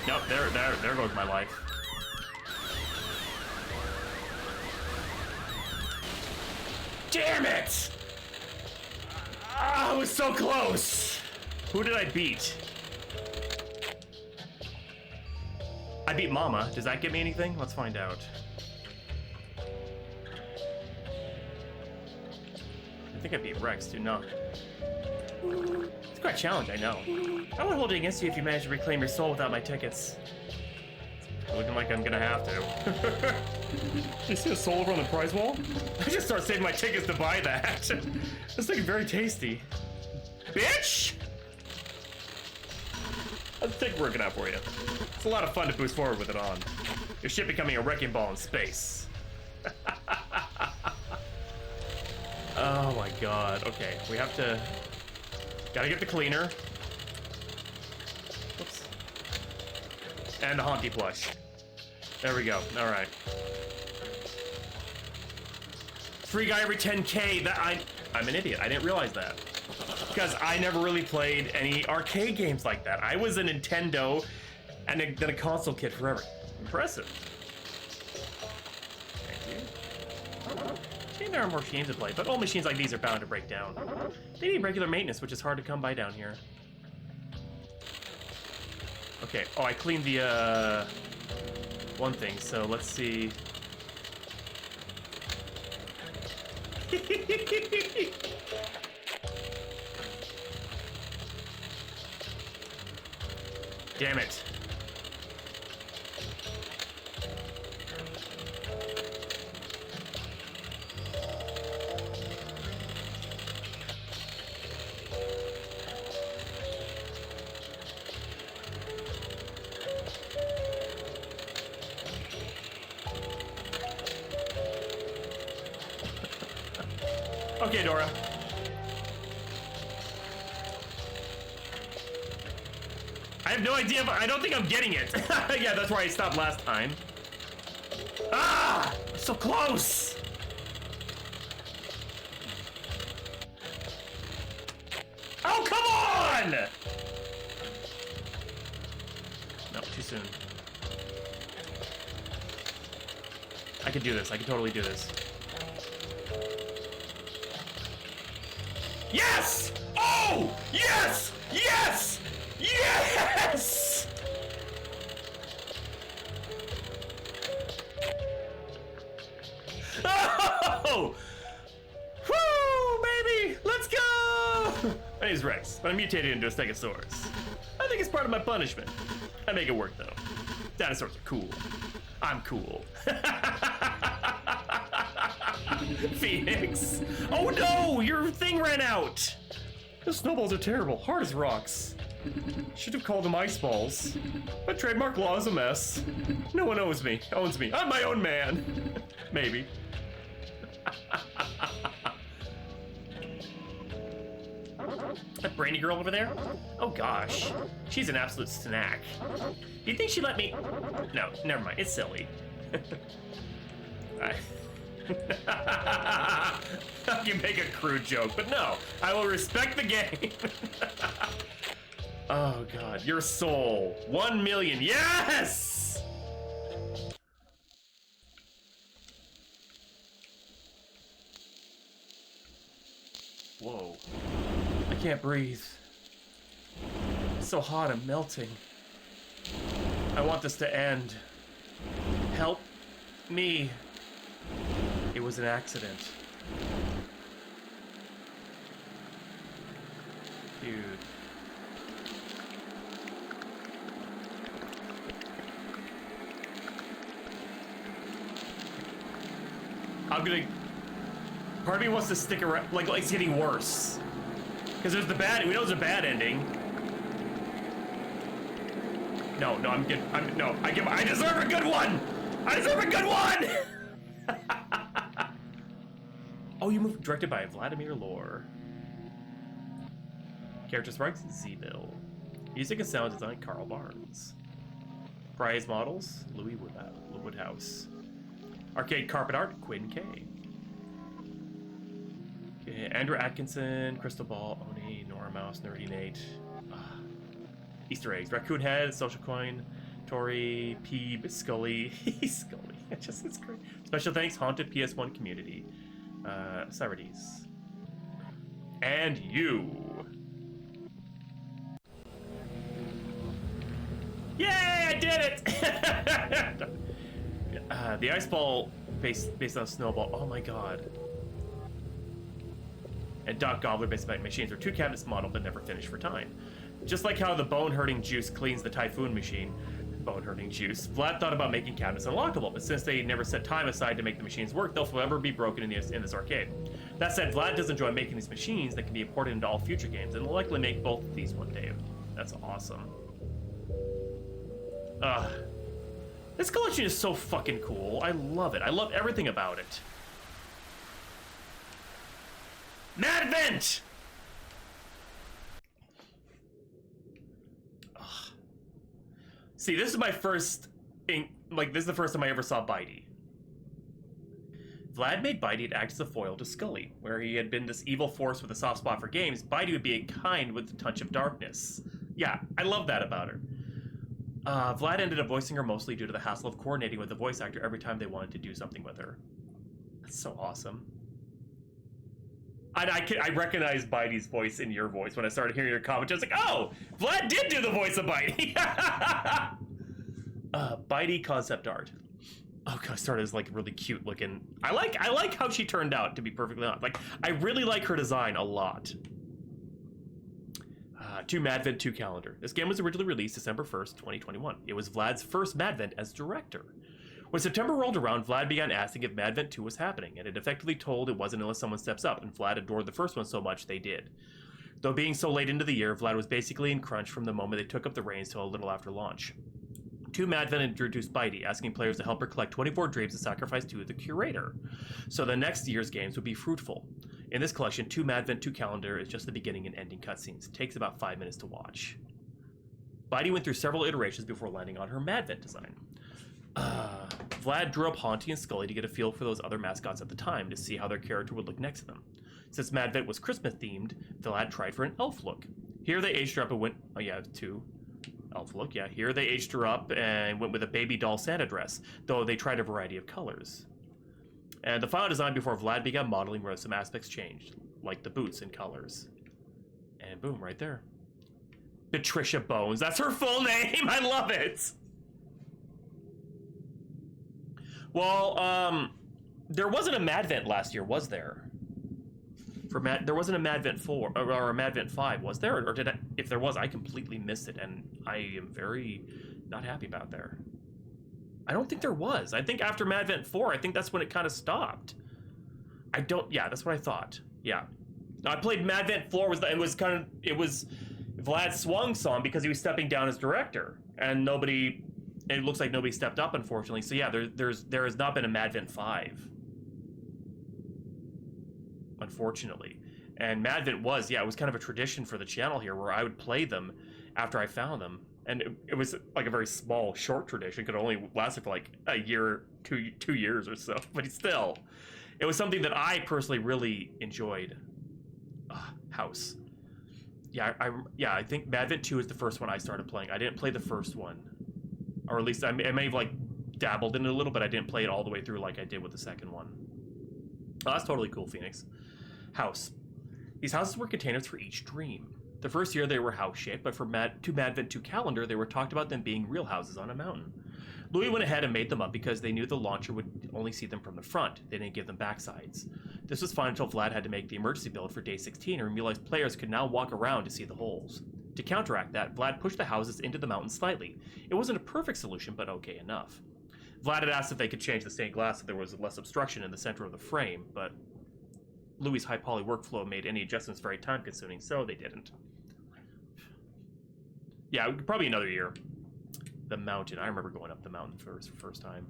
Nope, there goes my life. Damn it! I was so close! Who did I beat? I beat Mama. Does that get me anything? Let's find out. I think I beat Rex too, no. It's quite a challenge, I know. I won't hold it against you if you manage to reclaim your soul without my tickets. It's looking like I'm gonna have to. You see a soul over on the prize wall? I just start saving my tickets to buy that. This thing is very tasty. Bitch! How's the ticket working out for you? It's a lot of fun to boost forward with it on. Your ship becoming a wrecking ball in space. Oh my god. Okay, we have to... Gotta get the cleaner. Whoops. And the Honky plush. There we go. Alright. Free guy every 10K. I'm an idiot. I didn't realize that. Because I never really played any arcade games like that. I was a Nintendo and then a console kid forever. Impressive. Thank you. See, there are more games to play, but old machines like these are bound to break down. They need regular maintenance, which is hard to come by down here. Okay. Oh, I cleaned the one thing, so let's see. Damn it. Okay, Dora. I have no idea, but I don't think I'm getting it. Yeah, that's why I stopped last time. Ah! So close! Oh, come on! No, too soon. I can do this. I can totally do this. Yes! Oh! Yes! Yes! Yes! Oh! Woo, baby! Let's go! My name's Rex, but I'm mutated into a Stegosaurus. I think it's part of my punishment. I make it work, though. Dinosaurs are cool. I'm cool. Phoenix. Oh no! Your thing ran out! The snowballs are terrible, hard as rocks. Should have called them ice balls. But trademark law is a mess. No one owns me. I'm my own man. Maybe. That brainy girl over there? Oh gosh. She's an absolute snack. Do you think she'd let me... No, never mind. It's silly. I can make a crude joke, but no. I will respect the game. Oh god, your soul. 1 million. Yes! Whoa. I can't breathe. It's so hot, I'm melting. I want this to end. Help me. It was an accident. Dude. I'm gonna... Part of me wants to stick around, like it's getting worse. Because there's the bad, we know there's a bad ending. No, I'm good. I deserve a good one! I deserve a good one! Oh, you moved directed by Vladimere Lhore. Character sprites, Z-Bill. Music and sound design, Carl Barnes. Prize models, Louis Woodhouse. Arcade carpet art, Quinn K. Okay, Andrew Atkinson, Crystal Ball, Oni, Nora Mouse, Nerdy Nate. Easter eggs, Raccoon Head, Social Coin, Tori, Peeb, Scully, Scully. It's great. Special thanks, Haunted PS1 community. Cyrodies. And you. Yay, I did it! The ice ball based on Snowball. Oh my god. And Doc Gobbler based on machines were 2 cabinets modeled but never finished for time. Just like how the bone-hurting juice cleans the Typhoon machine, bone-hurting juice, Vlad thought about making cabinets unlockable, but since they never set time aside to make the machines work, they'll forever be broken in this arcade. That said, Vlad does enjoy making these machines that can be imported into all future games, and will likely make both of these one day. That's awesome. This collection is so fucking cool. I love it. I love everything about it. Madvent! See, this is my first... this is the first time I ever saw Bitey. Vlad made Bitey to act as a foil to Scully. Where he had been this evil force with a soft spot for games, Bitey would be kind with a touch of darkness. Yeah, I love that about her. Vlad ended up voicing her mostly due to the hassle of coordinating with the voice actor every time they wanted to do something with her. That's so awesome. I recognized Bitey's voice in your voice when I started hearing your comments. I was like, oh, Vlad did do the voice of Bitey. Bitey concept art. Oh god, started as like really cute looking. I like how she turned out, to be perfectly honest. Like, I really like her design a lot. 2 Madvent 2 calendar. This game was originally released December 1st, 2021. It was Vlad's first Madvent as director. When September rolled around, Vlad began asking if Madvent 2 was happening, and it effectively told it wasn't unless someone steps up, and Vlad adored the first one so much they did. Though being so late into the year, Vlad was basically in crunch from the moment they took up the reins till a little after launch. 2 Madvent introduced Bitey, asking players to help her collect 24 dreams to sacrifice to the curator, so the next year's games would be fruitful. In this collection, 2 Madvent 2 calendar is just the beginning and ending cutscenes. It takes about 5 minutes to watch. Bitey went through several iterations before landing on her Madvent design. Vlad drew up Haunty and Scully to get a feel for those other mascots at the time to see how their character would look next to them. Since Madvent was Christmas themed, Vlad tried for an elf look. Here they aged her up and went, oh yeah, 2 elf look, yeah. Here they aged her up and went with a baby doll Santa dress, though they tried a variety of colors. And the final design before Vlad began modeling where some aspects changed, like the boots and colors. And boom, right there. Patricia Bones, that's her full name, I love it! Well, there wasn't a Madvent last year, was there? There wasn't a Madvent 4 or a Madvent 5, was there? Or did I? If there was, I completely missed it, and I am very not happy about there. I don't think there was. I think after Madvent 4, I think that's when it kind of stopped. Yeah, that's what I thought. Yeah, I played Madvent 4. It was Vlad's swan song because he was stepping down as director, and nobody. It looks like nobody stepped up, unfortunately. So yeah, there has not been a Madvent 5. Unfortunately. And Madvent was, yeah, it was kind of a tradition for the channel here where I would play them after I found them. And it was like a very small, short tradition. It could only last for like a year, two years or so. But still, it was something that I personally really enjoyed. House. Yeah, I think Madvent 2 is the first one I started playing. I didn't play the first one. Or at least I may have like dabbled in it a little, but I didn't play it all the way through like I did with the second one. Oh, that's totally cool, Phoenix. House. These houses were containers for each dream. The first year they were house-shaped, but for 2 Madvent 2 calendar, they were talked about them being real houses on a mountain. Louis went ahead and made them up because they knew the launcher would only see them from the front. They didn't give them backsides. This was fine until Vlad had to make the emergency build for day 16 and realized players could now walk around to see the holes. To counteract that, Vlad pushed the houses into the mountain slightly. It wasn't a perfect solution, but okay enough. Vlad had asked if they could change the stained glass so there was less obstruction in the center of the frame, but Louis' high poly workflow made any adjustments very time-consuming, so they didn't. Yeah, probably another year. The mountain. I remember going up the mountain first time.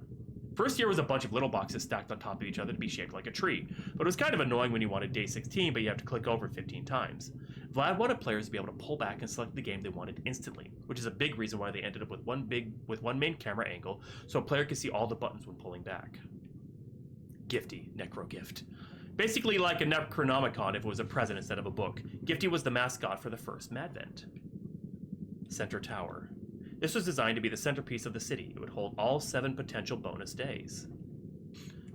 First year was a bunch of little boxes stacked on top of each other to be shaped like a tree, but it was kind of annoying when you wanted day 16, but you have to click over 15 times. Vlad wanted players to be able to pull back and select the game they wanted instantly, which is a big reason why they ended up with one main camera angle, so a player could see all the buttons when pulling back. Gifty, Necro Gift. Basically like a Necronomicon if it was a present instead of a book. Gifty was the mascot for the first Madvent. Center Tower. This was designed to be the centerpiece of the city. It would hold all 7 potential bonus days.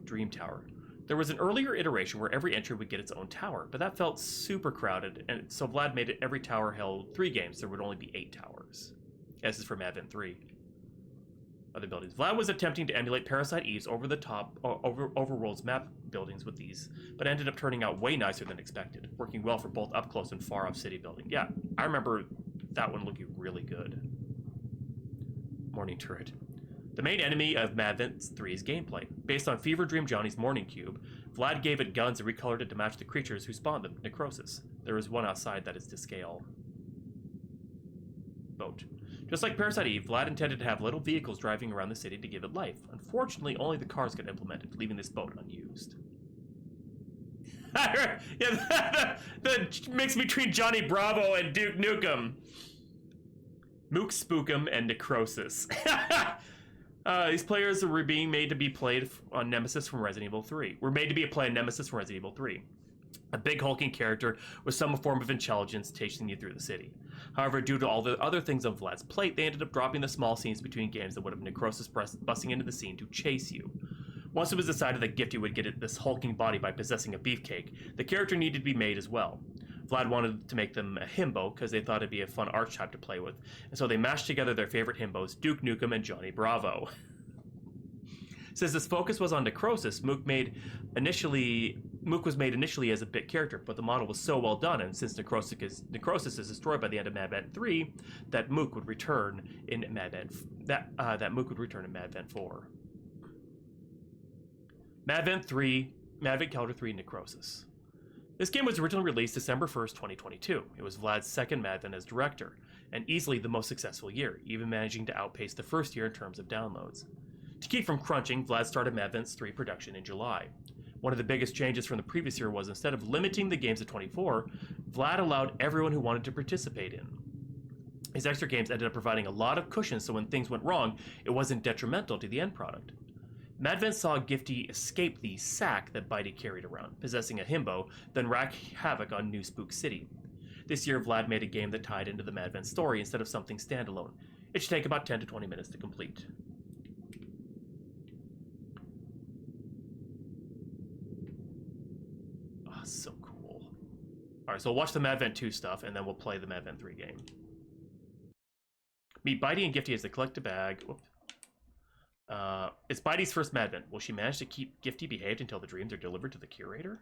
Dream Tower. There was an earlier iteration where every entry would get its own tower, but that felt super crowded, and so Vlad made it every tower held 3 games. There would only be 8 towers. This is from Madvent 3. Other buildings. Vlad was attempting to emulate Parasite Eve's overworld's map buildings with these, but ended up turning out way nicer than expected, working well for both up close and far off city building. Yeah, I remember that one looking really good. Morning Turret. The main enemy of Madvent 3's gameplay. Based on Fever Dream Johnny's Morning Cube, Vlad gave it guns and recolored it to match the creatures who spawned them, Necrosis. There is one outside that is to scale. Boat. Just like Parasite Eve, Vlad intended to have little vehicles driving around the city to give it life. Unfortunately, only the cars got implemented, leaving this boat unused. Yeah, the mix between Johnny Bravo and Duke Nukem. Mook Spookum and Necrosis. These players were being made to be played on Nemesis from Resident Evil 3. Were made to be a play on Nemesis from Resident Evil 3. A big hulking character with some form of intelligence chasing you through the city. However, due to all the other things on Vlad's plate, they ended up dropping the small scenes between games that would have Necrosis busting into the scene to chase you. Once it was decided that Gifty would get this hulking body by possessing a beefcake, the character needed to be made as well. Vlad wanted to make them a himbo because they thought it'd be a fun archetype to play with, and so they mashed together their favorite himbos, Duke Nukem and Johnny Bravo. Since this focus was on Necrosis, Mook was made initially as a bit character, but the model was so well done, and since Necrosis is destroyed by the end of Madvent 3, that Mook would return in Madvent 4. Madvent Calendar 3 Necrosis. This game was originally released December 1st, 2022. It was Vlad's second Madvent as director, and easily the most successful year, even managing to outpace the first year in terms of downloads. To keep from crunching, Vlad started Madvent 3 production in July. One of the biggest changes from the previous year was instead of limiting the games to 24, Vlad allowed everyone who wanted to participate in. His extra games ended up providing a lot of cushion, so when things went wrong, it wasn't detrimental to the end product. Madvent saw Gifty escape the sack that Bitey carried around, possessing a himbo, then wreak havoc on New Spook City. This year, Vlad made a game that tied into the Madvent story instead of something standalone. It should take about 10 to 20 minutes to complete. Oh, so cool. Alright, so we'll watch the Madvent 2 stuff, and then we'll play the Madvent 3 game. Meet Bitey and Gifty as they collect a bag. Whoop. It's Bitey's first Madvent. Will she manage to keep Gifty behaved until the dreams are delivered to the curator?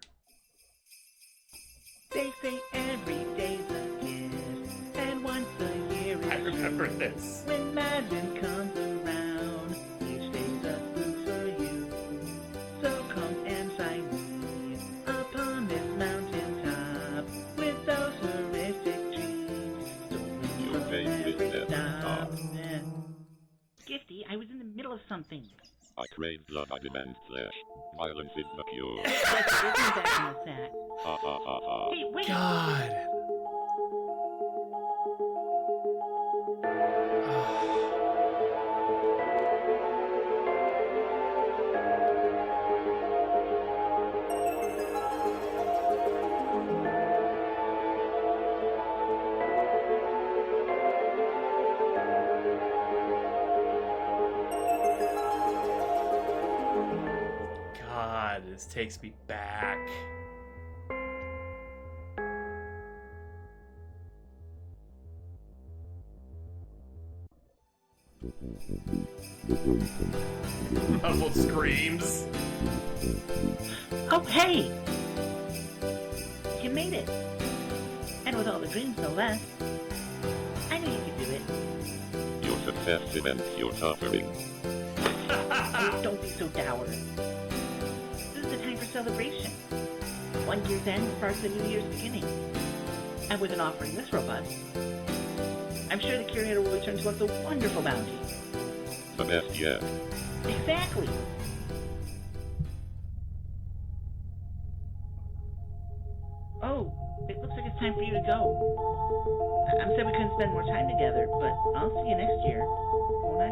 They say every day's a gift, and once a year is I remember this. when Madvent comes around, each day's a spook for you. So come and find me upon this mountaintop with those horrific dreams. So every stop. Gifty, I was in the middle of something. I crave blood, I demand flesh. Violence is the cure. What's back in the sack? Ha ha ha ha. Hey, wait! God. God, this takes me back. Muffled screams. Oh, hey! You made it. And with all the dreams, no less. I knew you could do it. Your success cements your suffering. Oh, don't be so dour. This is the time for celebration. 1 year's end starts a new year's beginning. And with an offering this robust, I'm sure the curator will return to us a wonderful bounty. The best yet. Exactly. Oh, it looks like it's time for you to go. I'm sad we couldn't spend more time together, but I'll see you next year, won't I?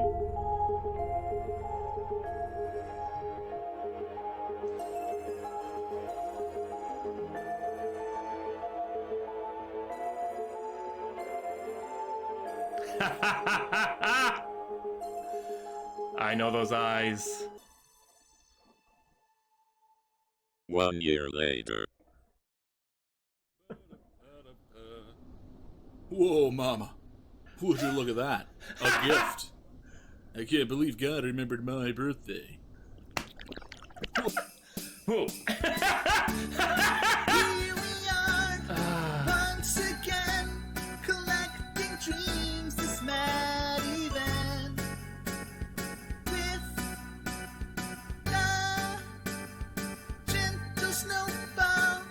I know those eyes. 1 year later. Whoa, Mama. Would you look at that? A gift. I can't believe God remembered my birthday. Whoa. Here we are, once again, collecting dreams this mad event. With the gentle snowfall,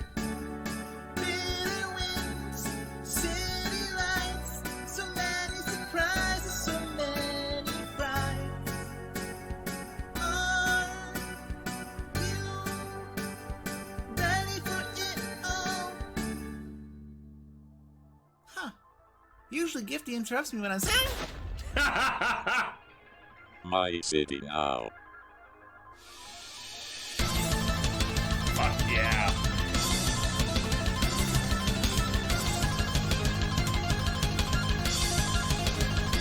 bitter winds, city lights, so many surprises, so many frights. Are you ready for it all? Huh. Usually Gifty interrupts me when I'm saying. My city now. Fuck yeah.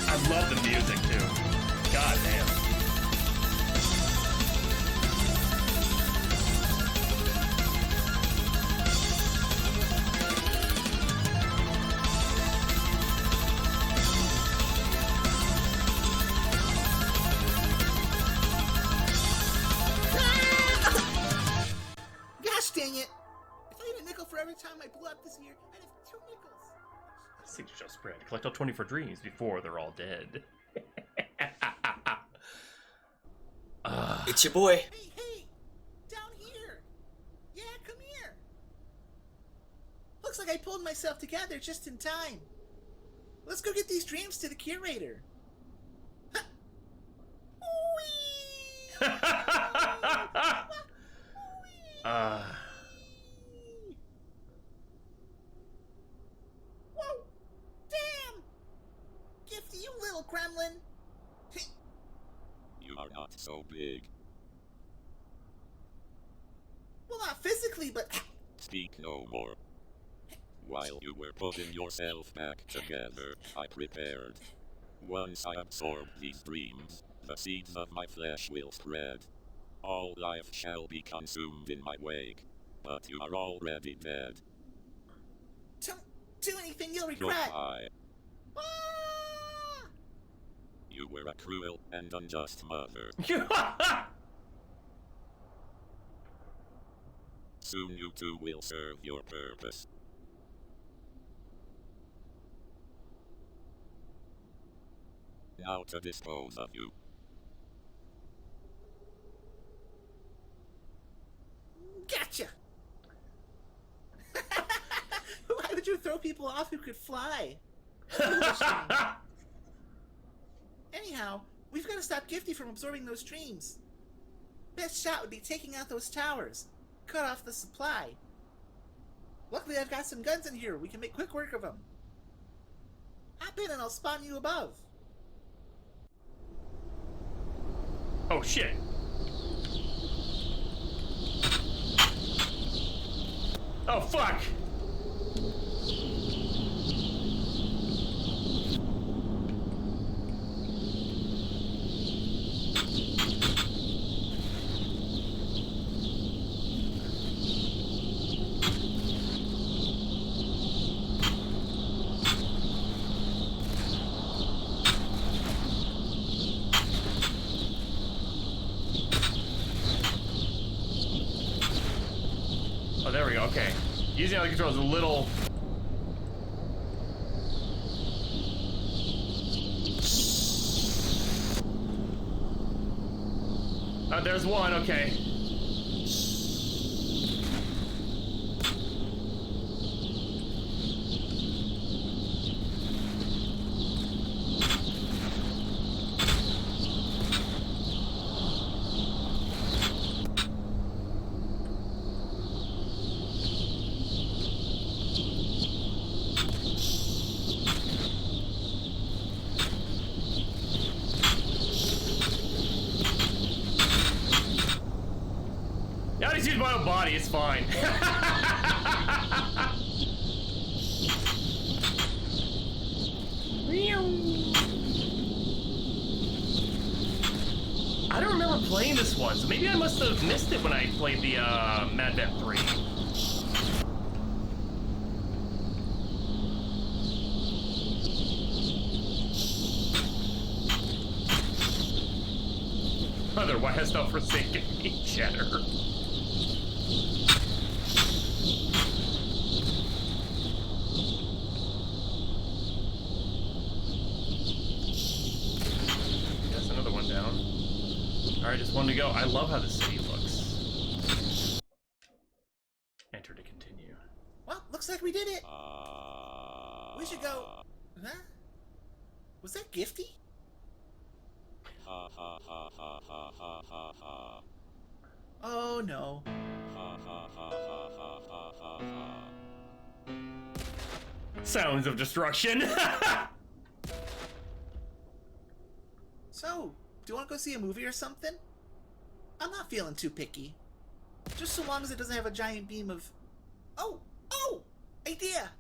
I love the music too. God damn. Gosh dang it! If I had a nickel for every time I blew up this year, I'd have 2 nickels. Signature spread. Collect all 24 dreams before they're all dead. It's your boy. Hey! Down here! Yeah, come here! Looks like I pulled myself together just in time. Let's go get these dreams to the curator. Whoa! Damn! Gifty, you little gremlin! You are not so big. Well, not physically, but... Speak no more. While you were putting yourself back together, I prepared. Once I absorb these dreams, the seeds of my flesh will spread. All life shall be consumed in my wake, but you are already dead. Don't do anything you'll regret! Goodbye. Ah! You were a cruel and unjust mother. Soon you two will serve your purpose. Now to dispose of you. Gotcha! Why would you throw people off who could fly? Anyhow, we've got to stop Gifty from absorbing those dreams. Best shot would be taking out those towers. Cut off the supply. Luckily, I've got some guns in here. We can make quick work of them. Hop in and I'll spawn you above. Oh shit. Oh fuck. Oh, there we go. Okay. Using other controls a little. Oh, there's one. Okay. Yeah, I just use my own body, it's fine. remember playing this one, so maybe I must have missed it when I played the Madvent 3. Mother, why hast thou forsaken me, Cheddar? That's another one down. Alright, just one to go. I love how the city looks. Enter to continue. Well, looks like we did it. We should go. Huh? Was that Gifty? Oh no. Sounds of destruction. So, do you want to go see a movie or something? I'm not feeling too picky. Just so long as it doesn't have a giant beam of... Oh! Idea!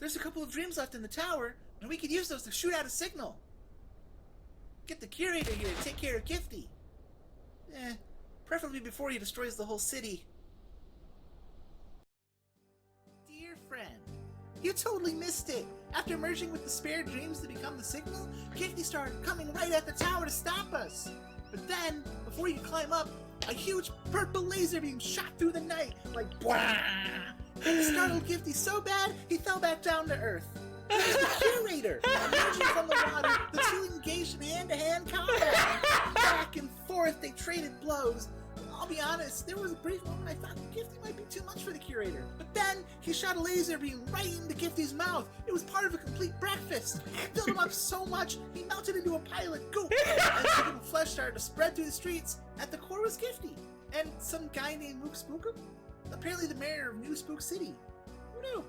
There's a couple of dreams left in the tower, and we could use those to shoot out a signal. Get the curator here to take care of Gifty. Preferably before he destroys the whole city. Dear friend, you totally missed it. After merging with the spare dreams to become the signal, Gifty started coming right at the tower to stop us. But then, before you could climb up, a huge purple laser beam shot through the night, like BWAH! It startled Gifty so bad, he fell back down to Earth. It was the curator! Emerging from the water, the two engaged in hand-to-hand combat. Back and forth, they traded blows. I'll be honest, there was a brief moment I thought Gifty might be too much for the curator. But then, he shot a laser beam right into Gifty's mouth. It was part of a complete breakfast. It filled him up so much, he melted into a pile of goop. As the little flesh started to spread through the streets, at the core was Gifty. And some guy named Mook Spookum? Apparently the mayor of New Spook City. Who knew?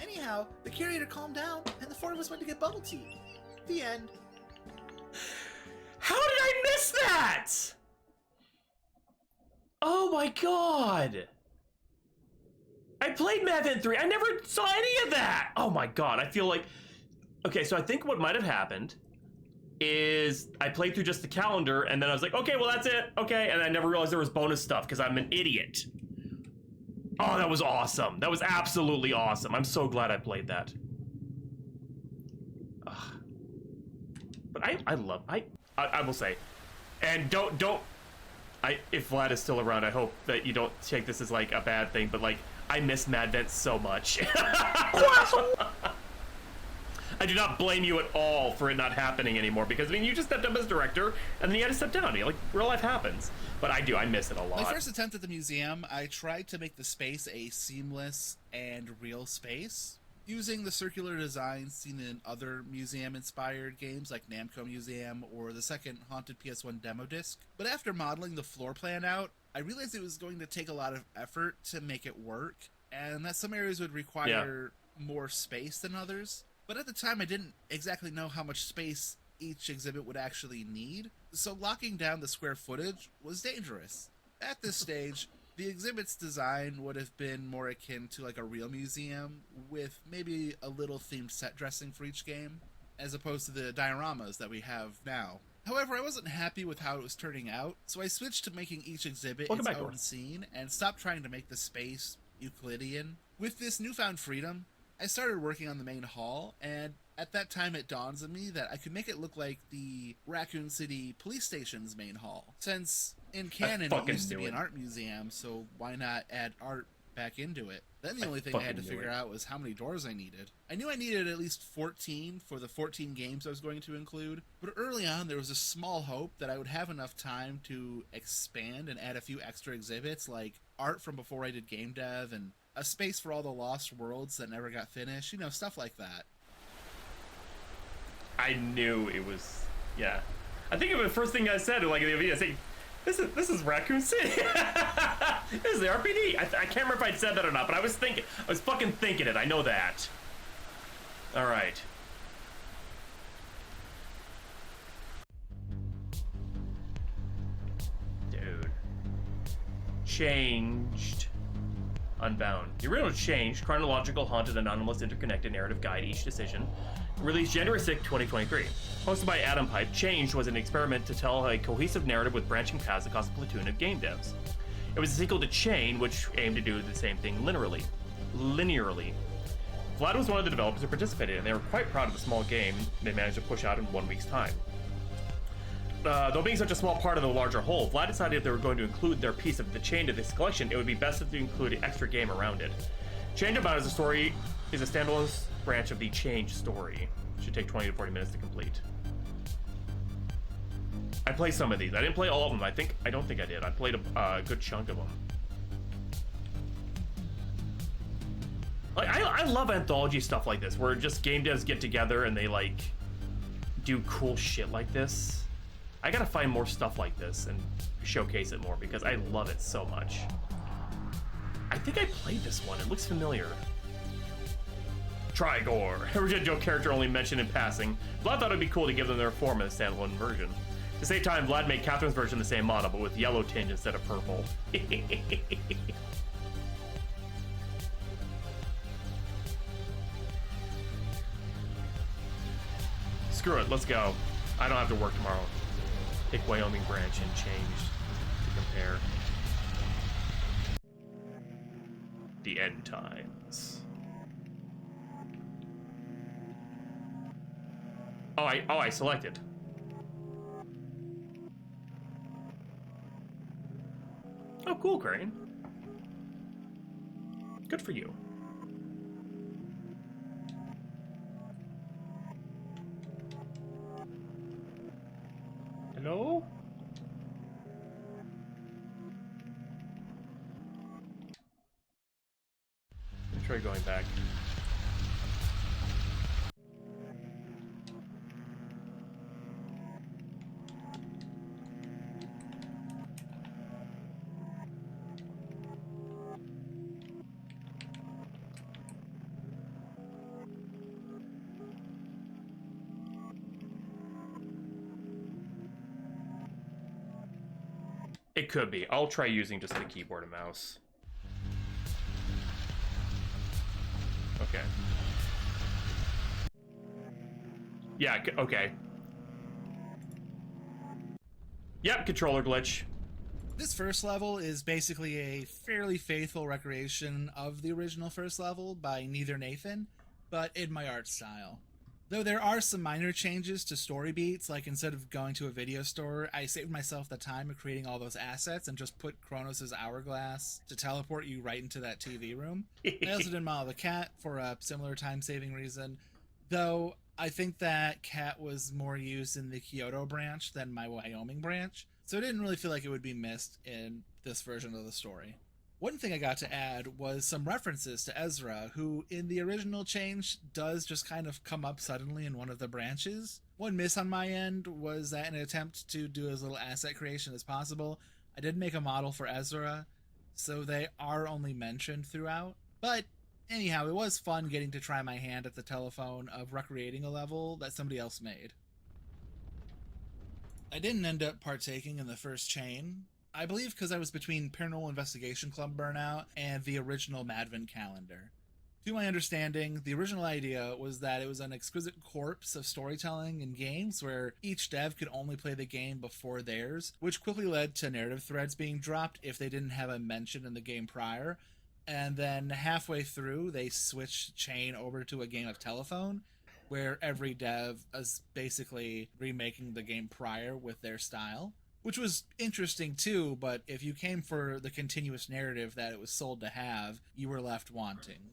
Anyhow, the curator calmed down, and the four of us went to get bubble tea. The end. How did I miss that? Oh my god! I played Madvent 3. I never saw any of that! Oh my god, I feel like... Okay, so I think what might have happened is I played through just the calendar, and then I was like, okay, well that's it, okay, and I never realized there was bonus stuff, because I'm an idiot. Oh, that was awesome. That was absolutely awesome. I'm so glad I played that. Ugh. But I will say, and if Vlad is still around, I hope that you don't take this as like a bad thing, but like, I miss Madvent so much. I do not blame you at all for it not happening anymore, because I mean, you just stepped up as director, and then you had to step down. Like, real life happens. But I miss it a lot. My first attempt at the museum, I tried to make the space a seamless and real space, using the circular design seen in other museum-inspired games like Namco Museum or the second Haunted PS1 demo disc. But after modeling the floor plan out, I realized it was going to take a lot of effort to make it work, and that some areas would require more space than others. But at the time, I didn't exactly know how much space each exhibit would actually need, so locking down the square footage was dangerous. At this stage, the exhibit's design would have been more akin to like a real museum, with maybe a little themed set dressing for each game, as opposed to the dioramas that we have now. However, I wasn't happy with how it was turning out, so I switched to making each exhibit its own scene, and stopped trying to make the space Euclidean. With this newfound freedom, I started working on the main hall, and at that time it dawns on me that I could make it look like the Raccoon City police station's main hall. Since in canon it used to be an art museum, so why not add art back into it? Then the only thing I had to figure out was how many doors I needed. I knew I needed at least 14 for the 14 games I was going to include, but early on there was a small hope that I would have enough time to expand and add a few extra exhibits, like art from before I did game dev, and a space for all the lost worlds that never got finished, you know, stuff like that. I knew it was, yeah. I think it was the first thing I said, like in the video, I say, this is Raccoon City. This is the RPD. I can't remember if I'd said that or not, but I was fucking thinking it. I know that. All right. Dude. Changed. Unbound. The original Change, chronological, haunted, anonymous, interconnected narrative guide each decision, released January 6, 2023. Hosted by Adam Pipe, Changed was an experiment to tell a cohesive narrative with branching paths across a platoon of game devs. It was a sequel to Chain, which aimed to do the same thing linearly. Vlad was one of the developers who participated, and they were quite proud of the small game they managed to push out in 1 week's time. Though being such a small part of the larger whole, Vlad decided if they were going to include their piece of the chain to this collection, it would be best to include an extra game around it. Change About is a standalone branch of the Change story. It should take 20 to 40 minutes to complete. I played some of these. I didn't play all of them. I don't think I did. I played a good chunk of them. Like I love anthology stuff like this, where just game devs get together and they like do cool shit like this. I gotta find more stuff like this and showcase it more because I love it so much. I think I played this one. It looks familiar. Trigor. Original joke character only mentioned in passing. Vlad thought it'd be cool to give them their form in the standalone version. To save time, Vlad made Catherine's version the same model, but with yellow tinge instead of purple. Screw it, let's go. I don't have to work tomorrow. Pick Wyoming branch and change to compare. The end times. Oh, I selected. Oh, cool, Crane. Good for you. Hello? Let me try going back. It could be. I'll try using just the keyboard and mouse. Okay. Yeah, okay. Yep, controller glitch. This first level is basically a fairly faithful recreation of the original first level by neither Nathan, but in my art style. Though there are some minor changes to story beats, like instead of going to a video store, I saved myself the time of creating all those assets and just put Kronos' hourglass to teleport you right into that TV room. I also did model the cat for a similar time-saving reason, though I think that cat was more used in the Kyoto branch than my Wyoming branch, so it didn't really feel like it would be missed in this version of the story. One thing I got to add was some references to Ezra, who in the original Change does just kind of come up suddenly in one of the branches. One miss on my end was that in an attempt to do as little asset creation as possible, I did make a model for Ezra, so they are only mentioned throughout. But anyhow, it was fun getting to try my hand at the telephone of recreating a level that somebody else made. I didn't end up partaking in the first chain, I believe because I was between Paranormal Investigation Club Burnout and the original Madvent calendar. To my understanding, the original idea was that it was an exquisite corpse of storytelling in games where each dev could only play the game before theirs, which quickly led to narrative threads being dropped if they didn't have a mention in the game prior, and then halfway through they switched Chain over to a game of telephone, where every dev is basically remaking the game prior with their style. Which was interesting too, but if you came for the continuous narrative that it was sold to have, you were left wanting.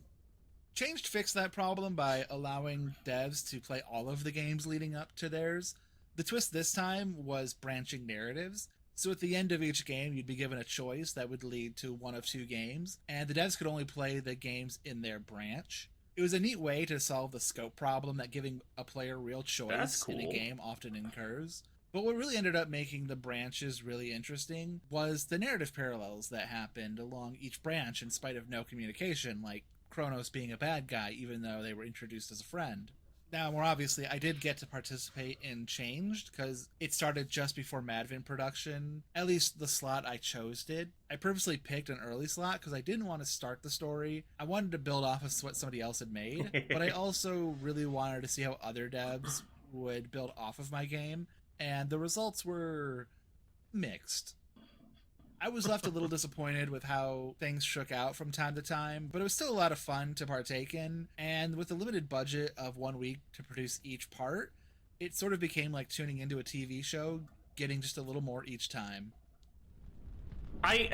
Changed fixed that problem by allowing devs to play all of the games leading up to theirs. The twist this time was branching narratives, so at the end of each game you'd be given a choice that would lead to one of two games, and the devs could only play the games in their branch. It was a neat way to solve the scope problem that giving a player real choice in a game often incurs. But what really ended up making the branches really interesting was the narrative parallels that happened along each branch in spite of no communication, like Kronos being a bad guy even though they were introduced as a friend. Now, more obviously, I did get to participate in Changed because it started just before Madvent production. At least the slot I chose did. I purposely picked an early slot because I didn't want to start the story. I wanted to build off of what somebody else had made, but I also really wanted to see how other devs would build off of my game, and the results were mixed. I was left a little disappointed with how things shook out from time to time, but it was still a lot of fun to partake in, and with a limited budget of 1 week to produce each part, it sort of became like tuning into a TV show, getting just a little more each time. I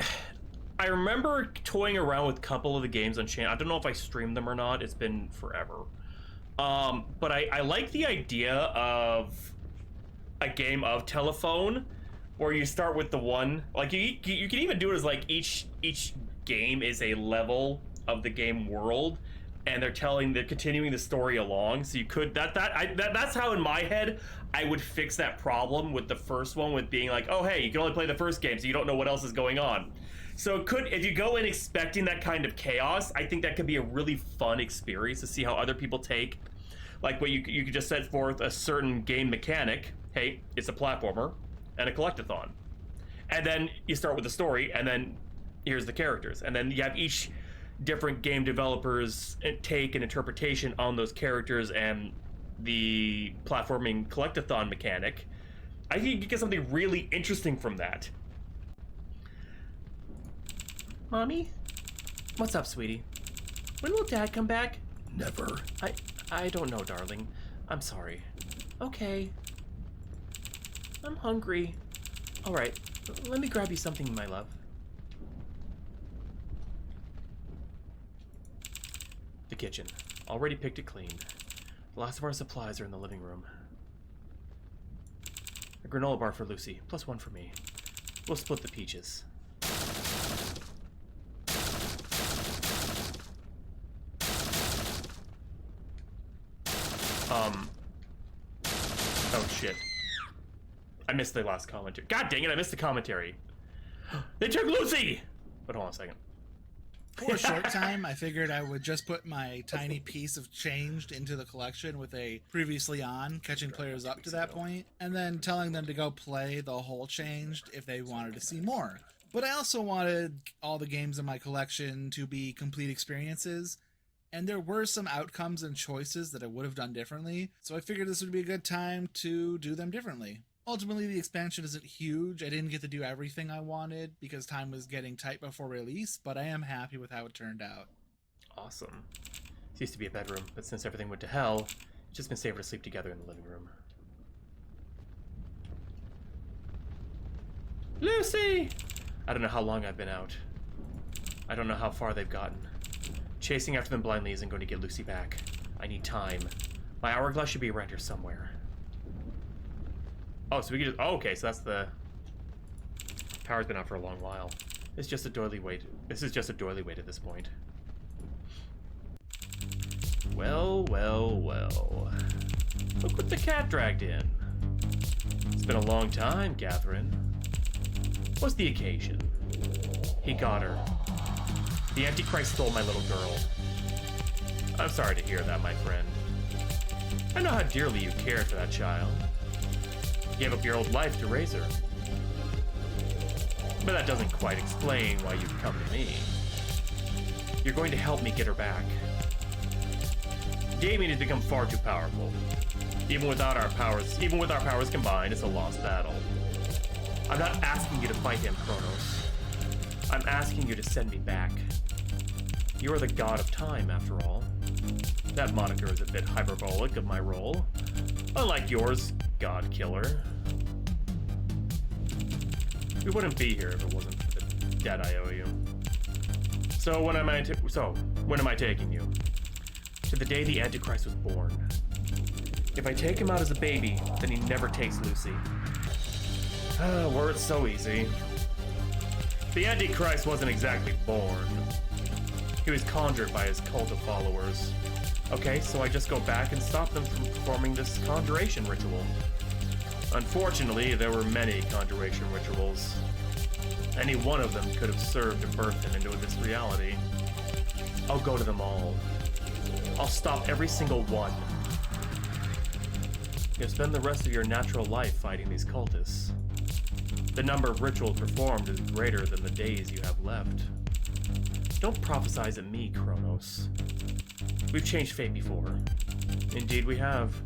remember toying around with a couple of the games on channel. I don't know if I streamed them or not. It's been forever. But I like the idea of a game of telephone where you start with the one, like you can even do it as like each game is a level of the game world, and they're continuing the story along. So you could that's how in my head I would fix that problem with the first one, with being like, oh hey, you can only play the first game, so you don't know what else is going on. So if you go in expecting that kind of chaos, I think that could be a really fun experience to see how other people take, like what you could just set forth a certain game mechanic. Hey, it's a platformer and a collectathon, and then you start with the story, and then here's the characters, and then you have each different game developers take an interpretation on those characters and the platforming collectathon mechanic. I think you could get something really interesting from that. Mommy? What's up, sweetie? When will Dad come back? Never. I don't know, darling. I'm sorry. Okay. I'm hungry. All right, let me grab you something, my love. The kitchen. Already picked it clean. The last of our supplies are in the living room. A granola bar for Lucy, plus one for me. We'll split the peaches. Oh shit. I missed the last commentary. God dang it, I missed the commentary. They took Lucy! But hold on a second. For a short time, I figured I would just put my tiny piece of Changed into the collection with a previously on, catching players up to that point, and then telling them to go play the whole Changed if they wanted to see more. But I also wanted all the games in my collection to be complete experiences, and there were some outcomes and choices that I would have done differently, so I figured this would be a good time to do them differently. Ultimately, the expansion isn't huge. I didn't get to do everything I wanted because time was getting tight before release, but I am happy with how it turned out. Awesome. This used to be a bedroom, but since everything went to hell, it's just been safer to sleep together in the living room. Lucy! I don't know how long I've been out. I don't know how far they've gotten. Chasing after them blindly isn't going to get Lucy back. I need time. My hourglass should be around here somewhere. Oh, so we can just... Oh, okay, so that's the... Power's been out for a long while. It's just a doily weight. This is just a doily weight at this point. Well, well, well. Look what the cat dragged in. It's been a long time, Catherine. What's the occasion? He got her. The Antichrist stole my little girl. I'm sorry to hear that, my friend. I know how dearly you cared for that child. You gave up your old life to raise her. But that doesn't quite explain why you've come to me. You're going to help me get her back. Damien has become far too powerful. Even with our powers combined, it's a lost battle. I'm not asking you to fight him, Kronos. I'm asking you to send me back. You are the god of time, after all. That moniker is a bit hyperbolic of my role. Unlike yours, God Killer. We wouldn't be here if it wasn't for the debt I owe you. So when am I taking you? To the day the Antichrist was born. If I take him out as a baby, then he never takes Lucy. Words so easy. The Antichrist wasn't exactly born. He was conjured by his cult of followers. Okay, so I just go back and stop them from performing this conjuration ritual. Unfortunately, there were many conjuration rituals. Any one of them could have served to birth him into this reality. I'll go to them all. I'll stop every single one. You'll spend the rest of your natural life fighting these cultists. The number of rituals performed is greater than the days you have left. Don't prophesize at me, Kronos. We've changed fate before. Indeed we have.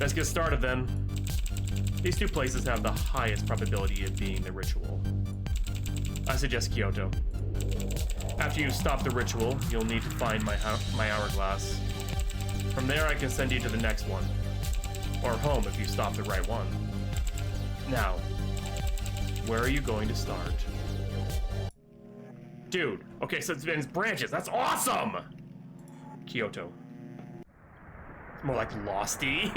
Let's get started then. These two places have the highest probability of being the ritual. I suggest Kyoto. After you stop the ritual, you'll need to find my hourglass. From there I can send you to the next one. Or home if you stop the right one. Now, where are you going to start? Dude, okay, so it's branches. That's awesome! Kyoto. It's more like Losty.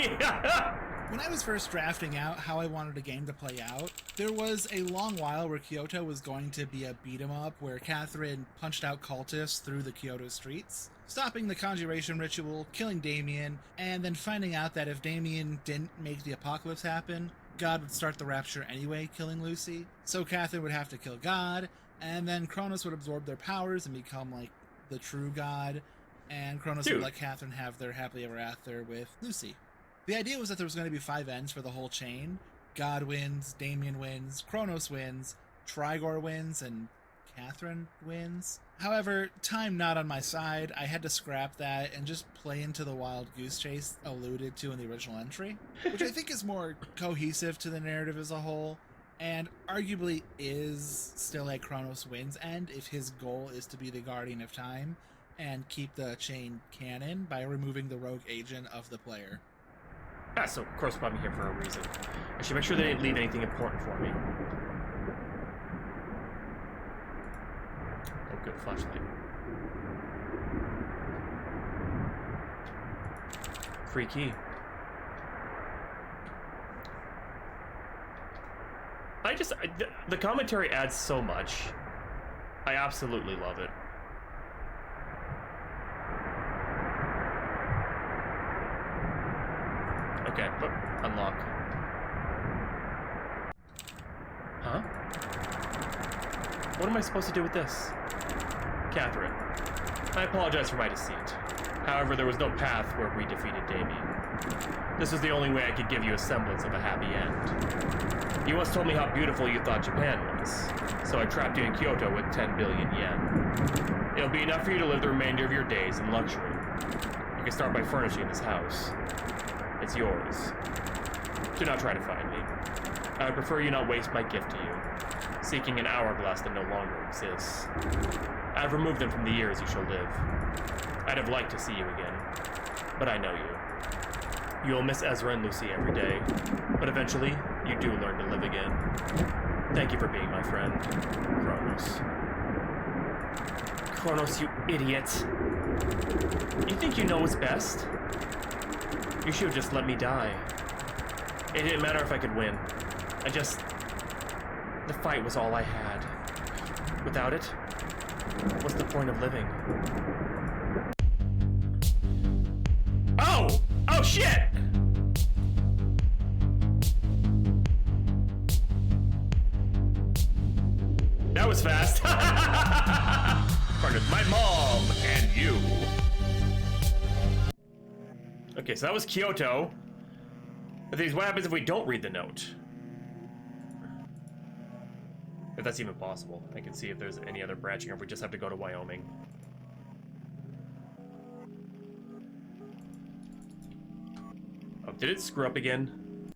When I was first drafting out how I wanted a game to play out, there was a long while where Kyoto was going to be a beat-em-up where Catherine punched out cultists through the Kyoto streets, stopping the conjuration ritual, killing Damien, and then finding out that if Damien didn't make the apocalypse happen, God would start the rapture anyway, killing Lucy. So Catherine would have to kill God, and then Kronos would absorb their powers and become like the true God, and Kronos would let Catherine have their happily ever after with Lucy. The idea was that there was going to be 5 ends for the whole chain. God wins, Damien wins, Kronos wins, Trigor wins, and Catherine wins. However, time not on my side, I had to scrap that and just play into the wild goose chase alluded to in the original entry, which I think is more cohesive to the narrative as a whole, and arguably is still a Kronos wins end if his goal is to be the guardian of time and keep the chain canon by removing the rogue agent of the player. Ah, so of course I'm here for a reason. I should make sure they didn't leave anything important for me. Oh, good flashlight. Free key. The commentary adds so much. I absolutely love it. Okay, unlock. Huh? What am I supposed to do with this? Catherine, I apologize for my deceit. However, there was no path where we defeated Damien. This was the only way I could give you a semblance of a happy end. You once told me how beautiful you thought Japan was, so I trapped you in Kyoto with 10 billion yen. It'll be enough for you to live the remainder of your days in luxury. You can start by furnishing this house. It's yours. Do not try to find me. I would prefer you not waste my gift to you, seeking an hourglass that no longer exists. I have removed them from the years you shall live. I'd have liked to see you again, but I know you. You will miss Ezra and Lucy every day, but eventually, you do learn to live again. Thank you for being my friend, Kronos. Kronos, you idiot. You think you know what's best? You should have just let me die. It didn't matter if I could win. The fight was all I had. Without it, what's the point of living? Oh! Oh shit! That was fast. Partner with my mom and you. Okay, so that was Kyoto. But what happens if we don't read the note? If that's even possible. I can see if there's any other branching or if we just have to go to Wyoming. Oh, did it screw up again?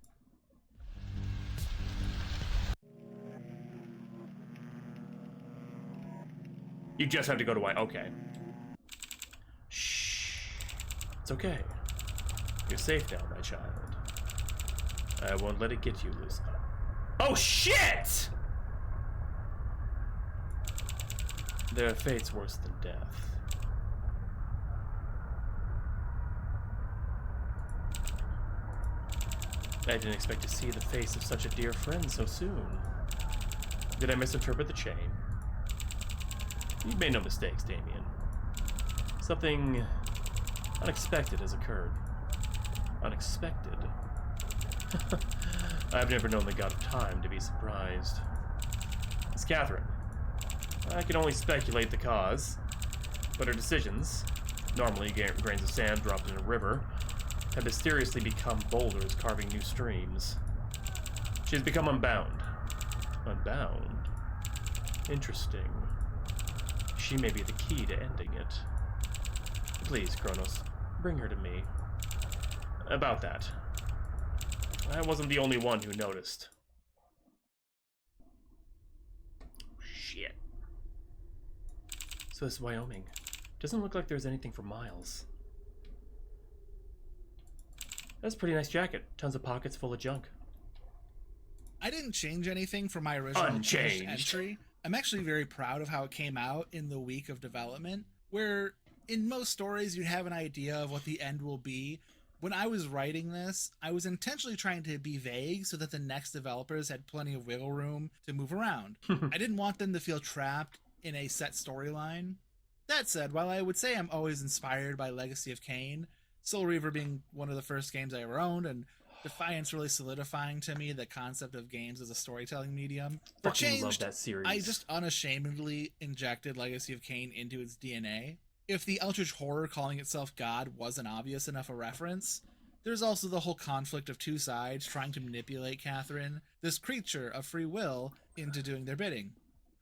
You just have to go to Wyoming. Okay. Shh. It's okay. You're safe now, my child. I won't let it get you, Lucy. Oh, shit! There are fates worse than death. I didn't expect to see the face of such a dear friend so soon. Did I misinterpret the chain? You've made no mistakes, Damien. Something unexpected has occurred. Unexpected? I've never known the god of time to be surprised. It's Catherine. I can only speculate the cause, but her decisions, normally grains of sand dropped in a river, have mysteriously become boulders carving new streams. She has become unbound. Unbound? Interesting. She may be the key to ending it. Please, Kronos, bring her to me. About that. I wasn't the only one who noticed. Shit. So this is Wyoming. Doesn't look like there's anything for miles. That's a pretty nice jacket. Tons of pockets full of junk. I didn't change anything from my original Unchanged entry. I'm actually very proud of how it came out in the week of development, where in most stories you'd have an idea of what the end will be. When I was writing this, I was intentionally trying to be vague so that the next developers had plenty of wiggle room to move around. I didn't want them to feel trapped in a set storyline. That said, while I would say I'm always inspired by Legacy of Kain, Soul Reaver being one of the first games I ever owned, and Defiance really solidifying to me the concept of games as a storytelling medium. For Fucking love Changed, that series. I just unashamedly injected Legacy of Kain into its DNA. If the Eldritch Horror calling itself God wasn't obvious enough a reference, there's also the whole conflict of two sides trying to manipulate Catherine, this creature of free will, into doing their bidding.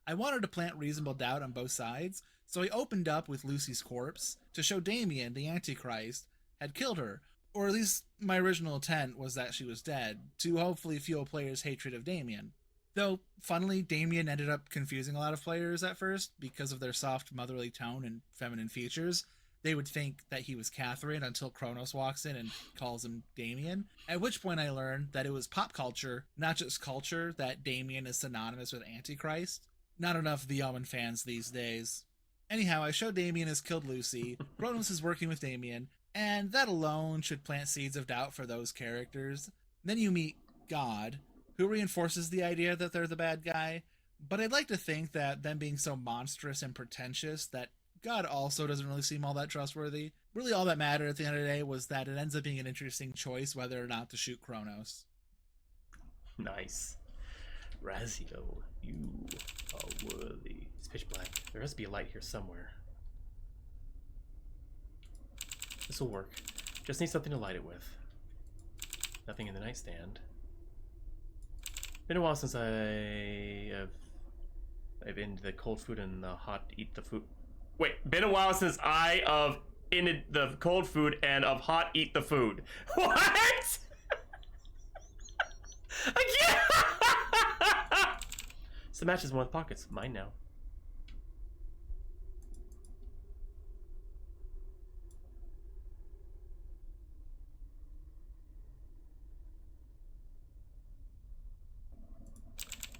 I wanted to plant reasonable doubt on both sides, so I opened up with Lucy's corpse to show Damien, the Antichrist, had killed her, or at least my original intent was that she was dead, to hopefully fuel players' hatred of Damien. Though, funnily, Damien ended up confusing a lot of players at first because of their soft motherly tone and feminine features. They would think that he was Catherine until Kronos walks in and calls him Damien, at which point I learned that it was pop culture, not just culture, that Damien is synonymous with Antichrist. Not enough The Omen fans these days. Anyhow, I showed Damien has killed Lucy, Kronos is working with Damien, and that alone should plant seeds of doubt for those characters. Then you meet God, who reinforces the idea that they're the bad guy, but I'd like to think that them being so monstrous and pretentious that God also doesn't really seem all that trustworthy. Really all that mattered at the end of the day was that it ends up being an interesting choice whether or not to shoot Kronos. Nice. Razio, you are worthy. It's pitch black. There has to be a light here somewhere. This'll work. Just need something to light it with. Nothing in the nightstand. Been a while since I've been to the cold food and the hot eat the food. Wait, been a while since I have in the cold food and of hot eat the food. What? I can't. So matches one with pockets. Mine now.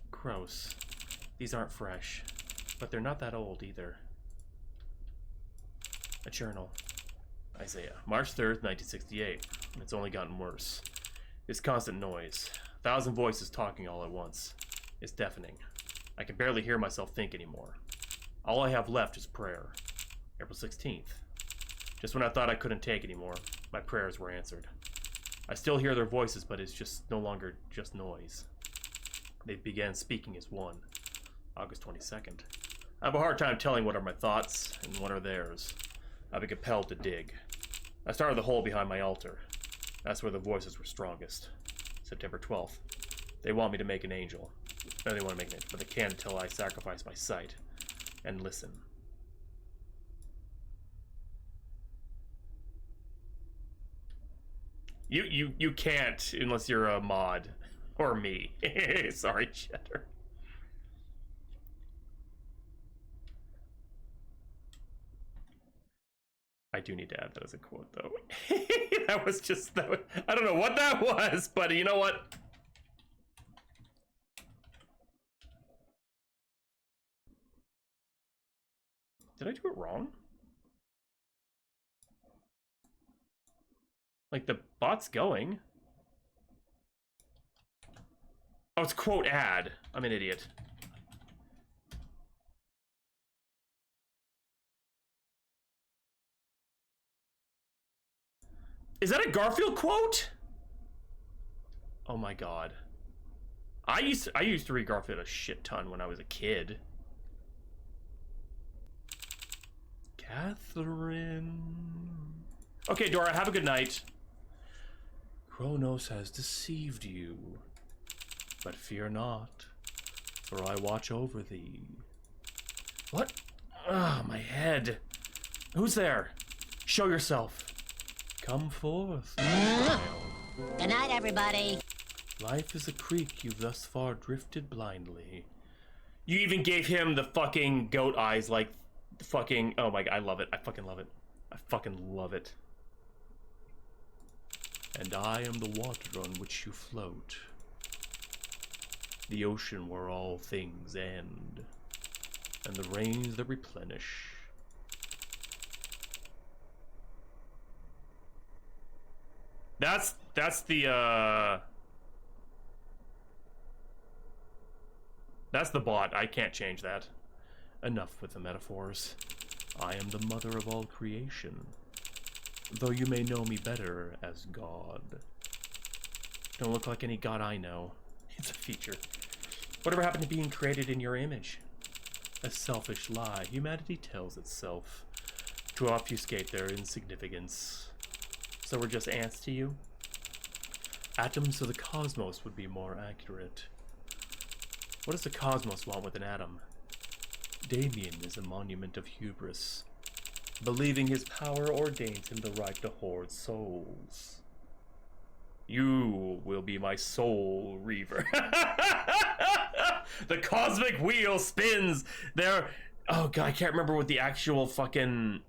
Gross. These aren't fresh, but they're not that old either. A journal. Isaiah. March 3rd, 1968. It's only gotten worse. This constant noise. 1,000 voices talking all at once. It's deafening. I can barely hear myself think anymore. All I have left is prayer. April 16th. Just when I thought I couldn't take anymore, my prayers were answered. I still hear their voices, but it's just no longer just noise. They began speaking as one. August 22nd. I have a hard time telling what are my thoughts and what are theirs. I've been compelled to dig. I started the hole behind my altar. That's where the voices were strongest. September 12th. They want me to make an angel. No, they want to make an angel, but they can't until I sacrifice my sight and listen. You can't unless you're a mod. Or me. Sorry, Cheddar. I do need to add that as a quote, though. That was just... I don't know what that was, but you know what? Did I do it wrong? Like, the bot's going. Oh, it's quote ad. I'm an idiot. Is that a Garfield quote? Oh my god. I used to read Garfield a shit ton when I was a kid. Catherine. Okay, Dora, have a good night. Kronos has deceived you. But fear not, for I watch over thee. What? Ah, my head. Who's there? Show yourself. Come forth. Good night, everybody. Life is a creek you've thus far drifted blindly. You even gave him the fucking goat eyes, like fucking. Oh my god, I love it. I fucking love it. I fucking love it. And I am the water on which you float. The ocean where all things end. And the rains that replenish. That's the that's the bot. I can't change that. Enough with the metaphors. I am the mother of all creation. Though you may know me better as God. Don't look like any god I know. It's a feature. Whatever happened to being created in your image? A selfish lie humanity tells itself to obfuscate their insignificance. So we're just ants to you? Atoms of the cosmos would be more accurate. What does the cosmos want with an atom? Damien is a monument of hubris. Believing his power ordains him the right to hoard souls. You will be my soul reaver. The cosmic wheel spins there. Oh god, I can't remember what the actual fucking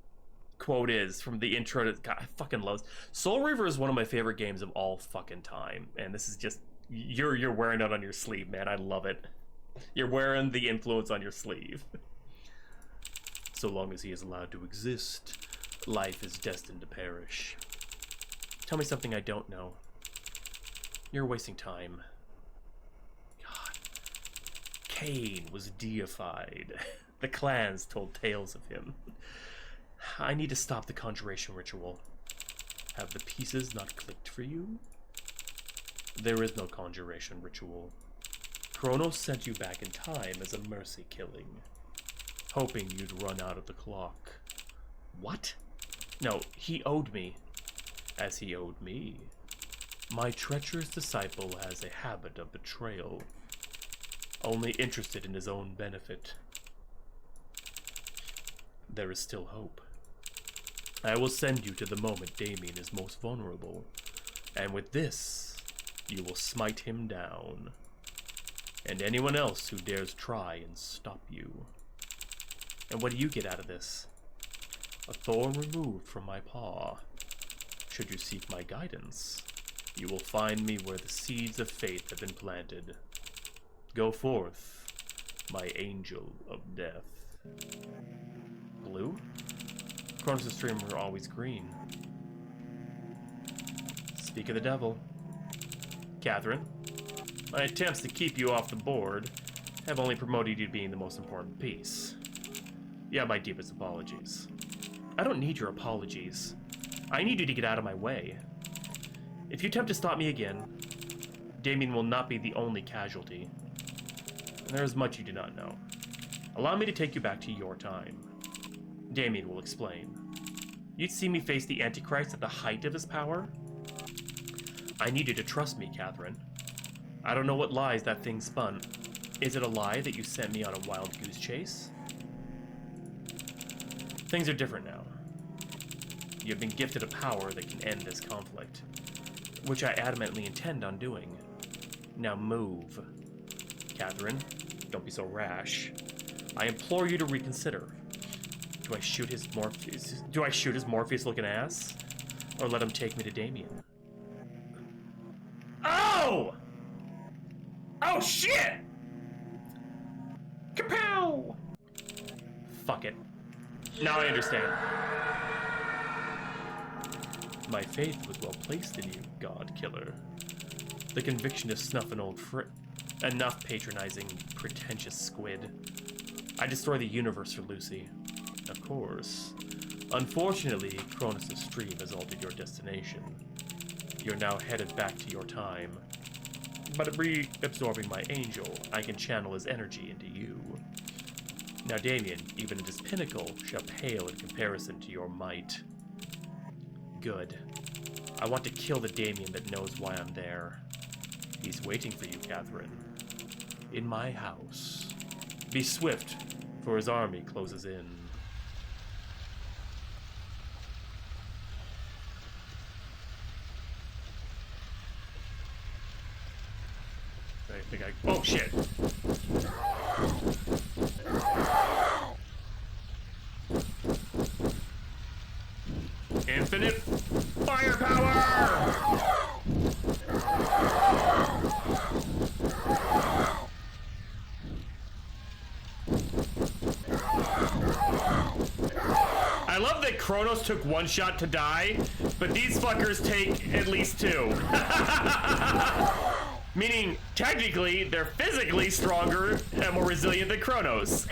quote is from the intro to god, I fucking love Soul Reaver is one of my favorite games of all fucking time. And this is just you're wearing it on your sleeve, man. I love it. You're wearing the influence on your sleeve. So long as he is allowed to exist, life is destined to perish. Tell me something I don't know. You're wasting time. God. Cain was deified. The clans told tales of him. I need to stop the conjuration ritual. Have the pieces not clicked for you? There is no conjuration ritual. Kronos sent you back in time as a mercy killing, hoping you'd run out of the clock. What? No, he owed me, as he owed me. My treacherous disciple has a habit of betrayal, only interested in his own benefit. There is still hope. I will send you to the moment Damien is most vulnerable, and with this, you will smite him down, and anyone else who dares try and stop you. And what do you get out of this? A thorn removed from my paw. Should you seek my guidance, you will find me where the seeds of faith have been planted. Go forth, my angel of death. Blue? Kronos' streams are always green. Speak of the devil. Catherine, my attempts to keep you off the board have only promoted you to being the most important piece. You have my deepest apologies. I don't need your apologies. I need you to get out of my way. If you attempt to stop me again, Damien will not be the only casualty. And there is much you do not know. Allow me to take you back to your time. Damien will explain. You'd see me face the Antichrist at the height of his power? I need you to trust me, Catherine. I don't know what lies that thing spun. Is it a lie that you sent me on a wild goose chase? Things are different now. You have been gifted a power that can end this conflict, which I adamantly intend on doing. Now move. Catherine, don't be so rash. I implore you to reconsider. Do I shoot his Morpheus-looking ass? Or let him take me to Damien? Oh! Oh shit! Kapow! Fuck it. Now I understand. My faith was well placed in you, God Killer. The conviction to snuff an old enough patronizing, pretentious squid. I destroy the universe for Lucy. Of course. Unfortunately, Kronos' stream has altered your destination. You're now headed back to your time. By reabsorbing my angel, I can channel his energy into you. Now Damien, even at his pinnacle, shall pale in comparison to your might. Good. I want to kill the Damien that knows why I'm there. He's waiting for you, Catherine. In my house. Be swift, for his army closes in. I think I... Oh, shit! Infinite firepower! I love that Kronos took one shot to die, but these fuckers take at least two. Meaning, technically, they're physically stronger and more resilient than Kronos.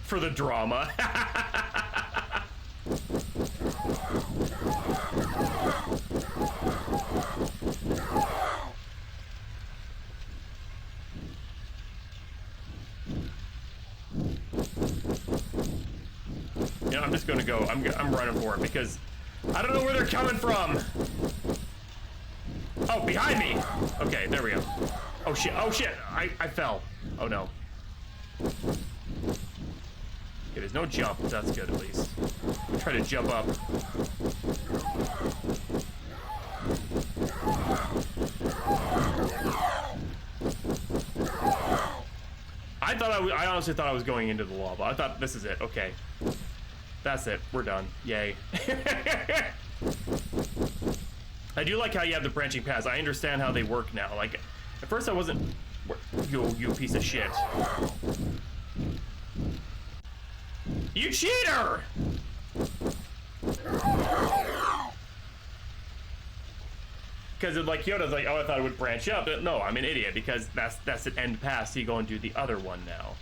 For the drama. I'm just gonna go. I'm running for it because I don't know where they're coming from. Oh, behind me. Okay, there we go. Oh shit. Oh shit. I fell. Oh no. Okay, there's no jump. That's good at least. I'll try to jump up. I honestly thought I was going into the lava. I thought this is it. Okay. That's it. We're done. Yay. I do like how you have the branching paths. I understand how they work now. Like, at first I wasn't... You piece of shit. You cheater! Because like Yoda's like, oh, I thought it would branch up. But no, I'm an idiot because that's an end pass. So you go and do the other one now.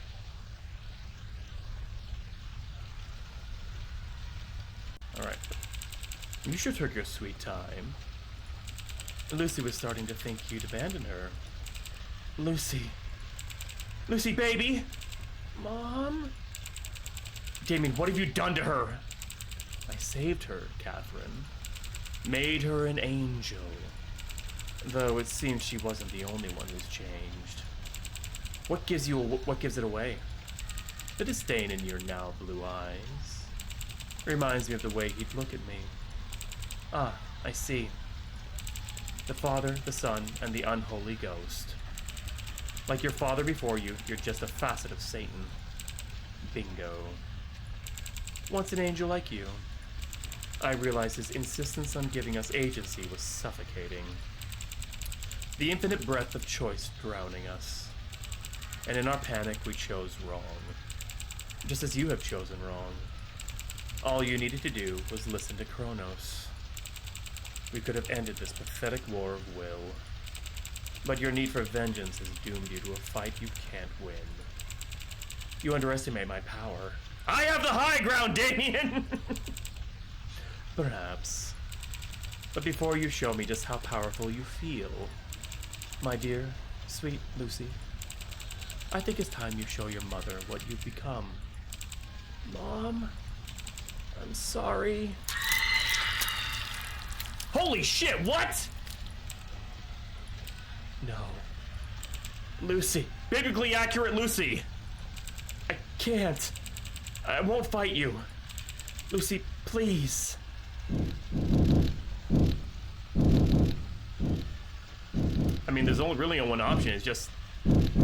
Alright. You sure took your sweet time. Lucy was starting to think you'd abandon her. Lucy. Lucy, baby! Mom? Damien, what have you done to her? I saved her, Catherine. Made her an angel. Though it seems she wasn't the only one who's changed. What gives it away? The disdain in your now blue eyes. Reminds me of the way he'd look at me. Ah, I see. The Father, the Son, and the Unholy Ghost. Like your father before you, you're just a facet of Satan. Bingo. Once an angel like you. I realized his insistence on giving us agency was suffocating. The infinite breadth of choice drowning us. And in our panic, we chose wrong. Just as you have chosen wrong. All you needed to do was listen to Kronos. We could have ended this pathetic war of will. But your need for vengeance has doomed you to a fight you can't win. You underestimate my power. I have the high ground, Damien! Perhaps. But before you show me just how powerful you feel, my dear, sweet Lucy, I think it's time you show your mother what you've become. Mom, I'm sorry. Holy shit, what? No. Lucy. Biblically accurate Lucy. I can't. I won't fight you. Lucy, please. I mean, there's only really one option. It's just...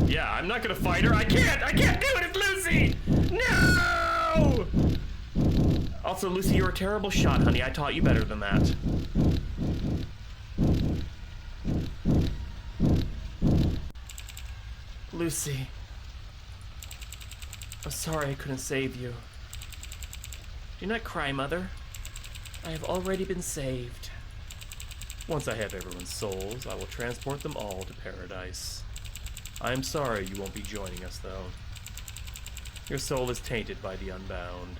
Yeah, I'm not gonna fight her. I can't do it, it's Lucy! No! Also, Lucy, you're a terrible shot, honey. I taught you better than that. Lucy. I'm sorry I couldn't save you. Do not cry, Mother. I have already been saved. Once I have everyone's souls, I will transport them all to paradise. I am sorry you won't be joining us, though. Your soul is tainted by the Unbound.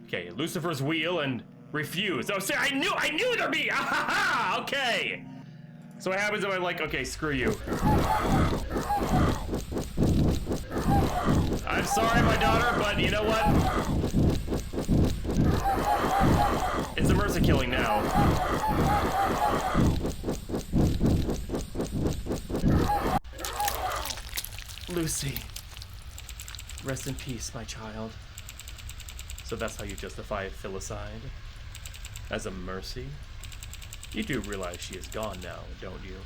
Okay, Lucifer's wheel and refuse. Oh, see, I knew there'd be. Ah, okay. So what happens if I'm like, okay, screw you. I'm sorry, my daughter, but you know what? It's a mercy killing now. Lucy, rest in peace, my child. So that's how you justify filicide? As a mercy? You do realize she is gone now, don't you?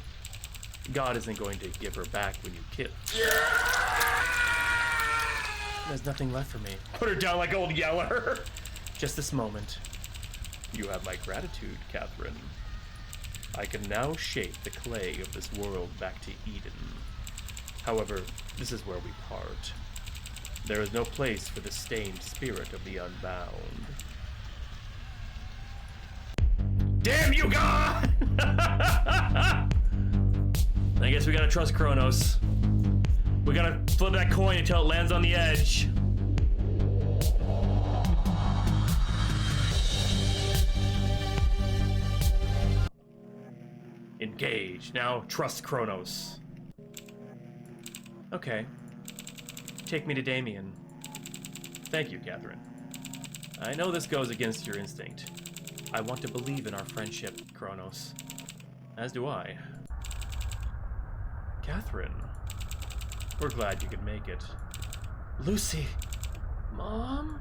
God isn't going to give her back when you kill. There's nothing left for me. Put her down like old Yeller. Just this moment. You have my gratitude, Catherine. I can now shape the clay of this world back to Eden. However, this is where we part. There is no place for the stained spirit of the Unbound. Damn you, God! I guess we gotta trust Kronos. We gotta flip that coin until it lands on the edge. Engage. Now trust Kronos. Okay. Take me to Damien. Thank you, Catherine. I know this goes against your instinct. I want to believe in our friendship, Kronos. As do I. Catherine. We're glad you could make it. Lucy. Mom?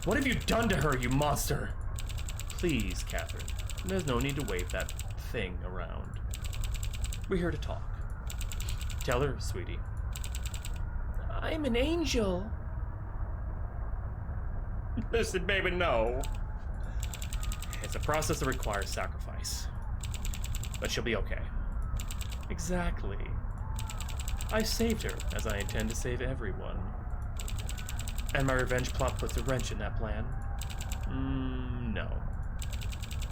What have you done to her, you monster? Please, Catherine. There's no need to wave that thing around. We're here to talk. Tell her, sweetie. I'm an angel. Listen, baby, no. It's a process that requires sacrifice. But she'll be okay. Exactly. I saved her, as I intend to save everyone. And my revenge plot puts a wrench in that plan? No.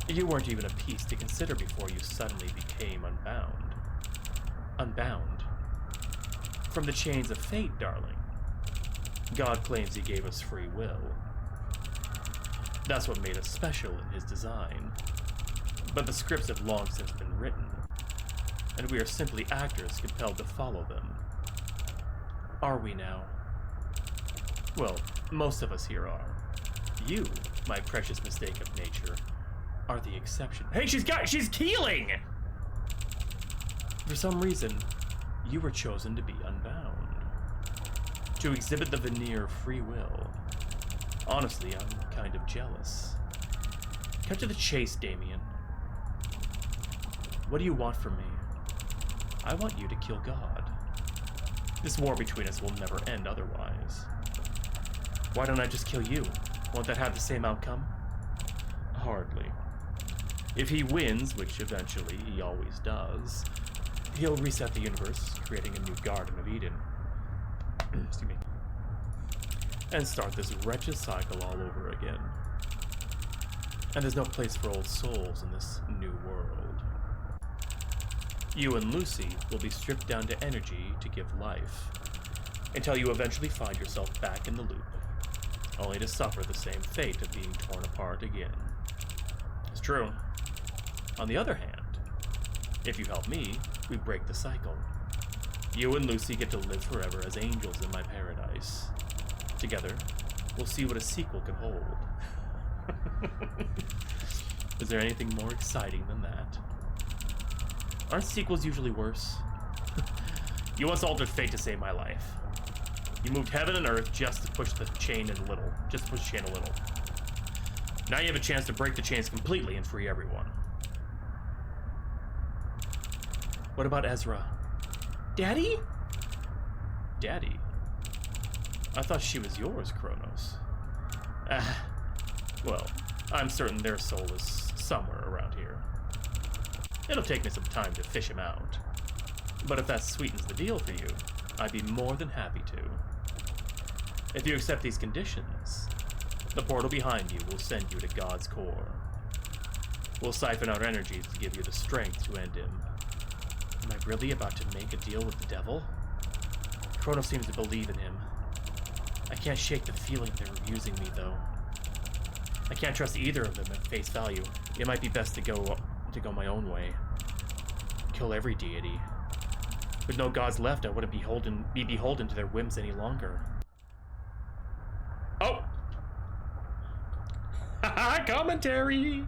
You weren't even a piece to consider before you suddenly became unbound. Unbound? From the chains of fate, darling. God claims he gave us free will. That's what made us special in his design. But the scripts have long since been written, and we are simply actors compelled to follow them. Are we now? Well, most of us here are. You, my precious mistake of nature, are the exception. Hey, she's healing! For some reason, you were chosen to be unbound. To exhibit the veneer of free will. Honestly, I'm kind of jealous. Cut to the chase, Damien. What do you want from me? I want you to kill God. This war between us will never end otherwise. Why don't I just kill you? Won't that have the same outcome? Hardly. If he wins, which eventually he always does, he'll reset the universe, creating a new Garden of Eden. Excuse me. And start this wretched cycle all over again. And there's no place for old souls in this new world. You and Lucy will be stripped down to energy to give life, until you eventually find yourself back in the loop, only to suffer the same fate of being torn apart again. It's true. On the other hand, if you help me, we break the cycle. You and Lucy get to live forever as angels in my paradise. Together, we'll see what a sequel can hold. Is there anything more exciting than that? Aren't sequels usually worse? You once altered fate to save my life. You moved heaven and earth just to push the chain a little. Just to push the chain a little. Now you have a chance to break the chains completely and free everyone. What about Ezra? Daddy? Daddy? I thought she was yours, Kronos. Well, I'm certain their soul is somewhere around here. It'll take me some time to fish him out. But if that sweetens the deal for you, I'd be more than happy to. If you accept these conditions, the portal behind you will send you to God's core. We'll siphon out energies to give you the strength to end him. Am I really about to make a deal with the devil? Kronos seems to believe in him. I can't shake the feeling they're using me, though. I can't trust either of them at face value. It might be best to go my own way. Kill every deity. With no gods left, I wouldn't be beholden to their whims any longer. Oh! Haha, commentary!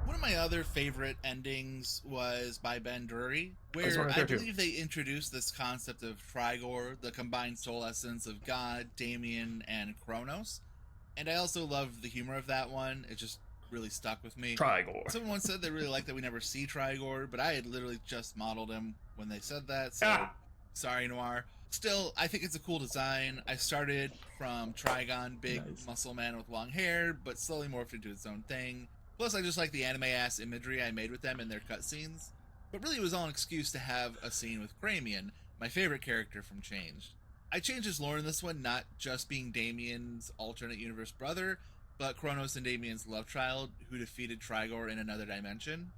One of my other favorite endings was by Ben Drury, where I believe they introduced this concept of Tri-Gore, the combined soul essence of God, Damien, and Kronos. And I also love the humor of that one. It just really stuck with me. Tri-Gore. Someone once said they really liked that we never see Tri-Gore, but I had literally just modeled him when they said that, so sorry, Noir. Still, I think it's a cool design. I started from Trigon, big muscle man with long hair, but slowly morphed into its own thing. Plus, I just like the anime-ass imagery I made with them in their cutscenes. But really, it was all an excuse to have a scene with Cramion, my favorite character from Changed. I changed his lore in this one, not just being Damien's alternate universe brother, but Kronos and Damien's love child, who defeated Tri-Gore in another dimension.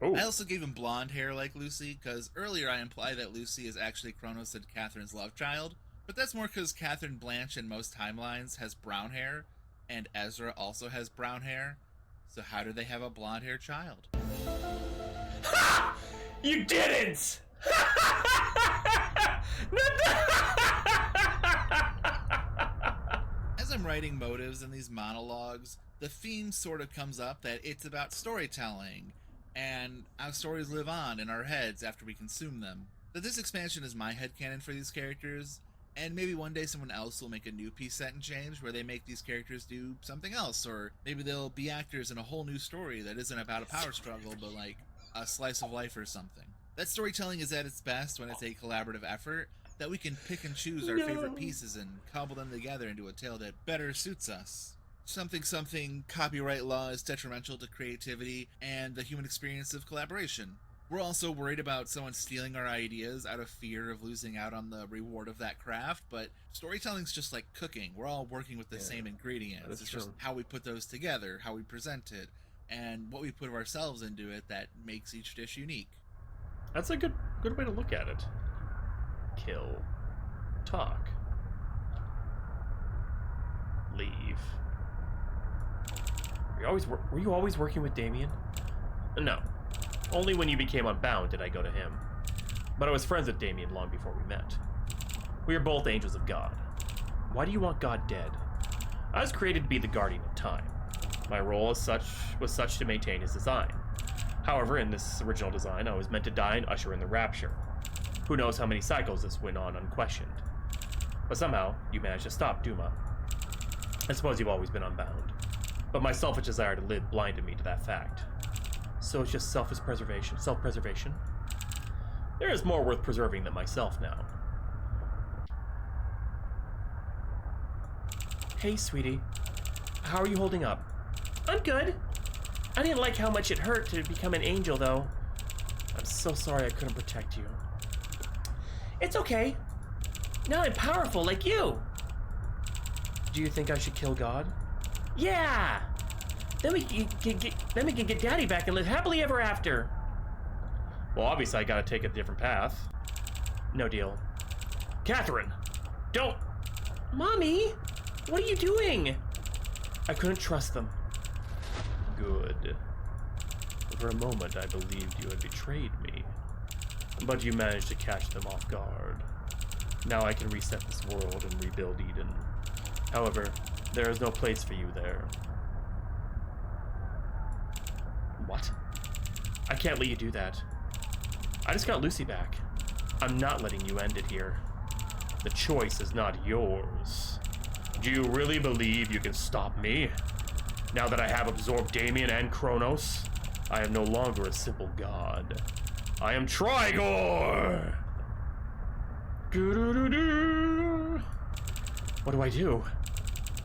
Ooh. I also gave him blonde hair like Lucy, because earlier I implied that Lucy is actually Kronos and Catherine's love child, but that's more because Catherine Blanche in most timelines has brown hair, and Ezra also has brown hair. So how do they have a blonde-haired child? Ha! You didn't! As I'm writing motives in these monologues, the theme sort of comes up that it's about storytelling, and how stories live on in our heads after we consume them. That this expansion is my headcanon for these characters, and maybe one day someone else will make a new piece set and change where they make these characters do something else, or maybe they'll be actors in a whole new story that isn't about a power struggle, but like a slice of life or something. That storytelling is at its best when it's a collaborative effort, that we can pick and choose our favorite pieces and cobble them together into a tale that better suits us. Something copyright law is detrimental to creativity and the human experience of collaboration. We're also worried about someone stealing our ideas out of fear of losing out on the reward of that craft, but storytelling's just like cooking. We're all working with the same ingredients. It's just how we put those together, how we present it, and what we put of ourselves into it that makes each dish unique. That's a good way to look at it. Kill. Talk. Leave. Were you always working with Damien? No. Only when you became Unbound did I go to him. But I was friends with Damien long before we met. We are both angels of God. Why do you want God dead? I was created to be the guardian of time. My role was such to maintain his design. However, in this original design, I was meant to die and usher in the rapture. Who knows how many cycles this went on unquestioned. But somehow, you managed to stop Duma. I suppose you've always been Unbound. But my selfish desire to live blinded me to that fact. So it's just self-preservation? There is more worth preserving than myself now. Hey, sweetie. How are you holding up? I'm good. I didn't like how much it hurt to become an angel, though. I'm so sorry I couldn't protect you. It's okay. Now I'm powerful like you. Do you think I should kill God? Yeah! Then we can get Daddy back and live happily ever after. Well, obviously I gotta take a different path. No deal. Catherine! Don't! Mommy! What are you doing? I couldn't trust them. Good. For a moment I believed you had betrayed me. But you managed to catch them off guard. Now I can reset this world and rebuild Eden. However, there is no place for you there. What? I can't let you do that. I just got Lucy back. I'm not letting you end it here. The choice is not yours. Do you really believe you can stop me? Now that I have absorbed Damien and Kronos, I am no longer a simple god. I am Tri-Gore! Doo-doo-doo-doo. What do I do?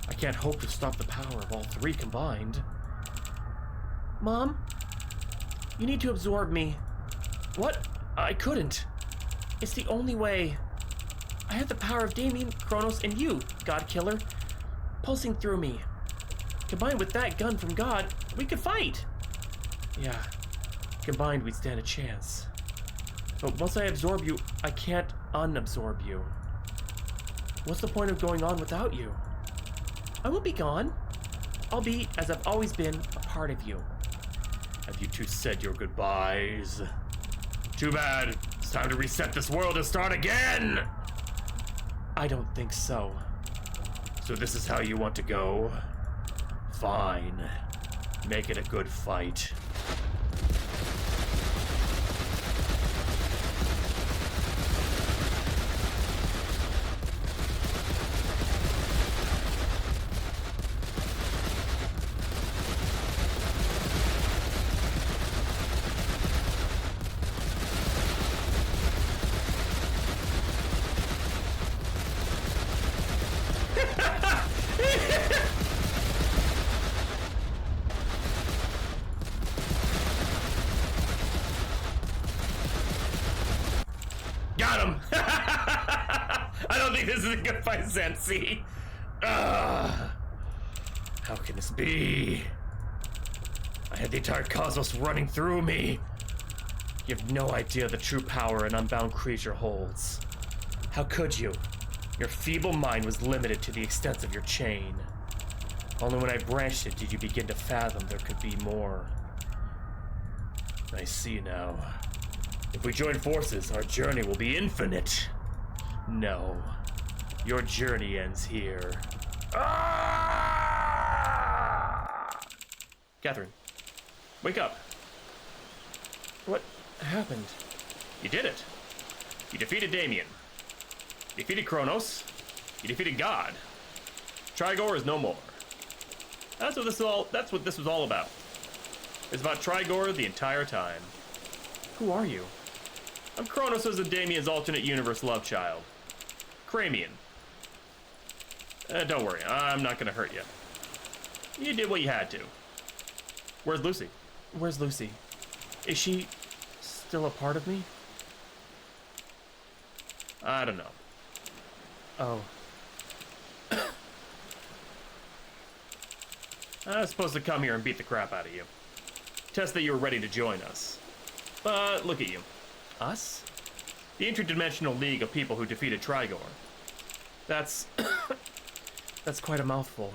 I can't hope to stop the power of all three combined. Mom? You need to absorb me. What? I couldn't. It's the only way. I have the power of Damien, Kronos, and you, God Killer, pulsing through me. Combined with that gun from God, we could fight. Yeah, combined we'd stand a chance. But once I absorb you, I can't unabsorb you. What's the point of going on without you? I won't be gone. I'll be, as I've always been, a part of you. Have you two said your goodbyes? Too bad. It's time to reset this world and start again! I don't think so. So this is how you want to go? Fine. Make it a good fight. Got him! I don't think this is a good fight, Zensi. How can this be? I had the entire cosmos running through me. You have no idea the true power an unbound creature holds. How could you? Your feeble mind was limited to the extent of your chain. Only when I branched it did you begin to fathom there could be more. I see now. If we join forces, our journey will be infinite. No. Your journey ends here. Catherine, wake up. What happened? You did it. You defeated Damien. You defeated Kronos. You defeated God. Tri-Gore is no more. That's what this was all about. It's about Tri-Gore the entire time. Who are you? I'm Kronos' and Damien's alternate universe love child. Cramian. Don't worry, I'm not gonna hurt you. You did what you had to. Where's Lucy? Where's Lucy? Is she still a part of me? I don't know. Oh. I was supposed to come here and beat the crap out of you. Test that you were ready to join us. But look at you. Us? The interdimensional league of people who defeated Tri-Gore. That's... that's quite a mouthful.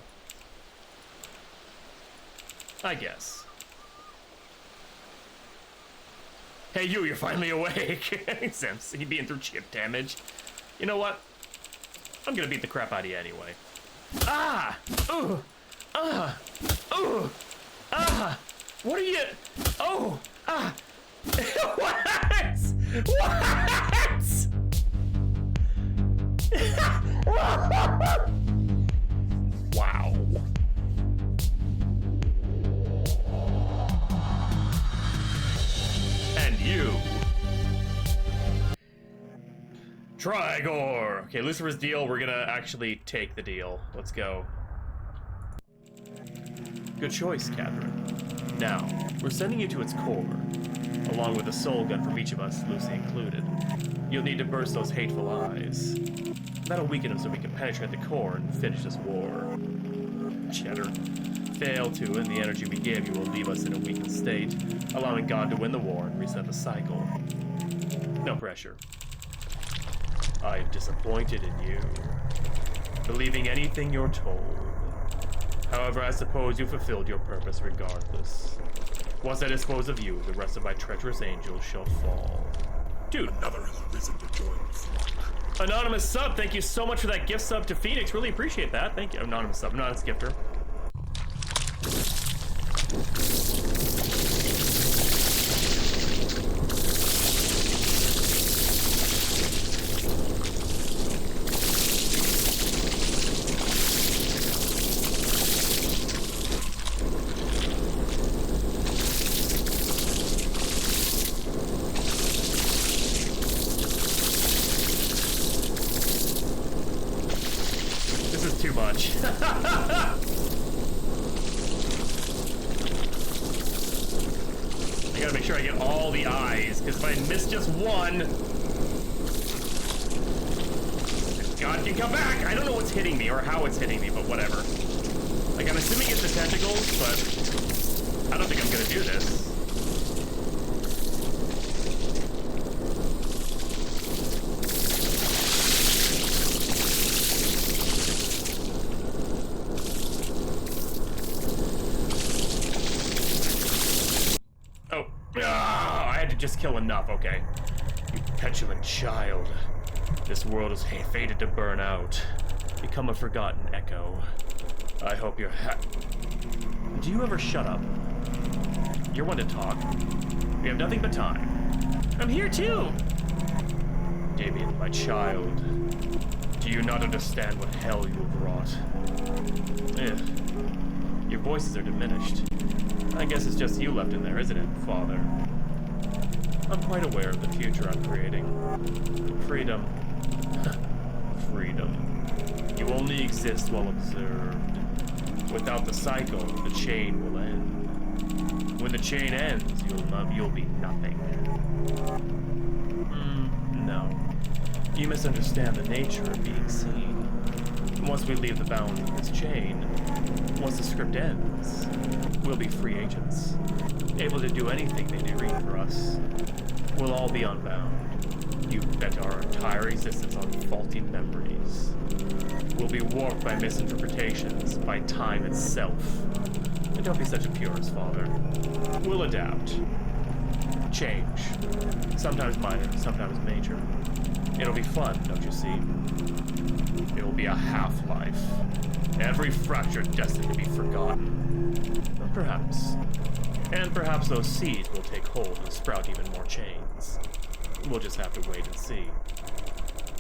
I guess. Hey you're finally awake. Since he being through chip damage. You know what? I'm gonna beat the crap out of you anyway. Ah! Ooh! Ah! Ooh! Ah! What are you... Oh! Ah! What? What? Wow. And you. Tri-Gore. Okay, Lucifer's deal. We're gonna actually take the deal. Let's go. Good choice, Catherine. Now, we're sending you to its core, along with a soul gun from each of us, Lucy included. You'll need to burst those hateful eyes. That'll weaken them so we can penetrate the core and finish this war. Cheddar. Fail to, and the energy we gave you will leave us in a weakened state, allowing God to win the war and reset the cycle. No pressure. I am disappointed in you. Believing anything you're told. However, I suppose you fulfilled your purpose regardless. Once I dispose of you, the rest of my treacherous angels shall fall. Dude. Another reason to join the flock. Anonymous sub, thank you so much for that gift sub to Phoenix. Really appreciate that. Thank you. Anonymous sub, anonymous gifter. Too much. I gotta make sure I get all the eyes, because if I miss just one, God can come back. I don't know what's hitting me or how it's hitting me, but whatever. Like, I'm assuming it's the tentacles, but I don't think I'm gonna do this. just kill enough, okay? You petulant child. This world is fated to burn out. Become a forgotten echo. I hope you're Do you ever shut up? You're one to talk. We have nothing but time. I'm here too! Damien, my child. Do you not understand what hell you have wrought? Your voices are diminished. I guess it's just you left in there, isn't it, Father? I'm quite aware of the future I'm creating. Freedom. Freedom. You only exist while observed. Without the cycle, the chain will end. When the chain ends, you'll be nothing. No. You misunderstand the nature of being seen. Once we leave the bounds of this chain, once the script ends, we'll be free agents, able to do anything they decree for us. We'll all be unbound. You bet our entire existence on faulty memories. We'll be warped by misinterpretations, by time itself. And don't be such a purist, Father. We'll adapt. Change. Sometimes minor, sometimes major. It'll be fun, don't you see? It'll be a half-life. Every fracture destined to be forgotten. Perhaps. And perhaps those seeds will take hold and sprout even more chains. We'll just have to wait and see.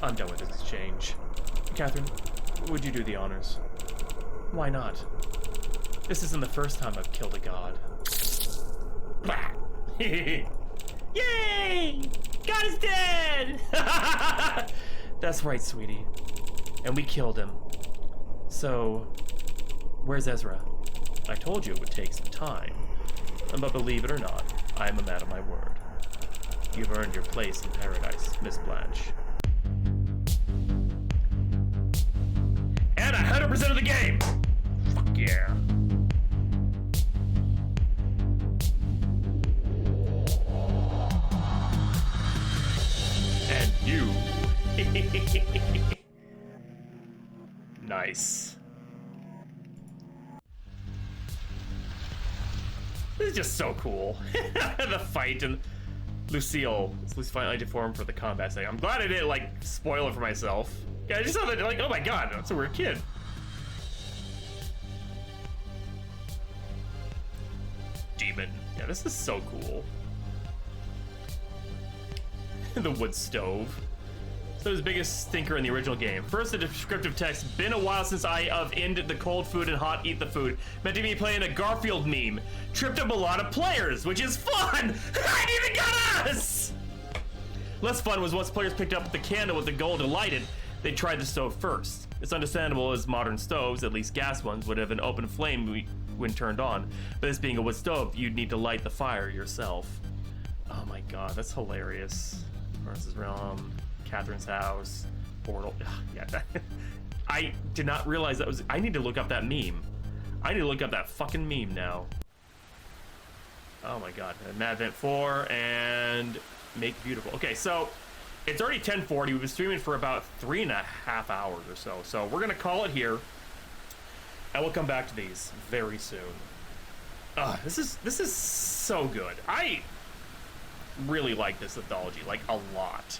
I'm done with this exchange. Catherine, would you do the honors? Why not? This isn't the first time I've killed a god. Yay! God is dead! That's right, sweetie. And we killed him. So, where's Ezra? I told you it would take some time. But believe it or not, I am a man of my word. You've earned your place in paradise, Miss Blanche. And 100% of the game! Fuck yeah. And you. Nice. This is just so cool. The fight and Lucille is at least finally deformed for the combat setting. I'm glad I didn't like spoil it for myself. Yeah, I just saw that like, oh my god, that's a weird kid. Demon. Yeah, this is so cool. The wood stove. So his biggest stinker in the original game. First, the descriptive text. Been a while since I have ended the cold food and hot eat the food. Meant to be playing a Garfield meme. Tripped up a lot of players, which is fun! It even got us! Less fun was once players picked up the candle with the gold and lighted, they tried the stove first. It's understandable as modern stoves, at least gas ones, would have an open flame when turned on. But this being a wood stove, you'd need to light the fire yourself. Oh my god, that's hilarious. Versus Realm. Catherine's house, portal. Yeah, I did not realize that was. I need to look up that meme. I need to look up that fucking meme now. Oh my god, Madvent 4 and Make Beautiful. Okay, so it's already 10:40. We've been streaming for about 3.5 hours or so. So we're gonna call it here, and we'll come back to these very soon. This is so good. I really like this anthology, like a lot.